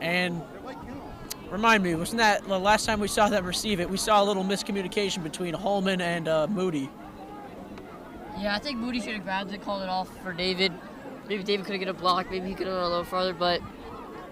And remind me, wasn't that the last time we saw them receive it? We saw a little miscommunication between Holman and Moody. Yeah, I think Moody should have grabbed it, called it off for David. Maybe David could have get a block, maybe he could have gone a little farther, but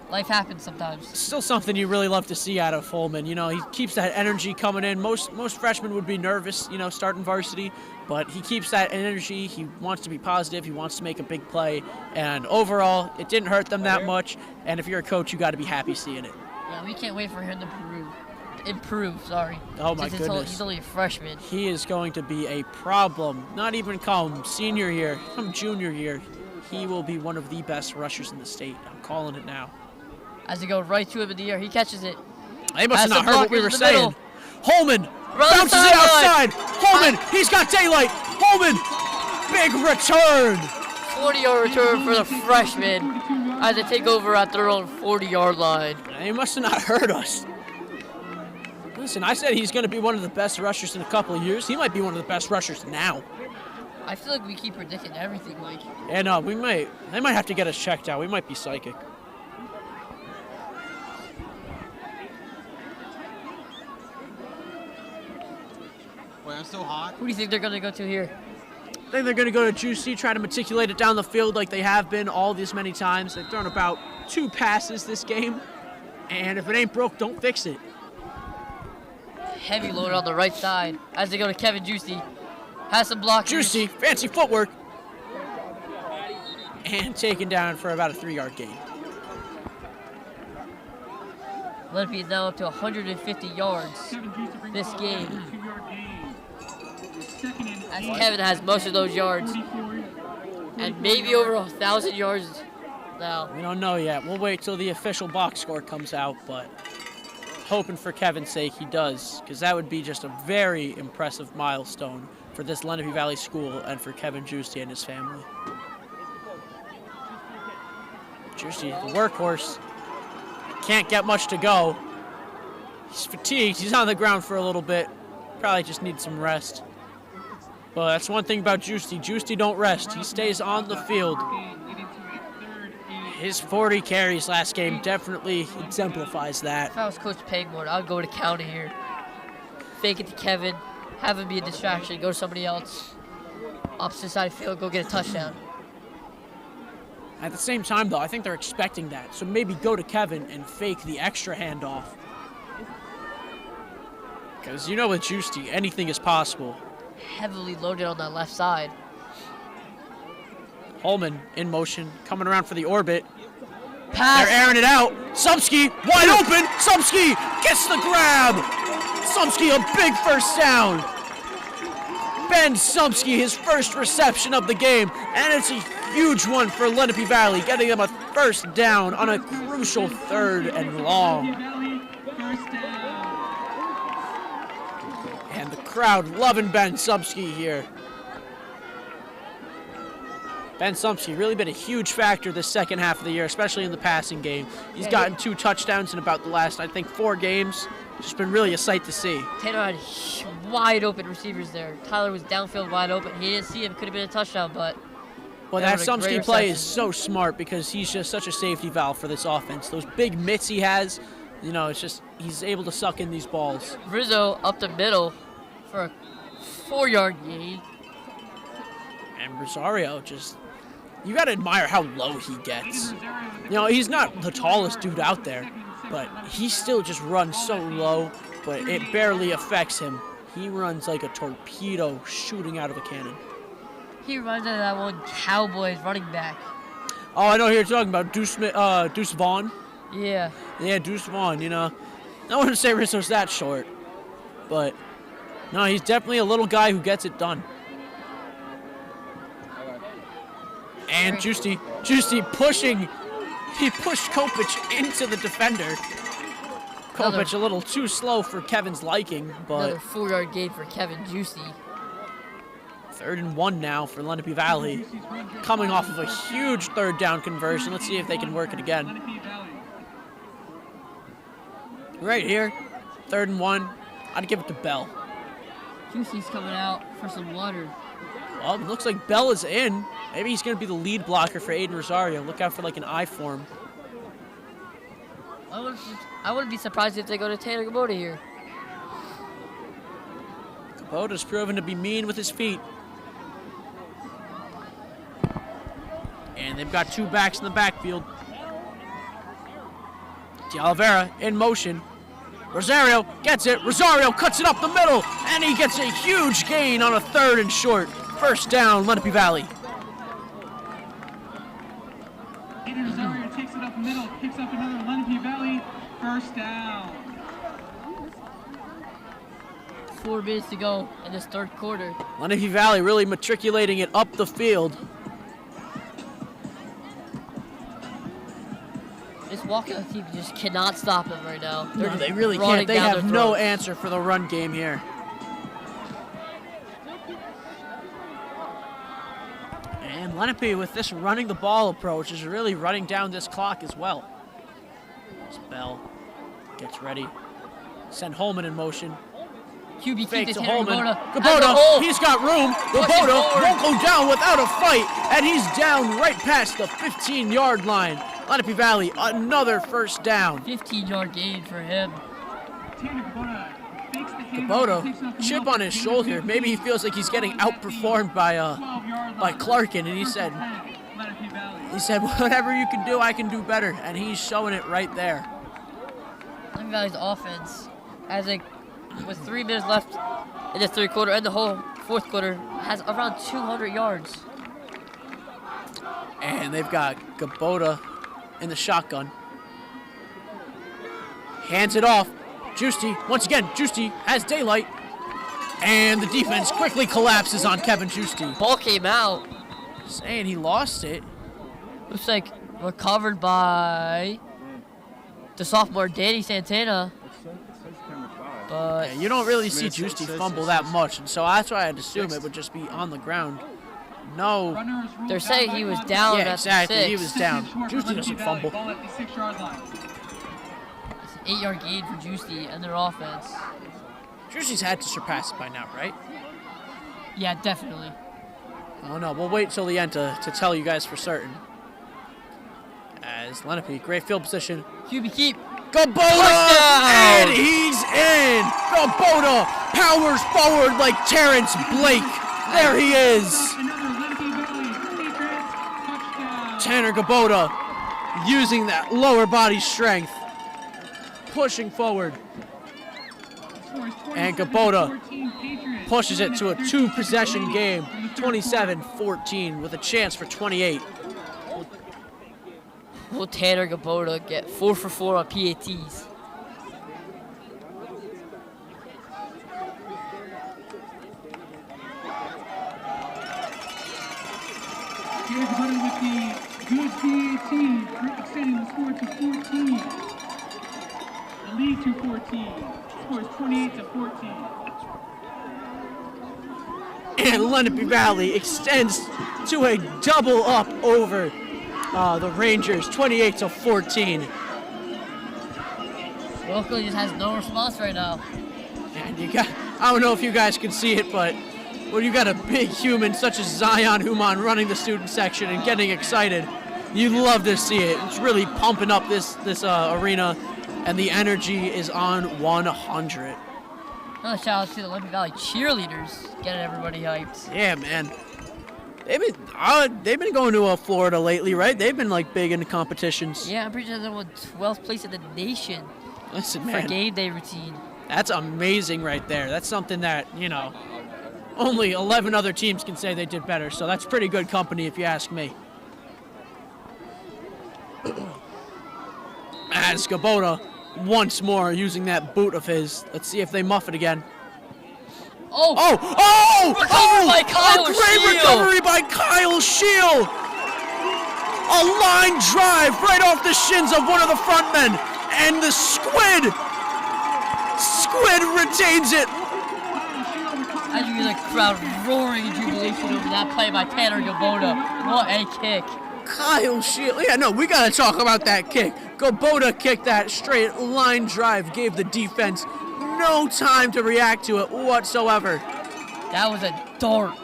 life happens sometimes. Still something you really love to see out of Holman. You know, he keeps that energy coming in. Most freshmen would be nervous, starting varsity, but he keeps that energy. He wants to be positive. He wants to make a big play. And overall, it didn't hurt them that much. And if you're a coach, you got to be happy seeing it. Yeah, we can't wait for him to improve. Oh my Since goodness. He's only a freshman. He is going to be a problem. Not even come senior year, come junior year. He will be one of the best rushers in the state. I'm calling it now. As they go right to him in the air, he catches it. They must have Has not some heard what we blockers were in the saying. middle. Holman Run bounces it sideline. outside. Holman, he's got daylight. Holman, big return. 40-yard return for the freshman as they take over at their own 40-yard line. They must have not heard us. Listen, I said he's going to be one of the best rushers in a couple of years. He might be one of the best rushers now. I feel like we keep predicting everything, Mike. And they might have to get us checked out. We might be psychic. Wait, I'm so hot. Who do you think they're going to go to here? I think they're going to go to Juicy, try to matriculate it down the field like they have been all these many times. They've thrown about 2 passes this game. And if it ain't broke, don't fix it. Heavy load on the right side as they go to Kevin Juicy. Has some blockers. Juicy, fancy footwork. and taken down for about a 3-yard gain. Lenape is now up to 150 yards this game. As Kevin has most of those yards. And maybe over 1,000 yards now. We don't know yet. We'll wait till the official box score comes out, but hoping for Kevin's sake he does, because that would be just a very impressive milestone for this Lenape Valley school and for Kevin Giusti and his family. Giusti, the workhorse, can't get much to go. He's fatigued. He's on the ground for a little bit. Probably just needs some rest. But that's one thing about Giusti. Giusti don't rest. He stays on the field. His 40 carries last game definitely exemplifies that. If I was Coach Pegmore, I'd go to counter here. Fake it to Kevin. Have him be a distraction. Go to somebody else. Opposite side of the field. Go get a touchdown. At the same time, though, I think they're expecting that. So maybe go to Kevin and fake the extra handoff. Because you know with Giusti, anything is possible. Heavily loaded on that left side. Holman in motion, coming around for the orbit. Pass. They're airing it out. Sumsky, wide open. Sumsky gets the grab. Sumsky, a big first down. Ben Sumsky, his first reception of the game, and it's a huge one for Lenape Valley, getting them a first down on a crucial 3rd and long. And the crowd loving Ben Sumsky here. Ben Sumsky really been a huge factor this second half of the year, especially in the passing game. He's gotten 2 touchdowns in about the last, I think, 4 games. Just been really a sight to see. Tanner had wide open receivers there. Tyler was downfield wide open. He didn't see him. Could have been a touchdown, but... Well, that Sumsky play is so smart because he's just such a safety valve for this offense. Those big mitts he has, you know, it's just he's able to suck in these balls. Rizzo up the middle for a 4-yard gain. And Rosario just... You got to admire how low he gets. You know, he's not the tallest dude out there, but he still just runs so low, but it barely affects him. He runs like a torpedo shooting out of a cannon. He reminds me of that one Cowboys running back. Oh, I know who you're talking about, Deuce Vaughn. Yeah. Yeah, Deuce Vaughn, you know. I wouldn't say Rizzo's that short, but no, he's definitely a little guy who gets it done. And Giusti pushing. He pushed Kopich into the defender. Kopich a little too slow for Kevin's liking, but... Another 4-yard gain for Kevin Giusti. 3rd and 1 now for Lenape Valley. Coming off of a huge 3rd down conversion. Let's see if they can work it again. Right here, 3rd and 1. I'd give it to Bell. Giusti's coming out for some water. Well, it looks like Bell is in. Maybe he's going to be the lead blocker for Aiden Rosario. Look out for like an I form. I wouldn't be surprised if they go to Tanner Kubota here. Kubota's proven to be mean with his feet. And they've got 2 backs in the backfield. De Oliveira in motion. Rosario gets it. Rosario cuts it up the middle, and he gets a huge gain on a 3rd and short. First down, Lenape Valley. Aiden Rosario takes it up the middle, picks up another Lenape Valley first down. 4 minutes to go in this 3rd quarter. Lenape Valley really matriculating it up the field. This Wallkill team just cannot stop them right now. No, they really can't. They have no answer for the run game here. And Lenape, with this running the ball approach, is really running down this clock as well. As Bell gets ready. Send Holman in motion. QB Fake to Holman. Kubota, he's got room. Kubota won't go down without a fight, and he's down right past the 15-yard line. Lenape Valley, another first down. 15-yard gain for him. Kubota, chip on his shoulder. Maybe he feels like he's getting outperformed by Clarkin, and he said, whatever you can do, I can do better, and he's showing it right there. Lenape Valley's offense, with 3 minutes left in the 3rd quarter and the whole 4th quarter, has around 200 yards. And they've got Gabota in the shotgun. Hands it off. Juicy, once again, Juicy has daylight. And the defense quickly collapses on Kevin Juicy. Ball came out. Saying he lost it. Looks like recovered by the sophomore Danny Santana. But Yeah, you don't really see Juicy fumble that much, and so that's why I'd assume it would just be on the ground. No. they're saying he was down Yeah, at exactly. the 6. He was down. Juicy doesn't fumble. Ball at the 6-yard line. It's an 8-yard gain for Juicy and their offense. Juicy's had to surpass it by now, right? Yeah, definitely. Oh no, we'll wait till the end to tell you guys for certain. As Lenape, great field position. QB keep. Gabota! Touchdown! And he's in! Gabota powers forward like Terrence Blake. There he is. Another Lenape Valley Patriots touchdown. Tanner Gabota using that lower body strength. Pushing forward. Scores And 27 Gabota 14 Patriots. pushes it to a 2-possession game. 27-14 with a chance for 28. Will Tanner Gabota get 4 for 4 on PATs? Here's Gabota with the good PAT, extending the score to 14. The lead to 14. Scores 28-14. And Lenape Valley extends to a double up over the Rangers, 28-14. Wallkill just has no response right now. And you got, I don't know if you guys can see it, but when you got a big human such as Zion Human running the student section and getting excited, you love to see it. It's really pumping up this arena, and the energy is on 100. Another shout out to the Lenape Valley cheerleaders, getting everybody hyped. Yeah, man. They've been going to Florida lately, right? They've been like big into competitions. Yeah, I'm pretty sure they won 12th place in the nation Listen, for man, game day routine. that's amazing right there. That's something that, only 11 other teams can say they did better. So that's pretty good company if you ask me. As Gabota once more using that boot of his. Let's see if they muff it again. Recovered by Kyle A great Shield. recovery by Kyle Shield. A line drive right off the shins of one of the front men. And the Squid retains it. As you hear the crowd roaring in jubilation over that play by Tanner Gabota. What a kick. Kyle Shield. Yeah, no, we got to talk about that kick. Gabota kicked that straight line drive, gave the defense no time to react to it whatsoever. That was a dart.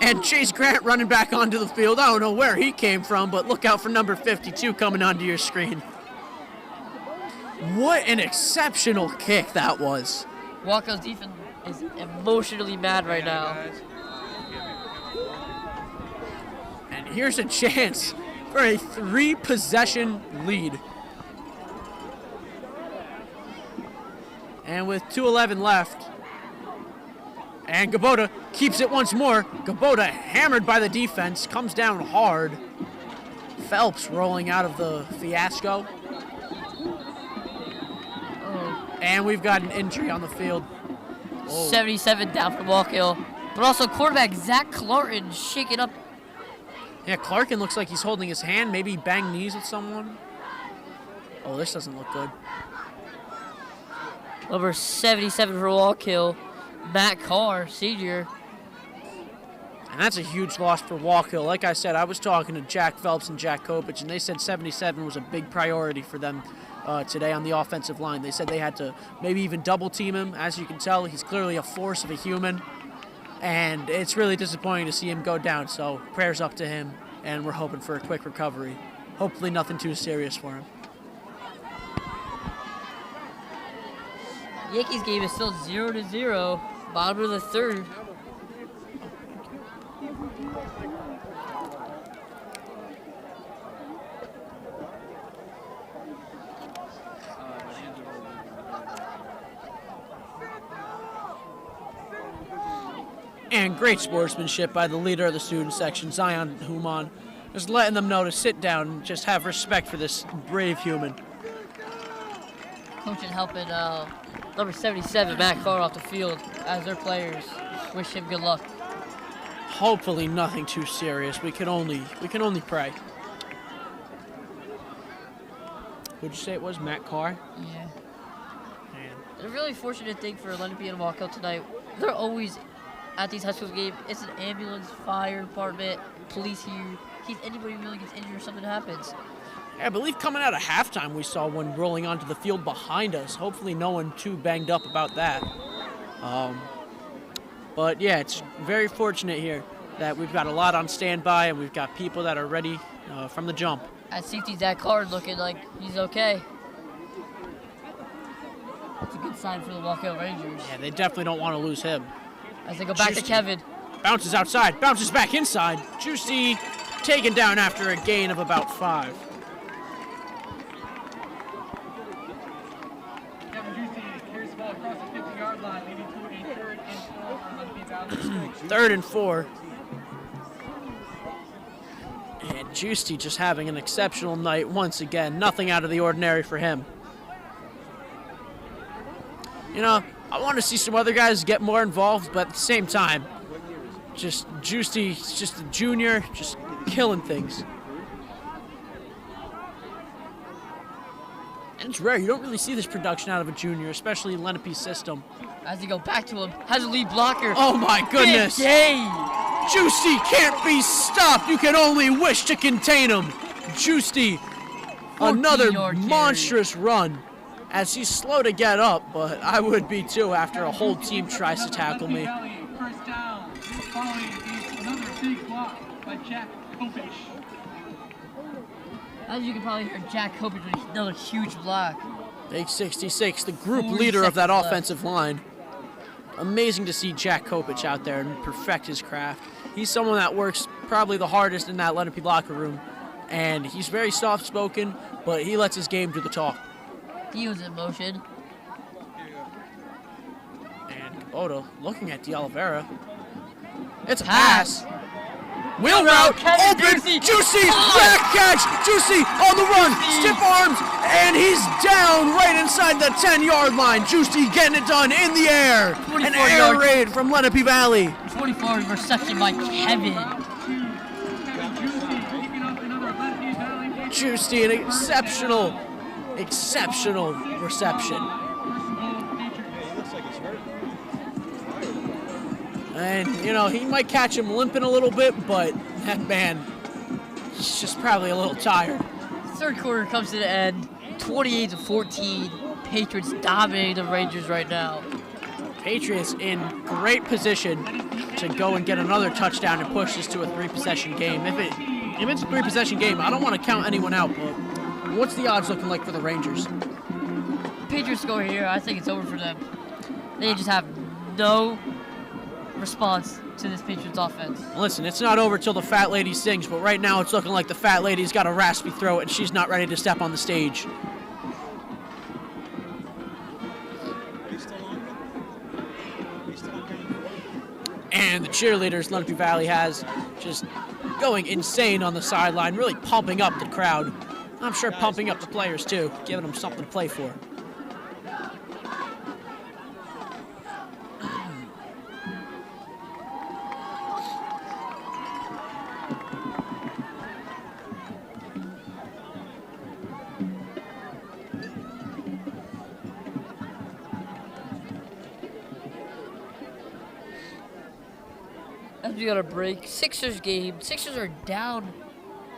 And Chase Grant running back onto the field. I don't know where he came from, but look out for number 52 coming onto your screen. What an exceptional kick that was. Wallkill's defense is emotionally mad right now. And here's a chance for a 3-possession lead. And with 2:11 left, and Gabota keeps it once more. Gabota hammered by the defense, comes down hard. Phelps rolling out of the fiasco. And we've got an injury on the field. Whoa. 77 down for Wallkill. But also quarterback Zach Clarton shaking up. Yeah, Clarkin looks like he's holding his hand. Maybe he banged knees with someone. Oh, this doesn't look good. Number 77 for Wallkill, Matt Carr, senior. And that's a huge loss for Wallkill. Like I said, I was talking to Jack Phelps and Jack Kopich, and they said 77 was a big priority for them today on the offensive line. They said they had to maybe even double team him. As you can tell, he's clearly a force of a human, and it's really disappointing to see him go down. So prayers up to him, and we're hoping for a quick recovery. Hopefully nothing too serious for him. Yankees game is still 0-0, bottom of the third. And great sportsmanship by the leader of the student section, Zion Human, Just letting them know to sit down and just have respect for this brave human. Coaching helping number 77, Matt Carr, off the field as their players wish him good luck. Hopefully nothing too serious. We can only pray. Who'd you say it was? Matt Carr? Yeah. A really fortunate thing for Lenape and Wallkill tonight. They're always at these high school games. It's an ambulance, fire department, police here. In case anybody really gets injured or something happens. Yeah, I believe coming out of halftime we saw one rolling onto the field behind us. Hopefully no one too banged up about that. But yeah, it's very fortunate here that we've got a lot on standby and we've got people that are ready from the jump. At safety, Zach Carr looking like he's okay. That's a good sign for the Wallkill Rangers. Yeah, they definitely don't want to lose him. As they go back to Kevin. Bounces outside, bounces back inside. Juicy taken down after a gain of about 5. Kevin Juicy carries the ball across the 50-yard line, leading to a 3rd and 4 on Lenape Valley. 3rd and 4. And Juicy just having an exceptional night once again. Nothing out of the ordinary for him. You know, I want to see some other guys get more involved, but at the same time, just Juicy, just a junior, just killing things. And it's rare. You don't really see this production out of a junior, especially in Lenape's system. As they go back to him, has a lead blocker. Oh my goodness! Big game. Juicy can't be stopped. You can only wish to contain him. Juicy, another monstrous run. As he's slow to get up, but I would be too after a whole team tries to tackle me. First down, following another big block by Jack Kopich. As you can probably hear, Jack Kopich with another huge block. Big 66, the group leader of that offensive line. Amazing to see Jack Kopich out there and perfect his craft. He's someone that works probably the hardest in that Lenape locker room, and he's very soft-spoken, but he lets his game do the talk. He was in motion. And Kubota looking at D'Oliveira. It's a pass. Wheel route, open, Juicy, back catch, Juicy on the run, stiff arms, and he's down right inside the 10-yard line. Juicy getting it done in the air. An air raid from Lenape Valley. 24 reception by Kevin. Juicy, an exceptional reception. And, you know, he might catch him limping a little bit, but that man, he's just probably a little tired. Third quarter comes to the end, 28-14. Patriots dominating the Rangers right now. Patriots in great position to go and get another touchdown and push this to a 3-possession game. If it's a 3-possession game, I don't want to count anyone out, but what's the odds looking like for the Rangers? Patriots score here. I think it's over for them. They just have no response to this Patriots offense. Listen, it's not over till the fat lady sings, but right now it's looking like the fat lady's got a raspy throat and she's not ready to step on the stage. And the cheerleaders Lenape Valley has just going insane on the sideline, really pumping up the crowd. I'm sure pumping up the players too, giving them something to play for. As we got a break, Sixers game. Sixers are down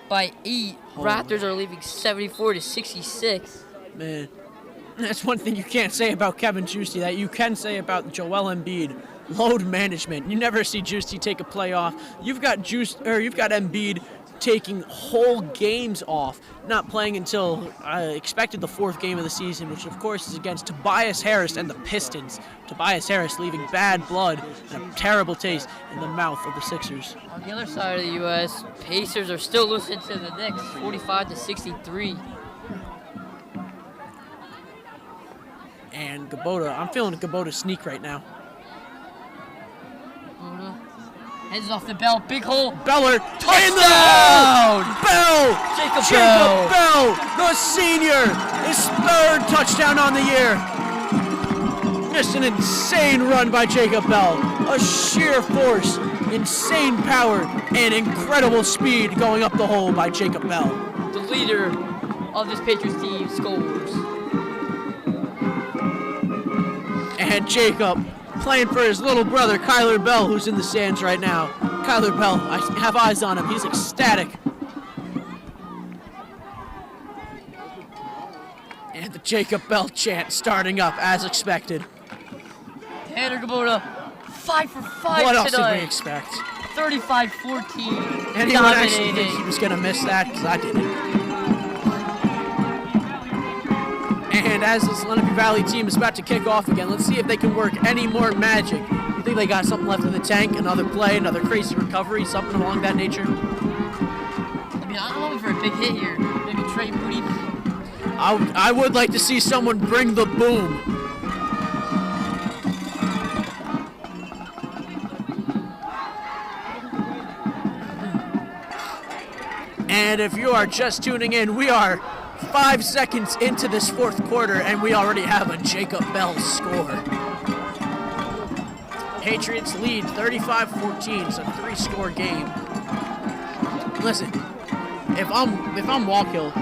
by 8. Raptors are leaving 74-66. Man, that's one thing you can't say about Kevin Juicy that you can say about Joel Embiid. Load management. You never see Juicy take a play off. You've got Embiid taking whole games off, not playing until expected the 4th game of the season, which of course is against Tobias Harris and the Pistons. Tobias Harris leaving bad blood and a terrible taste in the mouth of the Sixers. On the other side of the U.S., Pacers are still losing to the Knicks, 45-63. And I'm feeling Kubota sneak right now. Heads off the Bell. Big hole. Beller. Touchdown! Bell! Jacob Bell, the senior, his 3rd touchdown on the year. Just an insane run by Jacob Bell. A sheer force, insane power, and incredible speed going up the hole by Jacob Bell. The leader of this Patriots team scores. And Jacob playing for his little brother, Kyler Bell, who's in the stands right now. Kyler Bell, I have eyes on him. He's ecstatic. And the Jacob Bell chant starting up as expected. Tanner Kubota, 5 for 5 What else tonight. did we expect? 35-14. Anyone actually think Dominating. he was going to miss that? Because I didn't. And as this Lenape Valley team is about to kick off again, let's see if they can work any more magic. You think they got something left in the tank? Another play, another crazy recovery, something along that nature? I mean, I'm hoping for a big hit here. Maybe Trey Moody. I would like to see someone bring the boom. And if you are just tuning in, we are 5 seconds into this 4th quarter, and we already have a Jacob Bell score. Patriots lead 35-14. It's a 3-score game. Listen, if I'm Wallkill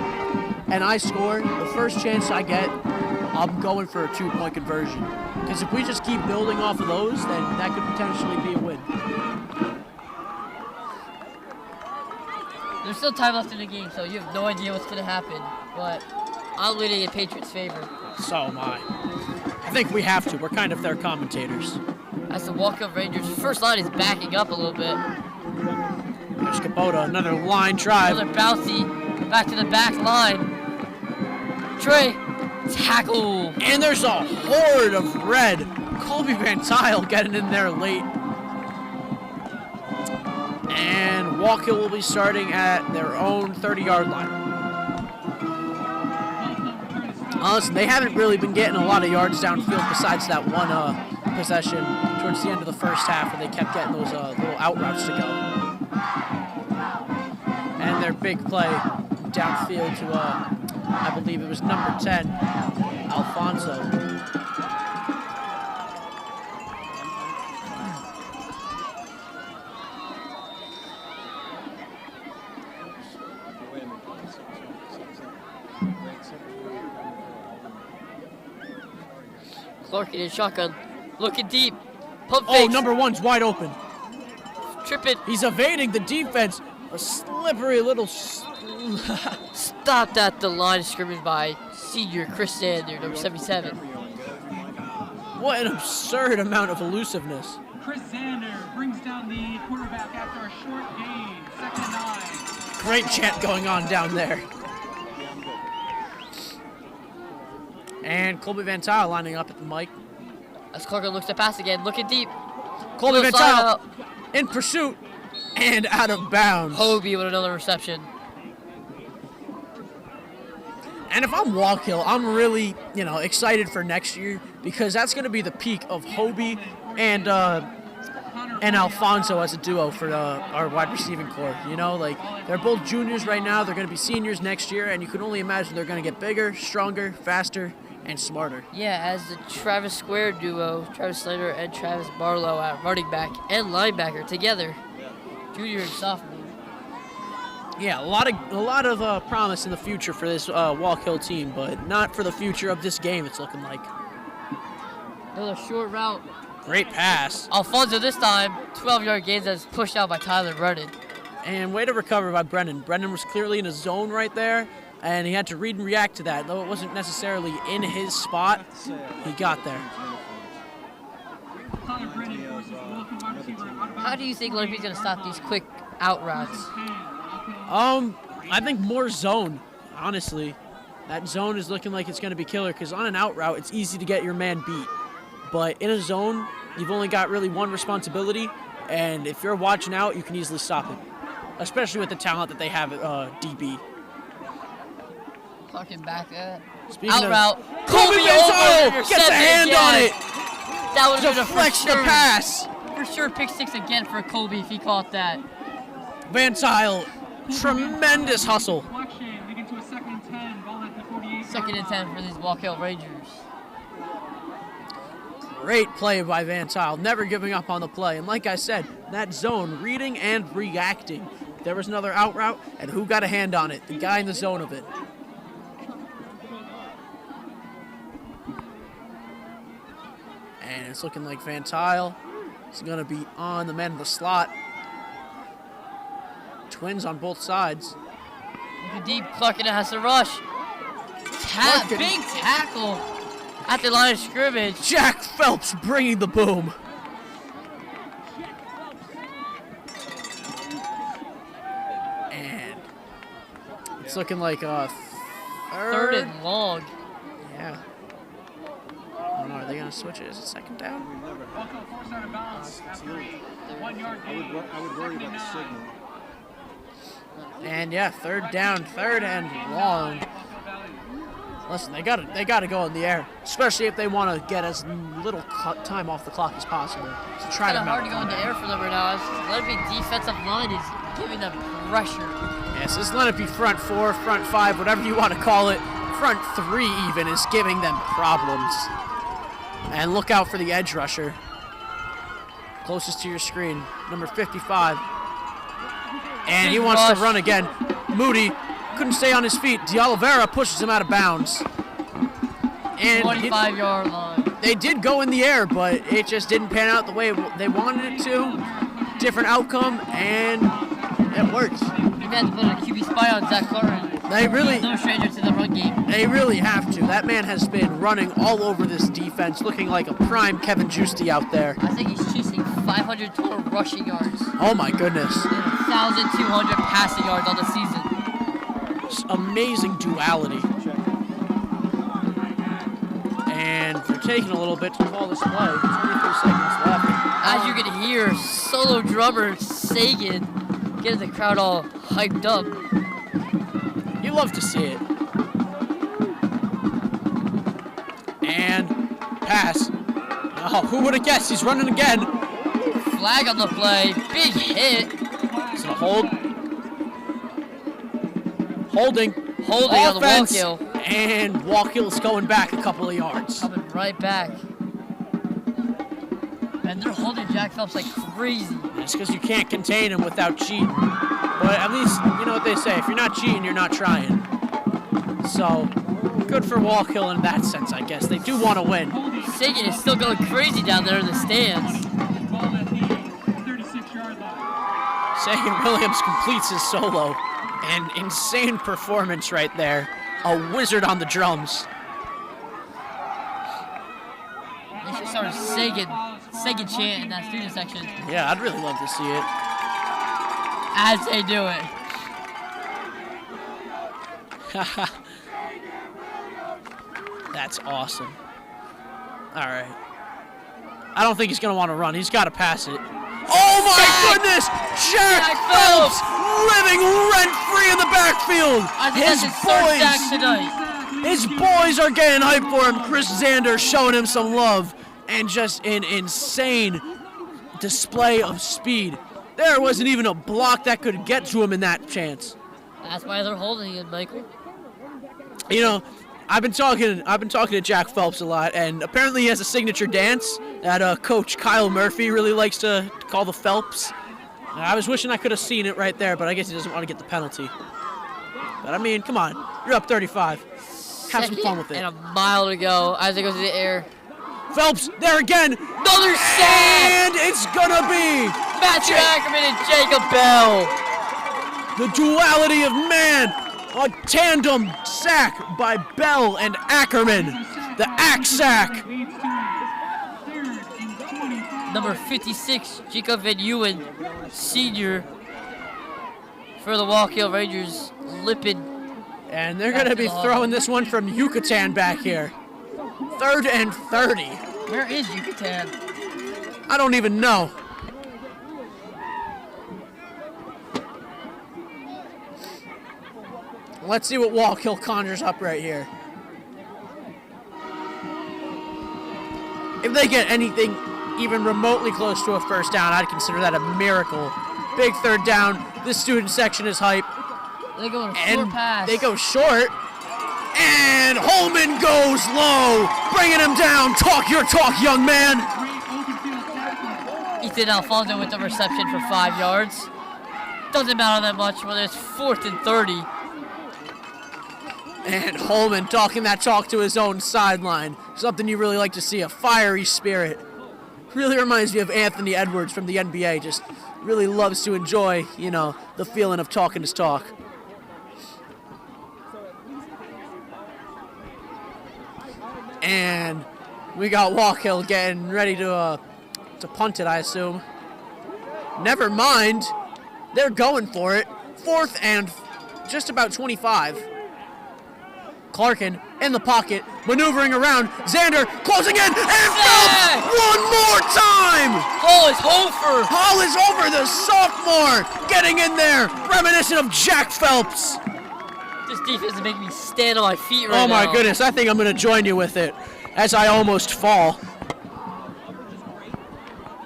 and I score, the first chance I get, I'm going for a 2-point conversion. Because if we just keep building off of those, then that could potentially be a win. There's still time left in the game, so you have no idea what's going to happen. But I'm leaning in Patriots' favor. So am I. I think we have to. We're kind of their commentators. As the Wallkill Rangers' first line is backing up a little bit. There's Kubota, another line drive. Another bouncy, back to the back line. Trey, tackle. And there's a horde of red. Colby Van Tile getting in there late. And Wallkill will be starting at their own 30-yard line. Listen, they haven't really been getting a lot of yards downfield besides that one possession towards the end of the first half where they kept getting those little out routes to go. And their big play downfield to, I believe it was number 10, Alfonso. Clark in shotgun, looking deep. Pump Oh, fakes. number 1's wide open. Tripping. He's evading the defense. A slippery little... Stopped at the line of scrimmage by senior Chris Sander, number 77. What an absurd amount of elusiveness. Chris Sander brings down the quarterback after a short gain, 2nd and 9. Great chant going on down there. And Colby Van Tile lining up at the mic. As Clark looks to pass again, looking deep. Colby Van Little slide Tile out. in pursuit and out of bounds. Hobie with another reception. And if I'm Wallkill, I'm really, excited for next year because that's going to be the peak of Hobie and Alfonso as a duo for our wide receiving core. They're both juniors right now. They're going to be seniors next year, and you can only imagine they're going to get bigger, stronger, faster, and smarter. Yeah, as the Travis Square duo, Travis Slater and Travis Barlow at running back and linebacker together, junior and sophomore. Yeah, a lot of promise in the future for this Wallkill team, but not for the future of this game, it's looking like. Another short route. Great pass. Alfonso this time, 12-yard gains that's pushed out by Tyler Brennan. And way to recover by Brennan. Brennan was clearly in a zone right there, and he had to read and react to that. Though it wasn't necessarily in his spot, he got there. How do you think Lenape's going to stop these quick out routes? I think more zone, honestly. That zone is looking like it's going to be killer because on an out route, it's easy to get your man beat. But in a zone, you've only got really one responsibility, and if you're watching out, you can easily stop it, especially with the talent that they have at DB. Clarking back at Speaking out route. Colby Van Tile gets a hand on it. That would have been a Deflects the pass. For sure, pick 6 again for Kobe if he caught that. Van Tile, tremendous hustle. Deflection leading to a 2nd and 10. Ball at the 48. 2nd and 10 for these Wallkill Rangers. Great play by Van Tile, never giving up on the play. And like I said, that zone, reading and reacting. There was another out route, and who got a hand on it? The guy in the zone of it. And it's looking like Van Tile is going to be on the man in the slot. Twins on both sides. Looking deep, Clarkin has to rush. Clarkin. Big tackle at the line of scrimmage. Jack Phelps bringing the boom. And it's looking like a Third and long. Yeah. I don't know, are they going to switch it? Is it 2nd down? Wallkill forced out of bounds after a 1-yard gain. I would worry about the signal. And yeah, 3rd down, 3rd and long. Listen, they gotta go in the air, especially if they want to get as little time off the clock as possible. So try It's to hard to go in the air for them right now. Lenape defensive line is giving them pressure. Yes, this Lenape front 4, front 5, whatever you want to call it, front 3 even is giving them problems. And look out for the edge rusher. Closest to your screen, number 55. And he wants to run again. Moody couldn't stay on his feet. D'Oliveira pushes him out of bounds. And 25-yard line. they did go in the air, but it just didn't pan out the way they wanted it to. Different outcome, and it worked. They've had to put a QB spy on Zach Clarkin. They really, no stranger to the run game. They really have to. That man has been running all over this defense, looking like a prime Kevin Juicy out there. I think he's chasing 500 total rushing yards. Oh my goodness. 1,200 passing yards on the season. Just amazing duality. And they're taking a little bit to call this play. 23 seconds left. As you can hear, solo drummer Sagan getting the crowd all hyped up. You love to see it. And pass. Oh, who would have guessed? He's running again. Flag on the play. Big hit. Is it a hold? Holding on the Wallkill. And Wallkill's going back a couple of yards. Coming right back. And they're holding Jack Phelps like crazy. It's because you can't contain him without cheating. But at least, you know what they say, if you're not cheating, you're not trying. So, good for Wallkill in that sense, I guess. They do want to win. Sagan is still going crazy down there in the stands. Sagan Williams completes his solo. An insane performance right there. A wizard on the drums. They should start a Sagan chant in that student section. Yeah, I'd really love to see it. As they do it. That's awesome. All right. I don't think he's going to want to run. He's got to pass it. Oh my goodness! Jack Phelps living rent-free in the backfield. I think that's his third sack tonight. His boys are getting hyped for him. Chris Zander showing him some love. And just an insane display of speed. There wasn't even a block that could get to him in that chance. That's why they're holding him, Michael. You know, I've been talking to Jack Phelps a lot, and apparently he has a signature dance that Coach Kyle Murphy really likes to call the Phelps. I was wishing I could have seen it right there, but I guess he doesn't want to get the penalty. But I mean, come on, you're up 35. Have some fun with it. And a mile to go as it goes to the air. Phelps, there again. Another sack! And it's gonna be Matthew Ackerman and Jacob Bell. The duality of man. A tandem sack by Bell and Ackerman. The Ack sack. Number 56, Jacob Van Ewen, senior for the Wallkill Rangers, limping. And they're gonna be throwing this one from Yucatan back here. 3rd and 30. Where is Yucatan? I don't even know. Let's see what Wallkill conjures up right here. If they get anything even remotely close to a first down, I'd consider that a miracle. Big third down. This student section is hype. They go on a short pass. They go short. And Holman goes low, bringing him down. Talk your talk, young man. Ethan Alfonso with the reception for 5 yards. Doesn't matter that much when it's 4th and 30. And Holman talking that talk to his own sideline. Something you really like to see, a fiery spirit. Really reminds me of Anthony Edwards from the NBA. Just really loves to enjoy, you know, the feeling of talking his talk. And we got Wallkill getting ready to punt it, I assume. Never mind. They're going for it. 4th and just about 25. Clarkin in the pocket, maneuvering around. Xander closing in, and Phelps one more time! Hall is over, the sophomore, getting in there, reminiscent of Jack Phelps. This defense is making me stand on my feet right now. Oh my goodness, I think I'm going to join you with it as I almost fall.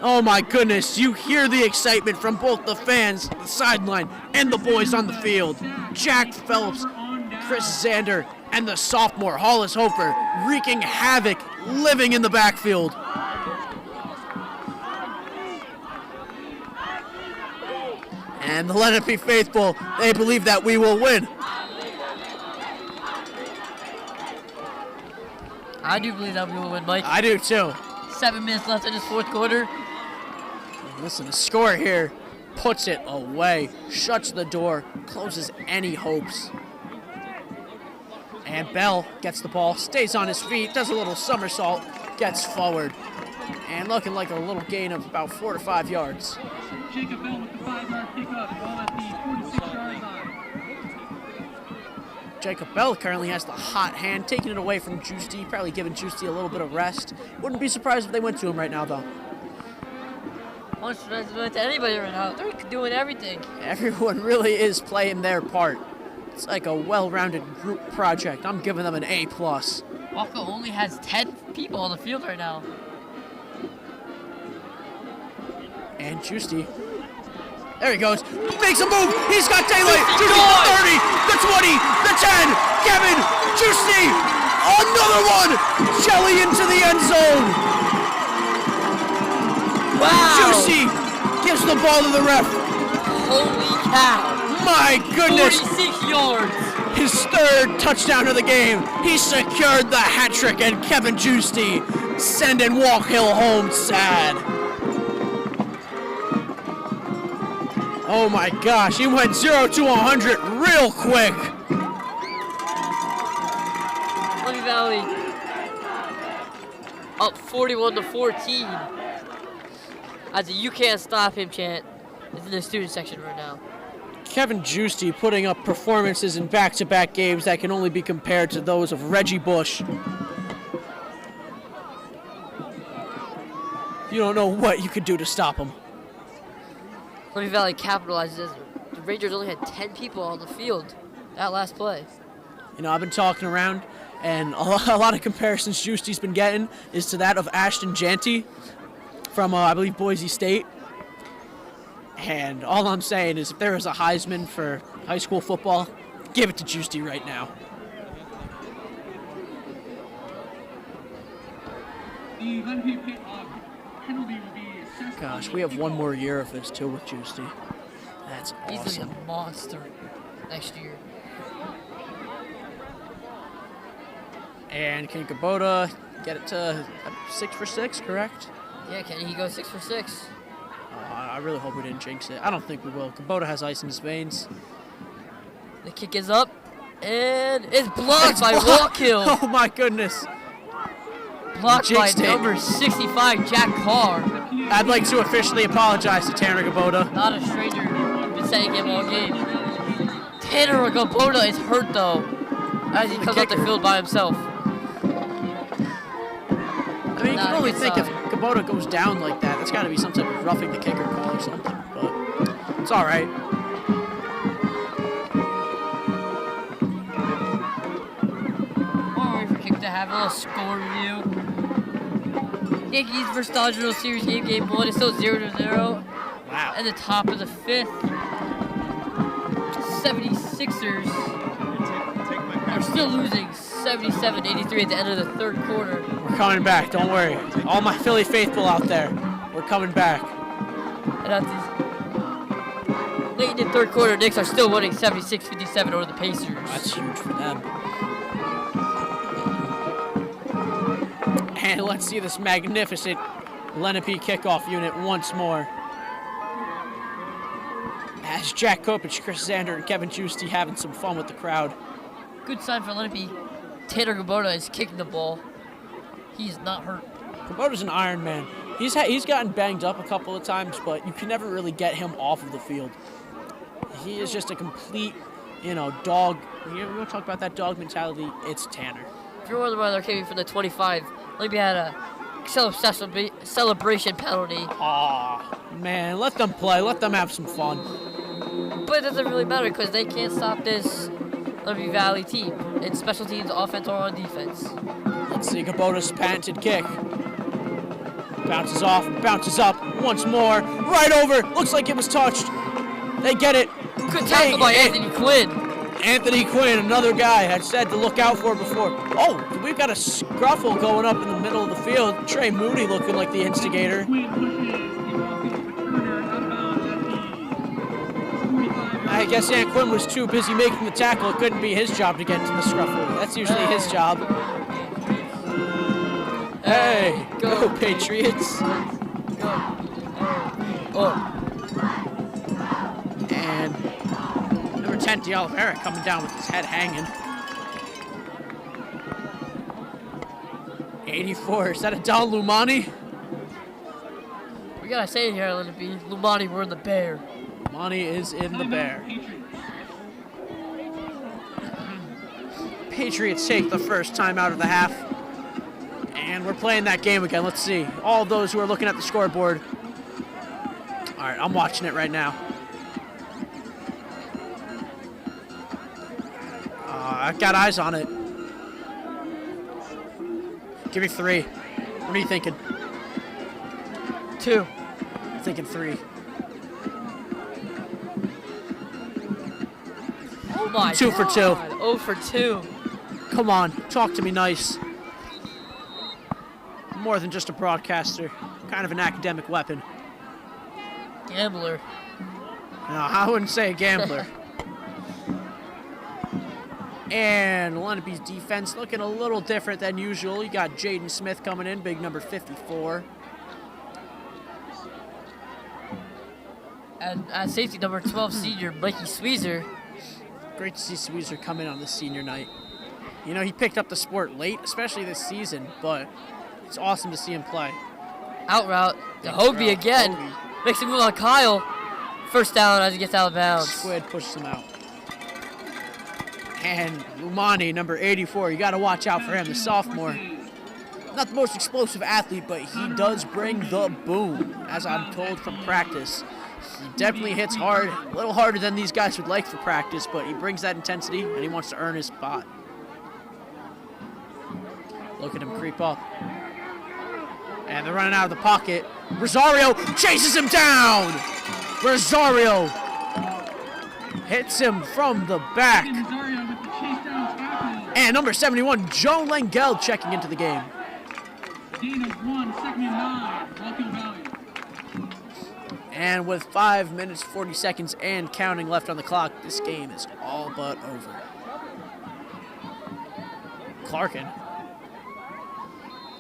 Oh my goodness, you hear the excitement from both the fans, the sideline, and the boys on the field. Jack Phelps, Chris Xander, and the sophomore, Hollis Hofer, wreaking havoc, living in the backfield. And the Lenape faithful, they believe that we will win. I do believe that we will win, Mike. I do too. 7 minutes left in this 4th quarter. Listen, the score here puts it away, shuts the door, closes any hopes. And Bell gets the ball, stays on his feet, does a little somersault, gets forward. And looking like a little gain of about 4 to 5 yards. Jacob Bell with the 5-yard pickup, ball at the 46-yard line. Jacob Bell currently has the hot hand, taking it away from Juicy, probably giving Juicy a little bit of rest. Wouldn't be surprised if they went to him right now, though. I'm surprised to anybody right now. They're doing everything. Everyone really is playing their part. It's like a well-rounded group project. I'm giving them an A+. Walker only has 10 people on the field right now. And Juicy, there he goes, makes a move, he's got daylight, Juicy, the 30, the 20, the 10, Kevin, Juicy, another one, jelly into the end zone. Wow. Juicy gives the ball to the ref. Holy cow. My goodness. 46 yards. His 3rd touchdown of the game. He secured the hat trick, and Kevin Juicy sending Wallkill home sad. Oh my gosh, he went 0 to 100 real quick. Lenape Valley up 41 to 14. As a "you can't stop him" chant is in the student section right now. Kevin Juicy putting up performances in back-to-back games that can only be compared to those of Reggie Bush. You don't know what you could do to stop him. Lenape Valley capitalizes. The Rangers only had 10 people on the field that last play. You know, I've been talking around, and a lot of comparisons Juicy's been getting is to that of Ashton Janty from, I believe, Boise State. And all I'm saying is if there was a Heisman for high school football, give it to Juicy right now. The Lenape penalty will be assessed. Gosh, we have one more year of this, too, with Juicy. That's He's awesome. a monster next year. And can Kubota get it to 6 for 6, correct? Yeah, can he go 6 for 6? I really hope we didn't jinx it. I don't think we will. Kubota has ice in his veins. The kick is up, and it's blocked by Wallkill. Oh my goodness. Blocked by Jinxed it. number 65, Jack Carr. I'd like to officially apologize to Tanner Kubota. Not a stranger. I've been saying him all game. Tanner Kubota is hurt though, as he comes up the field by himself. I mean, you can Not a only good think sign. if Kubota goes down like that, that's got to be some type of roughing the kicker call or something. But it's all right. Or if you kick to have a little score review. Yankees versus Dodgers World Series game 1 is still 0-0. Wow. At the top of the 5th, 76ers are still losing 77-83 at the end of the 3rd quarter. We're coming back. Don't worry. All my Philly faithful out there. We're coming back. And at the late in the 3rd quarter, Knicks are still winning 76-57 over the Pacers. That's huge for them. And let's see this magnificent Lenape kickoff unit once more. As Jack Kopich, Chris Zander, and Kevin Juicy having some fun with the crowd. Good sign for Lenape. Tanner Kubota is kicking the ball. He's not hurt. Kubota's an Iron Man. He's gotten banged up a couple of times, but you can never really get him off of the field. He is just a complete, dog. You want to talk about that dog mentality? It's Tanner. If you're wondering why they're kicking from the 25, Lenape had a celebration penalty. Aw, man, let them play. Let them have some fun. But it doesn't really matter because they can't stop this Lenape Valley team in special teams, offense, or on defense. Let's see Kubota's patented kick. Bounces off, bounces up, once more, right over. Looks like it was touched. They get it. Good tackle by Anthony Quinn. Anthony Quinn, another guy I said to look out for before. Oh, we've got a scruffle going up in the middle of the field. Trey Moody looking like the instigator. I guess Ant Quinn was too busy making the tackle. It couldn't be his job to get to the scruffle. That's usually his job. Hey, go Patriots. Oh. And number 10, D'Oliveira, coming down with his head hanging. 84, is that a Don Lumani? We gotta say it here, Lenape. Lumani, we're in the bear. Lumani is in the bear. Patriots take the first time out of the half. And we're playing that game again. Let's see. All those who are looking at the scoreboard. All right, I'm watching it right now. I've got eyes on it. Give me 3. What are you thinking? 2. I'm thinking 3. Oh my 2 for 2. 0 for 2. Come on, talk to me nice. More than just a broadcaster, kind of an academic weapon. Gambler. No, I wouldn't say a gambler. And Lenape's defense looking a little different than usual. You got Jaden Smith coming in, big number 54. And at safety, number 12, senior Mikey Sweezer. Great to see Sweezer come in on the senior night. He picked up the sport late, especially this season, but it's awesome to see him play. Out route to Hobie again. Hobie. Makes him move on Kyle. First down as he gets out of bounds. Squid pushes him out. And Lumani, number 84, you got to watch out for him, the sophomore. Not the most explosive athlete, but he does bring the boom, as I'm told from practice. He definitely hits hard, a little harder than these guys would like for practice, but he brings that intensity, and he wants to earn his spot. Look at him creep up. And they're running out of the pocket. Rosario chases him down! Rosario hits him from the back. And number 71, Joe Langell checking into the game. Gain of 1, second and 9, Wallkill Valley. And with 5 minutes, 40 seconds and counting left on the clock, this game is all but over. Clarkin.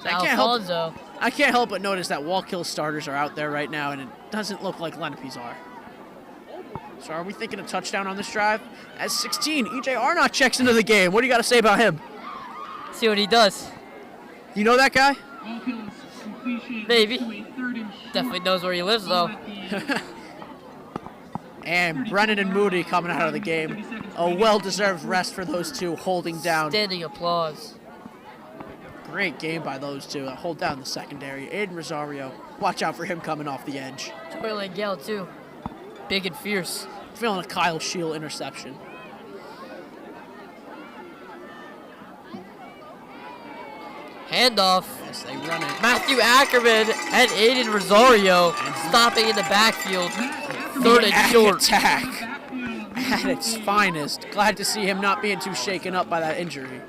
I can't help but notice that Wallkill starters are out there right now, and it doesn't look like Lenape's are. So are we thinking a touchdown on this drive? As 16, EJ Arnott checks into the game. What do you got to say about him? See what he does. You know that guy? Maybe. Definitely knows where he lives, though. And Brennan and Moody coming out of the game. A well-deserved rest for those two, holding down. Standing applause. Great game by those two. Hold down the secondary. Aiden Rosario. Watch out for him coming off the edge. Joy Langell, too. Big and fierce. Feeling a Kyle Scheel interception. Handoff. As Yes, they run it. Matthew Ackerman and Aiden Rosario stopping in the backfield. Third and short. Attack at its finest. Glad to see him not being too shaken up by that injury.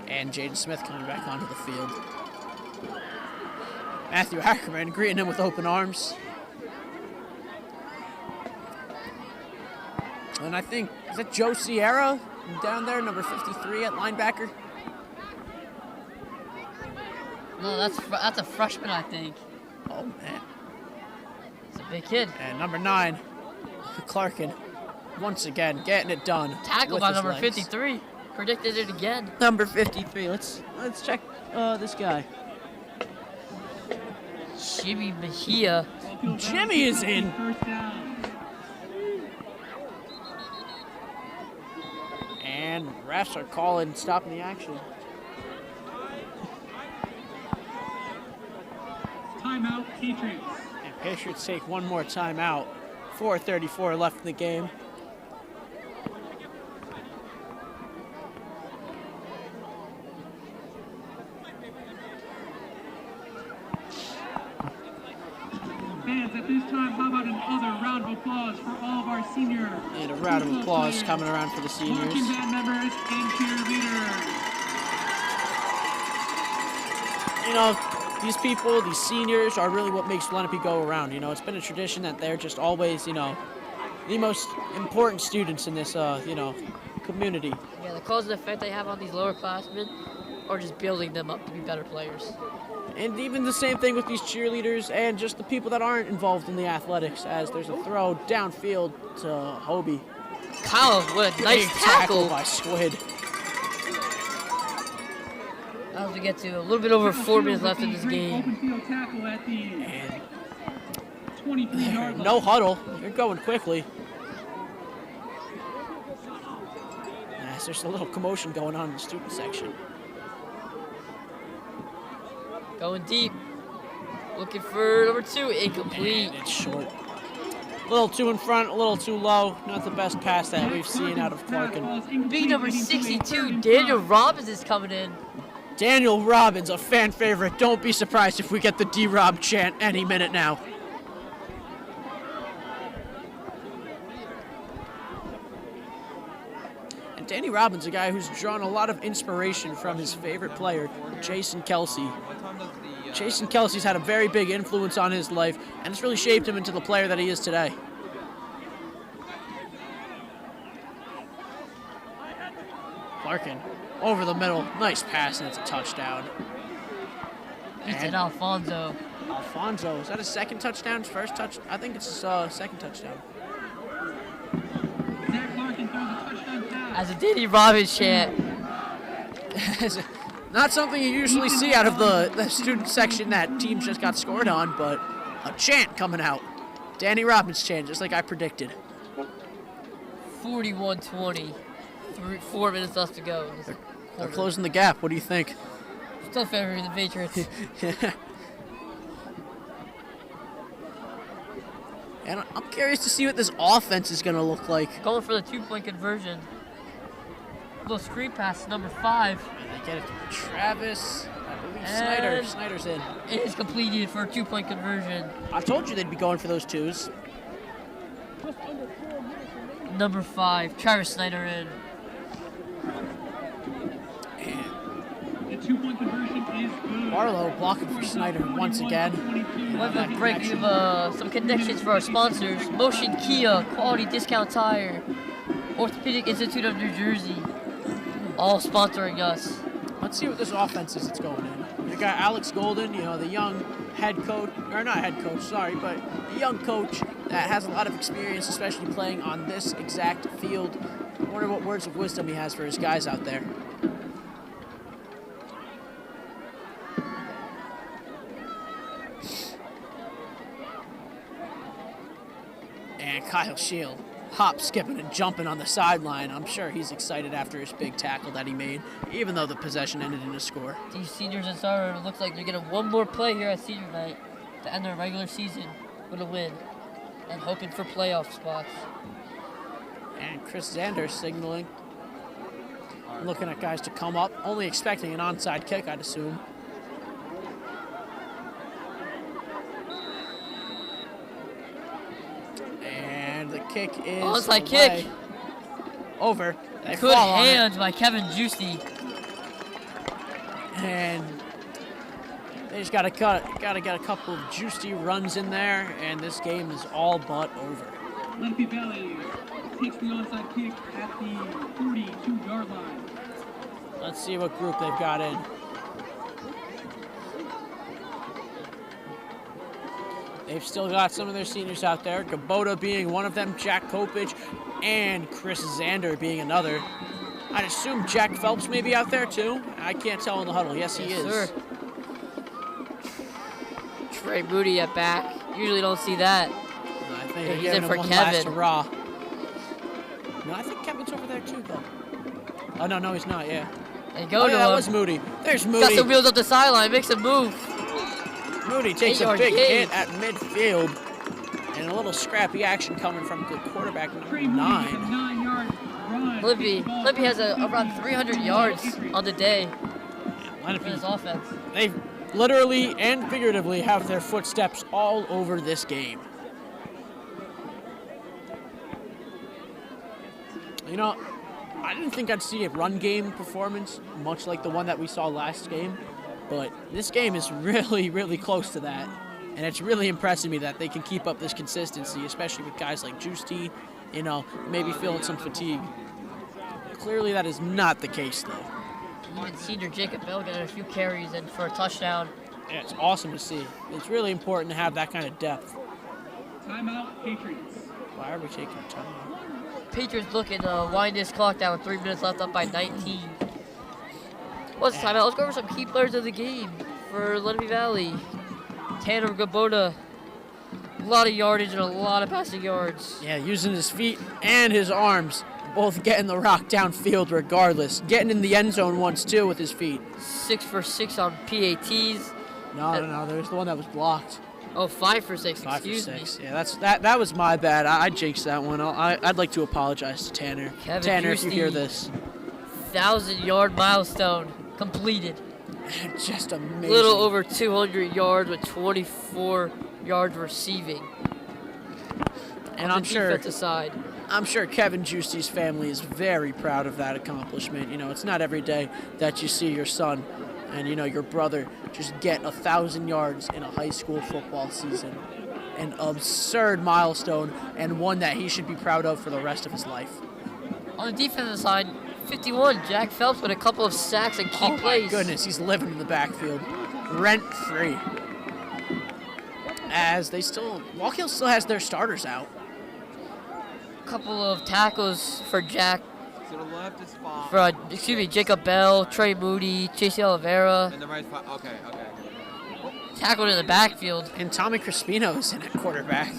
And Jaden Smith coming back onto the field. Matthew Ackerman greeting him with open arms. And I think, is that Joe Sierra down there, number 53 at linebacker? No, that's a freshman, I think. Oh, man. It's a big kid. And number 9, Clarkin, once again, getting it done. Tackled with by his number legs. 53. Predicted it again. Number 53. Let's check this guy. Jimmy Mejia. Jimmy is in. And refs are calling, stopping the action. Timeout, Patriots. And Patriots take one more timeout. 4:34 left in the game. Fans, at this time, how about another round of applause for all of our senior And a round of football applause players, coming around for the seniors. marching band members, and cheerleaders. You know, these people, these seniors, are really what makes Lenape go around. You know, it's been a tradition that they're just always, you know, the most important students in this, you know, community. Yeah, the cause and effect they have on these lower classmen are just building them up to be better players. And even the same thing with these cheerleaders and just the people that aren't involved in the athletics, as there's a throw downfield to Hobie. Kyle, what a nice Big tackle. by Squid. As we get to a little bit over 4 minutes left in this game. Open field tackle at the And 23-yard line. no huddle. They're going quickly. As there's a little commotion going on in the student section. Going deep. Looking for number 2. Incomplete. And it's short. A little too in front, a little too low. Not the best pass that we've seen out of Clarkin. Big number 62, Daniel Robbins is coming in. Daniel Robbins, a fan favorite. Don't be surprised if we get the D-Rob chant any minute now. And Danny Robbins, a guy who's drawn a lot of inspiration from his favorite player, Jason Kelsey. Jason Kelsey's had a very big influence on his life, and it's really shaped him into the player that he is today. Larkin over the middle, nice pass, and it's a touchdown. Ethan Alfonso. Alfonso, is that his second touchdown? His first touch? I think it's his second touchdown. Zach Larkin throws a touchdown pass. As a Danny Robbins chant. Not something you usually see out of the student section that teams just got scored on, but a chant coming out. Danny Robbins chant, just like I predicted. 41-20. 4 minutes left to go. They're closing the gap. What do you think? Still favoring the Patriots. And I'm curious to see what this offense is going to look like. Going for the 2-point conversion. Little screen pass, number 5. And they get it to Travis. I believe And Snyder's in. It is completed for a 2-point conversion. I told you they'd be going for those twos. Number 5, Travis Snyder in. The 2-point conversion is good. Barlow blocking for Snyder once again. What a break. We have some connections for our sponsors. Motion Kia, Quality Discount Tire, Orthopedic Institute of New Jersey, all sponsoring us. Let's see what this offense is that's going in. You got Alex Golden, you know, the young head coach, or not head coach, sorry, but the young coach that has a lot of experience, especially playing on this exact field. I wonder what words of wisdom he has for his guys out there. And Kyle Shield, hop, skipping, and jumping on the sideline. I'm sure he's excited after his big tackle that he made, even though the possession ended in a score. These seniors and starters looks like they're getting one more play here at senior night to end their regular season with a win and hoping for playoff spots. And Chris Zander signaling Looking at guys to come up, only expecting an onside kick, I'd assume. And the kick is Onside away. kick. Over. They Good fall on it. hands by Kevin Juicy. And they just gotta get a couple of juicy runs in there, and this game is all but over. Lenape Valley takes the onside kick at the 42-yard line. Let's see what group they've got in. They've still got some of their seniors out there. Gabota being one of them, Jack Kopich, and Chris Zander being another. I'd assume Jack Phelps may be out there too. I can't tell in the huddle. Yes, he is. Sir. Trey Moody at back. Usually don't see that. I think Yeah, they're he's giving in him for one last Kevin. hurrah. No, I think Kevin's over there too, though. Oh, no, he's not, yeah. And go Oh, to yeah, that him. was Moody. There's Moody. Got some wheels up the sideline. Makes a move. Moody takes a 8-yard big gain. hit at midfield. And a little scrappy action coming from the quarterback, number Trey Moody with a 9. 9-yard run. Libby has around 300 yards on the day Lenape, for his offense. they literally and figuratively have their footsteps all over this game. You know, I didn't think I'd see a run game performance much like the one that we saw last game, but this game is really, really close to that. And it's really impressing me that they can keep up this consistency, especially with guys like Juice T, you know, maybe feeling some fatigue. Clearly that is not the case, though. Even senior Jacob Bell got a few carries and for a touchdown. Yeah, it's awesome to see. It's really important to have that kind of depth. Timeout, Patriots. Why are we taking a timeout? Patriots looking to wind this clock down with 3 minutes left, up by 19. What's the timeout? Let's go over some key players of the game for Lenape Valley. Tanner Gabota, a lot of yardage and a lot of passing yards. Yeah, using his feet and his arms, both getting the rock downfield regardless. Getting in the end zone once, too, with his feet. 6 for 6 on PATs. No, there's the one that was blocked. Oh, 5 for 6, 5 for excuse 6. me. Yeah, that was my bad. I jinxed that one. I'd like to apologize to Tanner. Kevin Tanner, if you Juicy. hear this. 1,000-yard milestone completed. Just amazing. Little over 200 yards with 24 yards receiving. And on I'm the sure defensive side. I'm sure Kevin Juicy's family is very proud of that accomplishment. You know, it's not every day that you see your son and, you know, your brother just get 1,000 yards in a high school football season. An absurd milestone and one that he should be proud of for the rest of his life. On the defensive side, 51, Jack Phelps with a couple of sacks and key Oh plays. my goodness, he's living in the backfield, rent-free. As Wallkill still has their starters out. Couple of tackles for Jack. To the left is Fox. For Jacob Bell, Trey Moody, Chase Oliveira. And the right Fox. Okay. Tackled in the backfield. And Tommy Crispino is in at quarterback.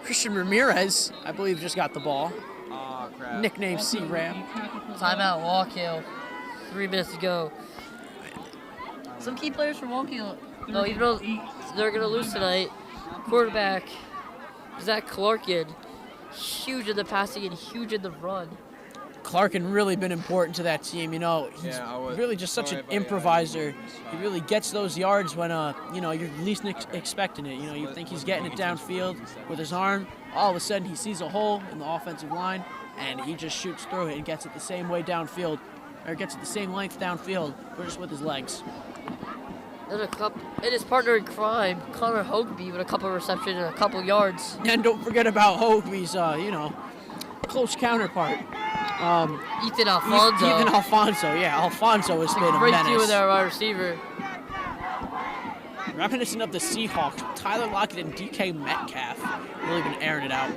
Christian Ramirez, I believe, just got the ball. Oh, crap. Nicknamed C-Ram. Timeout, Wallkill. 3 minutes to go. Some key players for Wallkill. No, even though they're going to lose tonight. Quarterback, Zach Clarkin. Huge in the passing and huge in the run. Clarkin really been important to that team. You know, he's really just such an improviser. He really gets those yards when, you know, you're least expecting it. You know, you think he's getting it downfield with his arm. All of a sudden, he sees a hole in the offensive line, and he just shoots through it and gets it the same way downfield, or gets it the same length downfield, but just with his legs. And his partner in crime, Connor Hogby, with a couple of receptions and a couple yards. And don't forget about Hogby's, you know, close counterpart. Ethan Alfonso. Ethan Alfonso, yeah. Alfonso has been a Great menace. deal with our wide receiver. Reminiscent of the Seahawks, Tyler Lockett and DK Metcalf really been airing it out.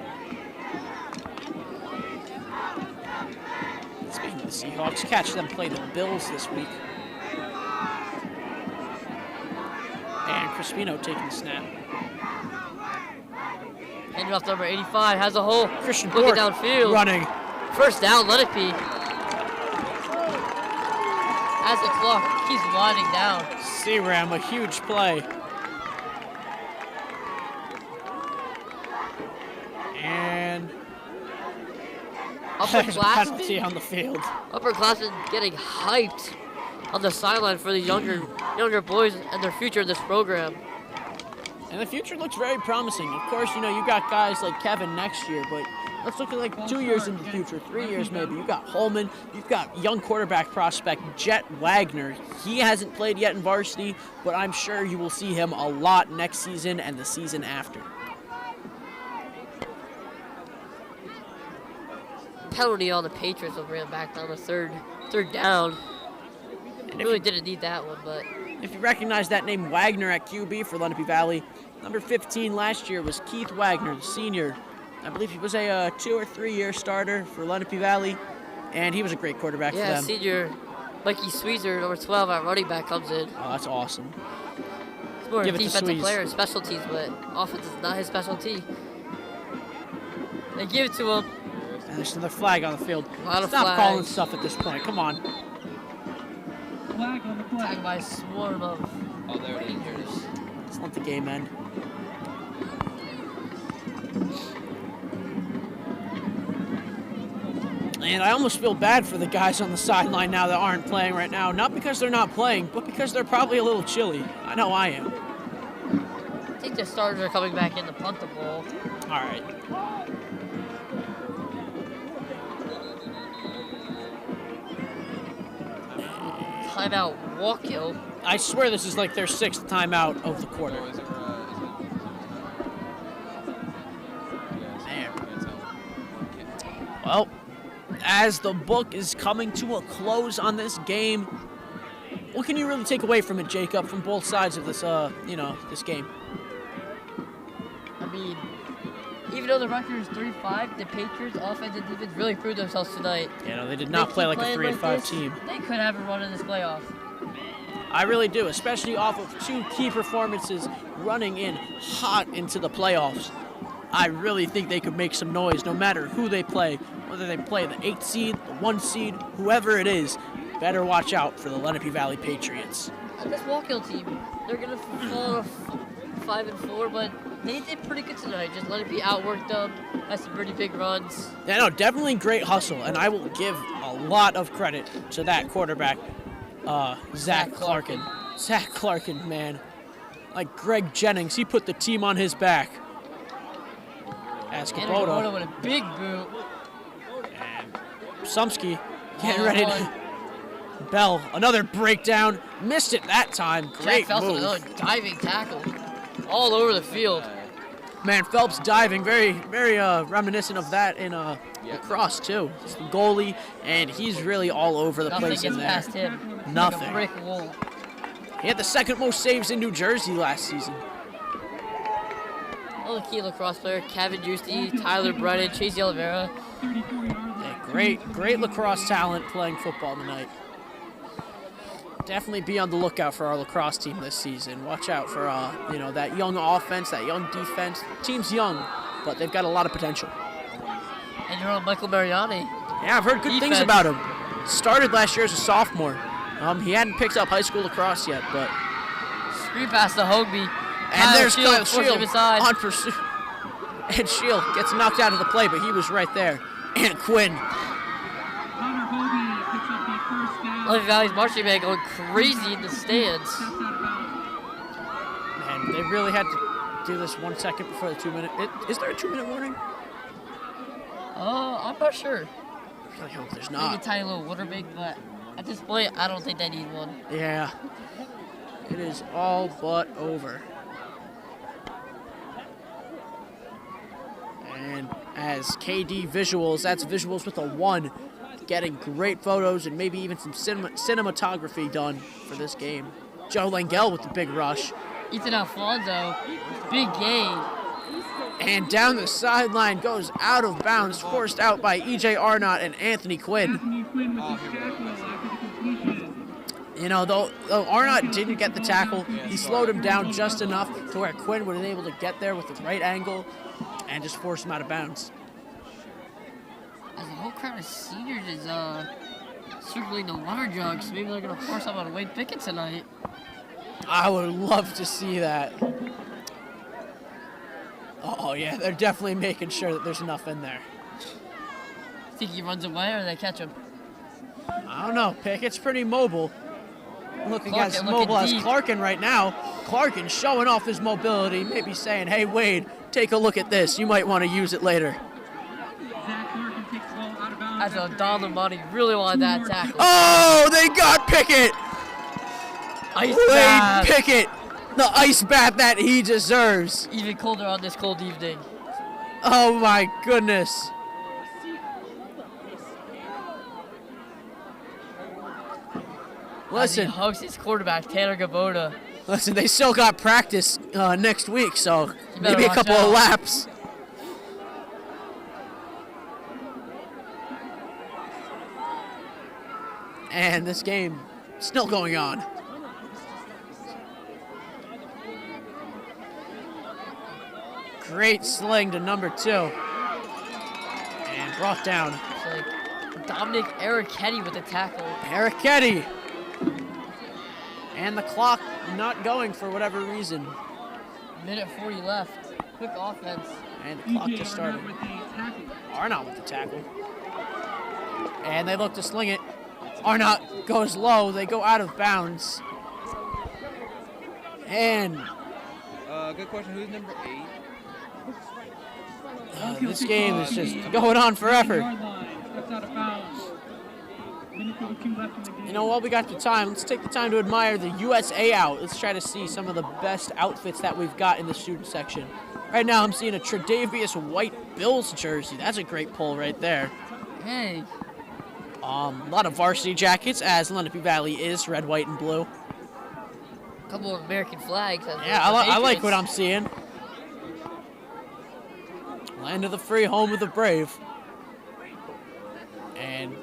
Speaking of the Seahawks, catch them play the Bills this week. And Crispino taking the snap. Handed off number 85, has a hole. Christian looking Bork downfield. running. First down, Lenape. As the clock keeps winding down. C-Ram, a huge play. And There's a penalty upperclassmen, on the field. upperclassmen getting hyped on the sideline for the younger boys and their future in this program. And the future looks very promising. Of course, you got guys like Kevin next year, but let's look at like 2 years into the future, 3 years maybe. You've got Holman, you've got young quarterback prospect Jet Wagner. He hasn't played yet in varsity, but I'm sure you will see him a lot next season and the season after. Penalty on the Patriots that ran back down the third down. Really didn't need that one, but If you recognize that name, Wagner at QB for Lenape Valley. Number 15 last year was Keith Wagner, the senior. I believe he was a 2 or 3 year starter for Lenape Valley, and he was a great quarterback for yeah, them. senior Mikey Sweezer, number 12 at running back, comes in. Oh, that's awesome. He's more Give a it to defensive Sweeze. player in specialties, but offense is not his specialty. They give it to him. And there's another flag on the field. A lot of Stop flags. calling stuff at this point. Come on. Flag on the flag. Tagged by a swarm of Rangers. Let's let the game end. And I almost feel bad for the guys on the sideline now that aren't playing right now. Not because they're not playing, but because they're probably a little chilly. I know I am. I think the starters are coming back in to punt the ball. All right. Timeout, Wallkill. I swear this is like their 6th timeout of the quarter. Well, as the book is coming to a close on this game, what can you really take away from it, Jacob, from both sides of this, this game? I mean, even though the record is 3-5, the Patriots offense and defense really proved themselves tonight. They did not play like a 3-5 team. They could have a run in this playoff. I really do, especially off of 2 key performances running in hot into the playoffs. I really think they could make some noise no matter who they play, whether they play the 8th seed, the 1 seed, whoever it is. Better watch out for the Lenape Valley Patriots. This Wallkill team, they're going to fall 5-4, but they did pretty good tonight. Just let it be outworked them, had some pretty big runs. Yeah, no, definitely great hustle, and I will give a lot of credit to that quarterback, Zach Clarkin. Zach Clarkin, man. Like Greg Jennings, he put the team on his back. As Kubota with a big boot. and Sumsky getting ready to... Bell, another breakdown. Missed it that time. Great Jack Felton, move. another diving tackle. All over the field. Man, Phelps diving, very reminiscent of that in lacrosse too. It's the goalie, and he's really all over the place in Nothing there. gets past him. Nothing. Like a brick wall. He had the 2nd most saves in New Jersey last season. All the key lacrosse player, Kevin Juicy, Tyler Brennan, Chase Oliveira. Yeah, great lacrosse talent playing football tonight. Definitely be on the lookout for our lacrosse team this season. Watch out for that young offense, that young defense. The team's young, but they've got a lot of potential. And you're on Michael Mariani. Yeah, I've heard good things about him. Started last year as a sophomore. He hadn't picked up high school lacrosse yet, but... Screen pass to Hogby. And there's Kyle forcing Shield him aside. on pursuit. And Shield gets knocked out of the play, but he was right there. And Quinn. Lenape Valley's marching band going crazy in the stands. Man, they really had to do this 1 second before the 2 minute. Is there a 2 minute warning? I'm not sure. I really hope there's Maybe a not. tiny little water break, but at this point, I don't think they need one. Yeah. It is all but over. And as KD visuals, that's visuals with a 1, getting great photos and maybe even some cinematography done for this game. Joe Langell with the big rush. Ethan Alfonso, big gain. And down the sideline goes out of bounds, forced out by E.J. Arnott and Anthony Quinn. Though Arnott didn't get the tackle, he slowed him down just enough to where Quinn would have been able to get there with the right angle and just force him out of bounds. As the whole crowd of seniors is circling the water jugs, maybe they're going to force them on Wayne Pickett tonight. I would love to see that. Oh, yeah, they're definitely making sure that there's enough in there. Think he runs away or they catch him? I don't know. Pickett's pretty mobile. Looking Clarkin as looking mobile as deep. Clarkin right now. Clarkin showing off his mobility, maybe saying, hey, Wade, take a look at this. You might want to use it later. Zach Larkin takes the ball out of bounds. As a Don Lamont really wanted that tackle. Oh, they got Pickett! Ice Wade bath. Pickett, the ice bath that he deserves. Even colder on this cold evening. Oh my goodness. As he Listen, hugs his quarterback, Tanner Gabota. listen, they still got practice next week, so better maybe a watch couple out. of laps. And this game still going on. Great sling to number 2. And brought down. It's like Dominic Ericetti with the tackle. Ericetti. And the clock not going for whatever reason. Minute 40 left. Quick offense. And the clock just started. Arnott with the tackle. And they look to sling it. Arnott goes low. They go out of bounds. And Good question. Who's number 8? this game is just going on forever. You know what? We got the time. Let's take the time to admire the USA out. Let's try to see some of the best outfits that we've got in the student section. Right now, I'm seeing a Tre'Davious white Bills jersey. That's a great pull right there. Hey. A lot of varsity jackets, as Lenape Valley is red, white, and blue. A couple of American flags. Yeah, I like what I'm seeing. Land of the free, home of the brave. And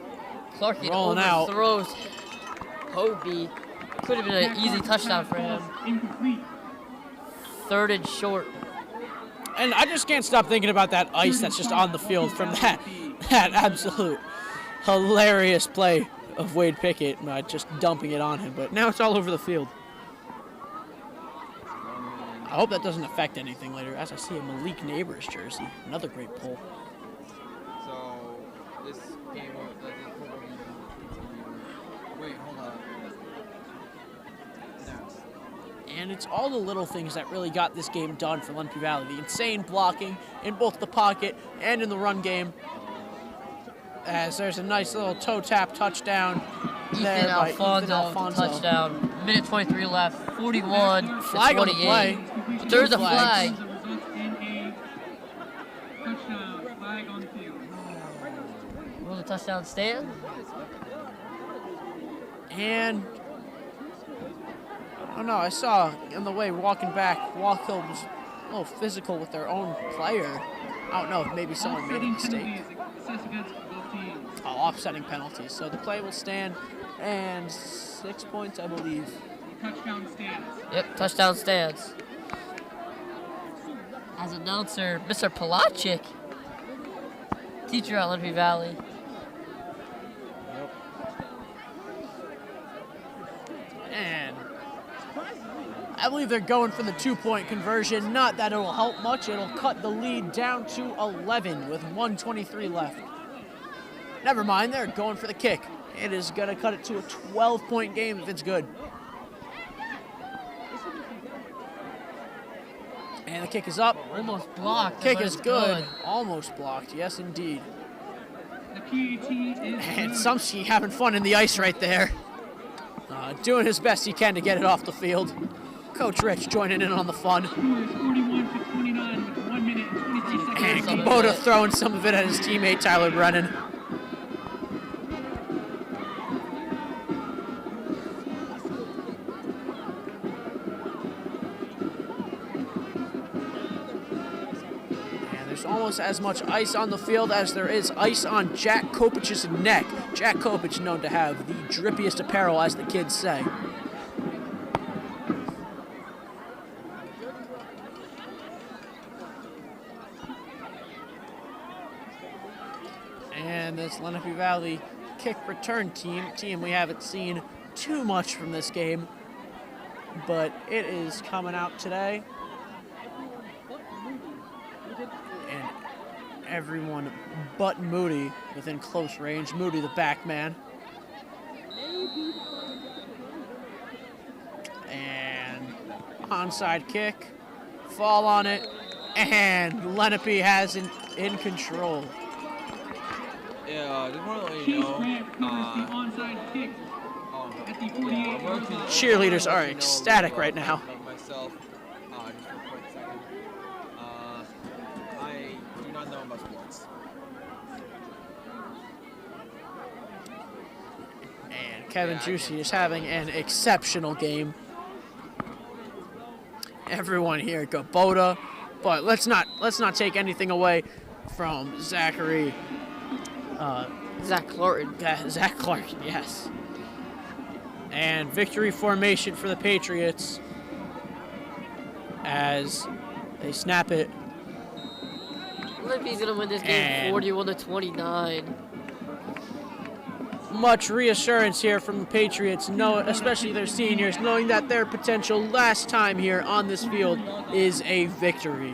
Clarkin rolling out. overthrows Hobie. Could have been an easy touchdown for him. Incomplete. 3rd and short. And I just can't stop thinking about that ice that's just on the field from that absolute hilarious play of Wade Pickett, just dumping it on him. But now it's all over the field. I hope that doesn't affect anything later, as I see a Malik Neighbors jersey. Another great pull. So this game wait, hold on. And it's all the little things that really got this game done for Lenape Valley. The insane blocking in both the pocket and in the run game. As there's a nice little toe tap touchdown there by Ethan Alfonso. Touchdown. Minute 23 left. 41 Flag to on the 28. play. But there's a flags. flag. Touchdown, flag on the field. Will the touchdown stand? And I don't know, I saw on the way walking back, Wallkill was a little physical with their own player. I don't know if maybe someone made a mistake. Offsetting penalties. So the play will stand, and 6 points, I believe. Touchdown stands. Yep, touchdown stands. As announcer, Mr. Palachik, teacher at Lenape Valley. And I believe they're going for the 2-point conversion. Not that it'll help much. It'll cut the lead down to 11 with 1:23 left. Never mind, they're going for the kick. It is going to cut it to a 12-point game if it's good. And the kick is up. Almost blocked. Kick but is it's good. Almost blocked. Yes, indeed. The PAT is And Sumsky having fun in the ice right there. Doing his best he can to get it off the field. Coach Rich joining in on the fun. 41-29 with 1 minute and 23 seconds. And Kubota throwing some of it at his teammate Tyler Brennan. There's almost as much ice on the field as there is ice on Jack Kopich's neck. Jack Kopich known to have the drippiest apparel, as the kids say. And this Lenape Valley kick return team we haven't seen too much from this game, but it is coming out today. And everyone but Moody within close range. Moody, the back man. And onside kick. Fall on it. And Lenape has it in control. Yeah, just want to let you Chase know. Grant covers the onside kick at the 48. Cheerleaders are ecstatic right now. Myself, just for a quick second. I do not know about sports. And Kevin Juicy is having an exceptional game. Everyone here at Kubota, but let's not take anything away from Zachary. Zach Clarton. Zach Clark, yes. And victory formation for the Patriots as they snap it. Lenape's gonna win this game 41-29. Much reassurance here from the Patriots, especially their seniors, knowing that their potential last time here on this field is a victory.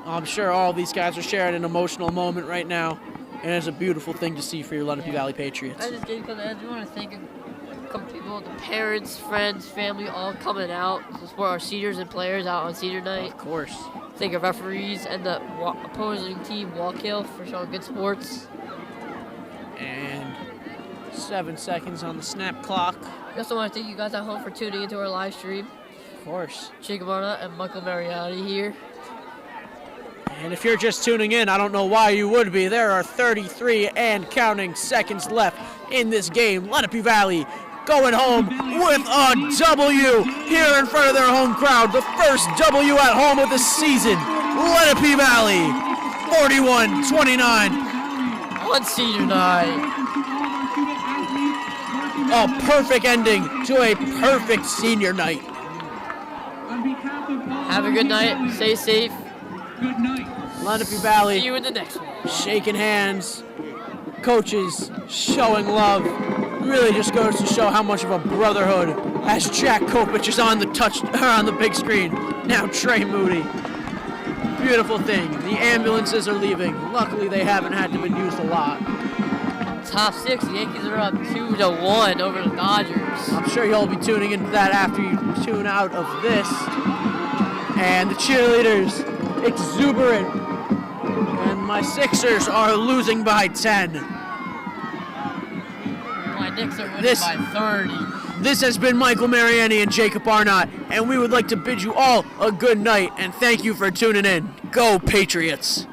I'm sure all these guys are sharing an emotional moment right now, and it's a beautiful thing to see for your Lenape Valley Patriots. As this game comes to end, we want to thank a couple people, the parents, friends, family, all coming out to support our seniors and players out on senior night. Of course. Thank our referees and the opposing team, Wallkill, for showing good sports. And 7 seconds on the snap clock. We also want to thank you guys at home for tuning into our live stream. Of course. Jacob Arnott and Michael Mariani here. And if you're just tuning in, I don't know why you would be. There are 33 and counting seconds left in this game. Lenape Valley going home with a W here in front of their home crowd. The first W at home of the season. Lenape Valley, 41-29. On senior night. A perfect ending to a perfect senior night. Have a good night. Stay safe. Good night. Lenape Valley. See you in the next one. Shaking hands. Coaches showing love. Really just goes to show how much of a brotherhood as Jack Kopich is on the big screen. Now Trey Moody. Beautiful thing. The ambulances are leaving. Luckily they haven't had to be used a lot. Top 6, the Yankees are up 2-1 over the Dodgers. I'm sure you'll be tuning into that after you tune out of this. And the cheerleaders, exuberant. And my Sixers are losing by 10. My Knicks are winning by 30. This has been Michael Mariani and Jacob Arnott, and we would like to bid you all a good night and thank you for tuning in. Go Patriots!